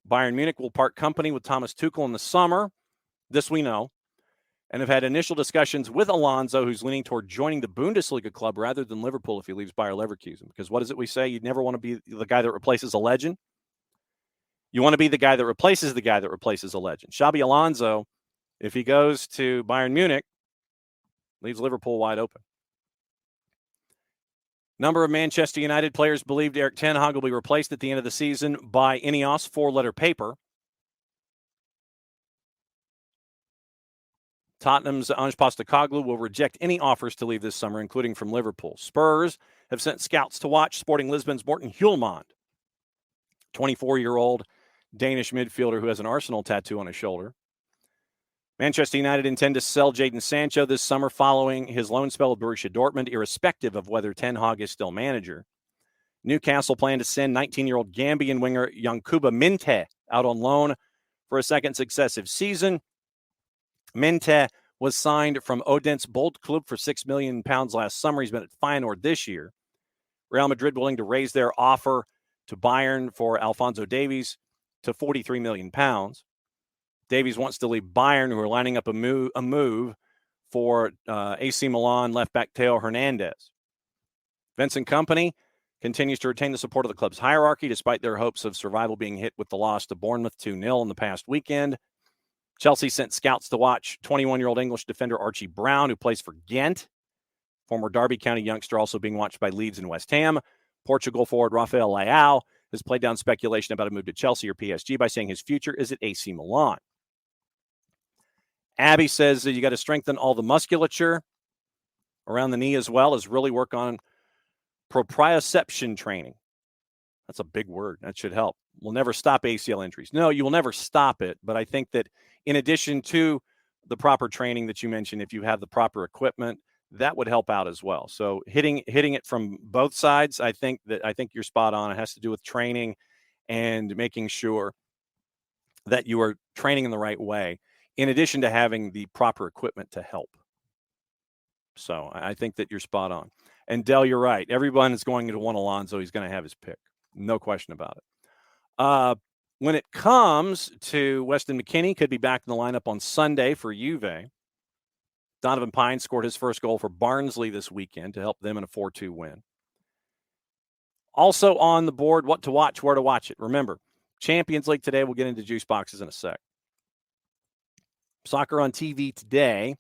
S1: Bayern Munich will part company with Thomas Tuchel in the summer. This we know. And have had initial discussions with Alonso, who's leaning toward joining the Bundesliga club rather than Liverpool if he leaves Bayer Leverkusen. Because what is it we say? You'd never want to be the guy that replaces a legend. You want to be the guy that replaces the guy that replaces a legend. Xabi Alonso, if he goes to Bayern Munich, leaves Liverpool wide open. Number of Manchester United players believed Erik ten Hag will be replaced at the end of the season by Ineos, 4-letter paper. Tottenham's Ange Postecoglou will reject any offers to leave this summer, including from Liverpool. Spurs have sent scouts to watch Sporting Lisbon's Morten Hjulmand, 24-year-old Danish midfielder who has an Arsenal tattoo on his shoulder. Manchester United intend to sell Jadon Sancho this summer following his loan spell with Borussia Dortmund, irrespective of whether Ten Hag is still manager. Newcastle plan to send 19-year-old Gambian winger Yankuba Minteh out on loan for a second successive season. Minteh was signed from Odense Boldklub for £6 million last summer. He's been at Feyenoord this year. Real Madrid willing to raise their offer to Bayern for Alphonso Davies to £43 million. Davies wants to leave Bayern, who are lining up a move for AC Milan left-back Theo Hernandez. Vincent Kompany continues to retain the support of the club's hierarchy, despite their hopes of survival being hit with the loss to Bournemouth 2-0 in the past weekend. Chelsea sent scouts to watch 21-year-old English defender Archie Brown, who plays for Ghent. Former Derby County youngster also being watched by Leeds and West Ham. Portugal forward Rafael Leao has played down speculation about a move to Chelsea or PSG by saying his future is at AC Milan. Abby says that you got to strengthen all the musculature around the knee as well as really work on proprioception training. That's a big word. That should help. We'll never stop ACL injuries. No, you will never stop it. But I think that in addition to the proper training that you mentioned, if you have the proper equipment, that would help out as well. So hitting it from both sides, I think you're spot on. It has to do with training and making sure that you are training in the right way, in addition to having the proper equipment to help. So I think that you're spot on. And Dell, you're right. Everyone is going to want Alonso. He's going to have his pick. No question about it. When it comes to Weston McKennie, could be back in the lineup on Sunday for Juve. Donovan Pine scored his first goal for Barnsley this weekend to help them in a 4-2 win. Also on the board, what to watch, where to watch it. Remember, Champions League today. We'll get into juice boxes in a sec. Soccer on TV today.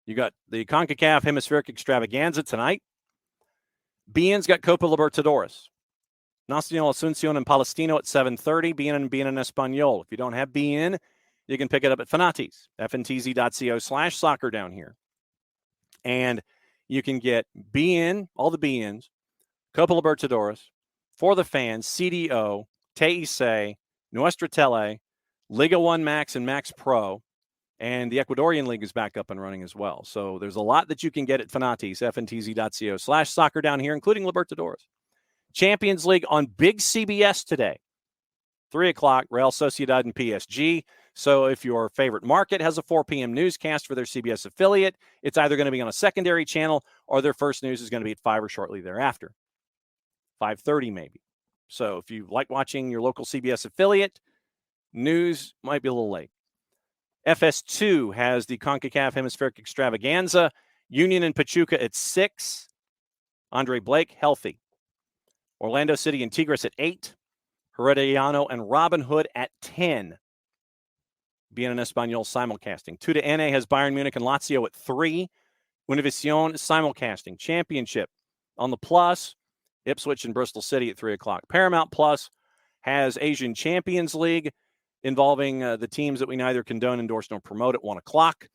S1: You got the CONCACAF Hemispheric Extravaganza tonight. BN's got Copa Libertadores. Nacional Asuncion and Palestino at 7:30. BN and BN and Español. If you don't have BN, you can pick it up at Fanatis, fntz.co/soccer down here. And you can get BN, all the BNs, Copa Libertadores, For the Fans, CDO, TIC, Nuestra Tele, Liga 1 Max and Max Pro, and the Ecuadorian League is back up and running as well. So there's a lot that you can get at Fanatis, fntz.co/soccer down here, including Libertadores. Champions League on Big CBS today. 3 o'clock, Real Sociedad and PSG. So if your favorite market has a 4 p.m. newscast for their CBS affiliate, it's either going to be on a secondary channel or their first news is going to be at 5 or shortly thereafter. 5:30 maybe. So if you like watching your local CBS affiliate, news might be a little late. FS2 has the CONCACAF Hemispheric Extravaganza. Union and Pachuca at 6. Andre Blake, healthy. Orlando City and Tigres at 8. Herediano and Robin Hood at 10. BN and Español simulcasting. 2 to NA has Bayern Munich and Lazio at 3. Univision simulcasting. Championship on the Plus. Ipswich and Bristol City at 3 o'clock. Paramount Plus has Asian Champions League involving the teams that we neither condone, endorse, nor promote at 1 o'clock.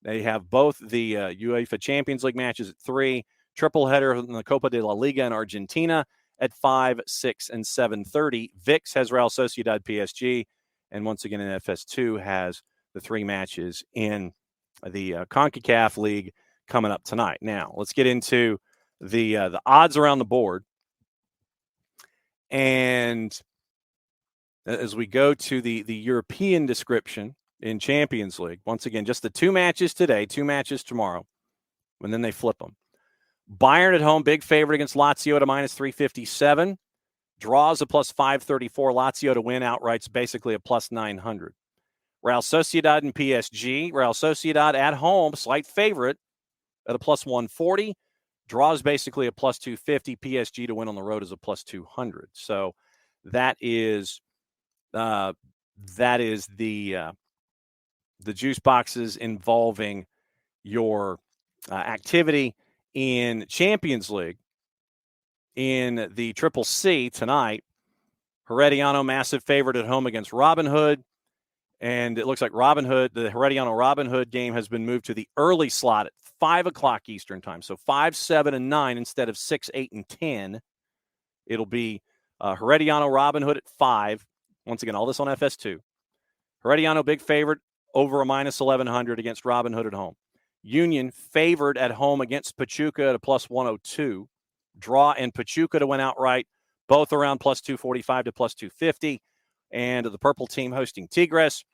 S1: They have both the UEFA Champions League matches at 3. Triple header in the Copa de la Liga in Argentina at 5, 6, and 7:30. VIX has Real Sociedad PSG. And once again, in FS2 has the 3 matches in the CONCACAF League coming up tonight. Now, let's get into the odds around the board. And as we go to the European description in Champions League, once again, just the 2 matches today, 2 matches tomorrow, and then they flip them. Bayern at home, big favorite against Lazio at a minus 357. Draws a plus 534. Lazio to win outright's basically a plus 900. Real Sociedad and PSG. Real Sociedad at home, slight favorite at a plus 140. Draws basically a plus 250. PSG to win on the road is a plus 200. So that is the juice boxes involving your activity in Champions League. In the Triple C tonight, Herediano massive favorite at home against Robin Hood. And it looks like the Herediano Robin Hood game has been moved to the early slot at 5 o'clock Eastern time. So 5, 7, and 9 instead of 6, 8, and 10. It'll be Herediano Robin Hood at 5. Once again, all this on FS2. Herediano big favorite over a minus 1,100 against Robin Hood at home. Union favored at home against Pachuca at a plus 102. Draw and Pachuca to win outright, both around plus 245 to plus 250. And the purple team hosting Tigres.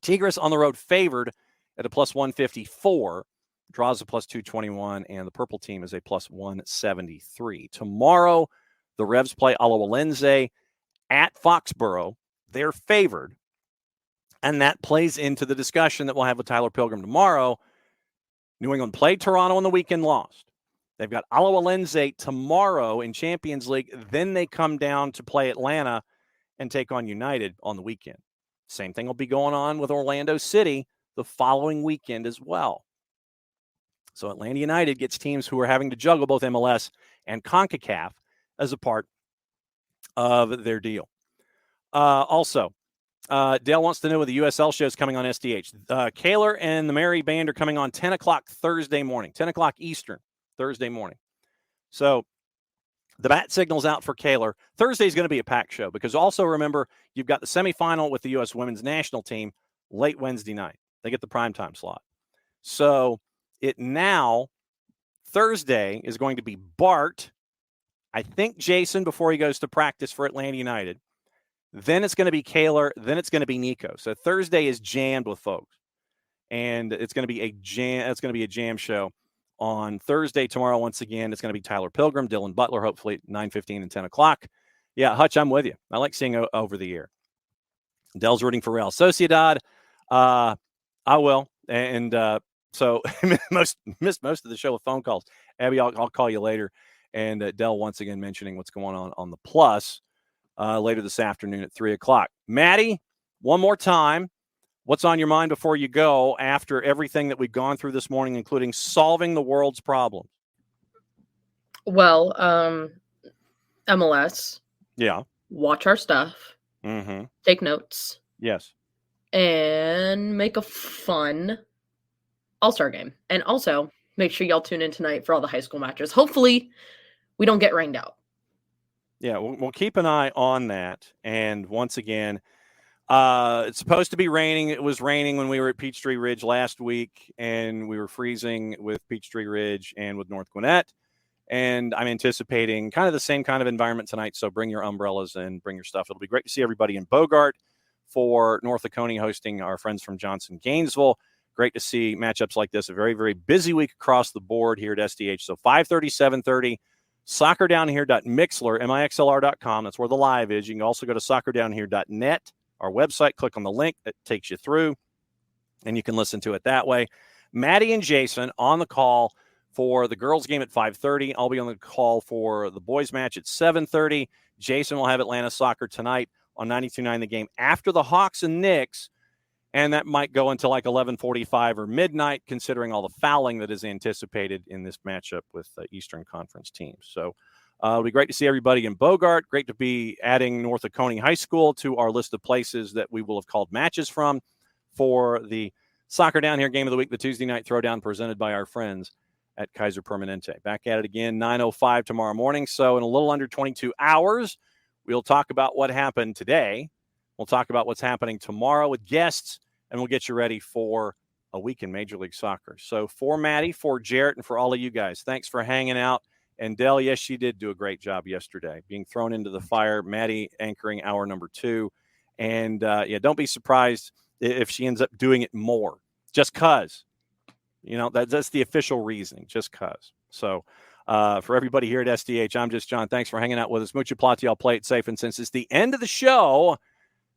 S1: Tigres on the road favored at a plus 154. Draws a plus 221, and the purple team is a plus 173. Tomorrow, the Revs play Alajuelense at Foxborough. They're favored. And that plays into the discussion that we'll have with Tyler Pilgrim tomorrow. New England played Toronto on the weekend, lost. They've got Alajuelense tomorrow in Champions League. Then they come down to play Atlanta and take on United on the weekend. Same thing will be going on with Orlando City the following weekend as well. So Atlanta United gets teams who are having to juggle both MLS and CONCACAF as a part of their deal. Also, Dale wants to know whether the USL show is coming on SDH. Kaler and the Merry Band are coming on 10 o'clock Thursday morning, 10 o'clock Eastern, Thursday morning. So the bat signal's out for Kaler. Thursday is going to be a packed show because also remember, you've got the semifinal with the U.S. women's national team late Wednesday night. They get the primetime slot. So Thursday is going to be Bart, I think Jason before he goes to practice for Atlanta United. Then it's going to be Kaler. Then it's going to be Nico. So Thursday is jammed with folks, and it's going to be a jam. It's going to be a jam show on Thursday. Tomorrow, once again, it's going to be Tyler Pilgrim, Dylan Butler, hopefully at 9:15 and 10 o'clock. Yeah, Hutch, I'm with you. I like seeing over the air. Dell's rooting for Real Sociedad. I will, and so missed most of the show with phone calls. Abby, I'll call you later. And Dell once again mentioning what's going on the plus. Later this afternoon at 3 o'clock. Maddie, one more time. What's on your mind before you go after everything that we've gone through this morning, including solving the world's problems?
S2: Well, MLS.
S1: Yeah.
S2: Watch our stuff.
S1: Mm-hmm.
S2: Take notes.
S1: Yes.
S2: And make a fun All-Star game. And also, make sure y'all tune in tonight for all the high school matches. Hopefully, we don't get rained out.
S1: Yeah, we'll keep an eye on that. And once again, it's supposed to be raining. It was raining when we were at Peachtree Ridge last week, and we were freezing with Peachtree Ridge and with North Gwinnett. And I'm anticipating kind of the same kind of environment tonight. So bring your umbrellas and bring your stuff. It'll be great to see everybody in Bogart for North Oconee hosting our friends from Johnson Gainesville. Great to see matchups like this. A very, very busy week across the board here at SDH. So 5:30, 7:30. SoccerDownHere.mixler, mixlr.com. That's where the live is. You can also go to SoccerDownHere.net, our website. Click on the link that takes you through, and you can listen to it that way. Maddie and Jason on the call for the girls' game at 5:30. I'll be on the call for the boys' match at 7:30. Jason will have Atlanta Soccer tonight on 92.9 The Game after the Hawks and Knicks, and that might go until like 11:45 or midnight, considering all the fouling that is anticipated in this matchup with the Eastern Conference teams. So it'll be great to see everybody in Bogart. Great to be adding North Oconee High School to our list of places that we will have called matches from for the Soccer Down Here Game of the Week, the Tuesday night throwdown presented by our friends at Kaiser Permanente. Back at it again, 9:05 tomorrow morning. So in a little under 22 hours, we'll talk about what happened today. We'll talk about what's happening tomorrow with guests, and we'll get you ready for a week in Major League Soccer. So for Maddie, for Jarrett, and for all of you guys, thanks for hanging out. And Dell, yes, she did do a great job yesterday, being thrown into the fire. Maddie anchoring hour number 2. And, don't be surprised if she ends up doing it more. Just because. That's the official reasoning, just because. So for everybody here at SDH, I'm just John. Thanks for hanging out with us. Mucha plati, I'll play it safe. And since it's the end of the show,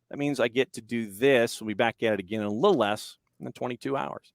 S1: that means I get to do this. We'll be back at it again in a little less than 22 hours.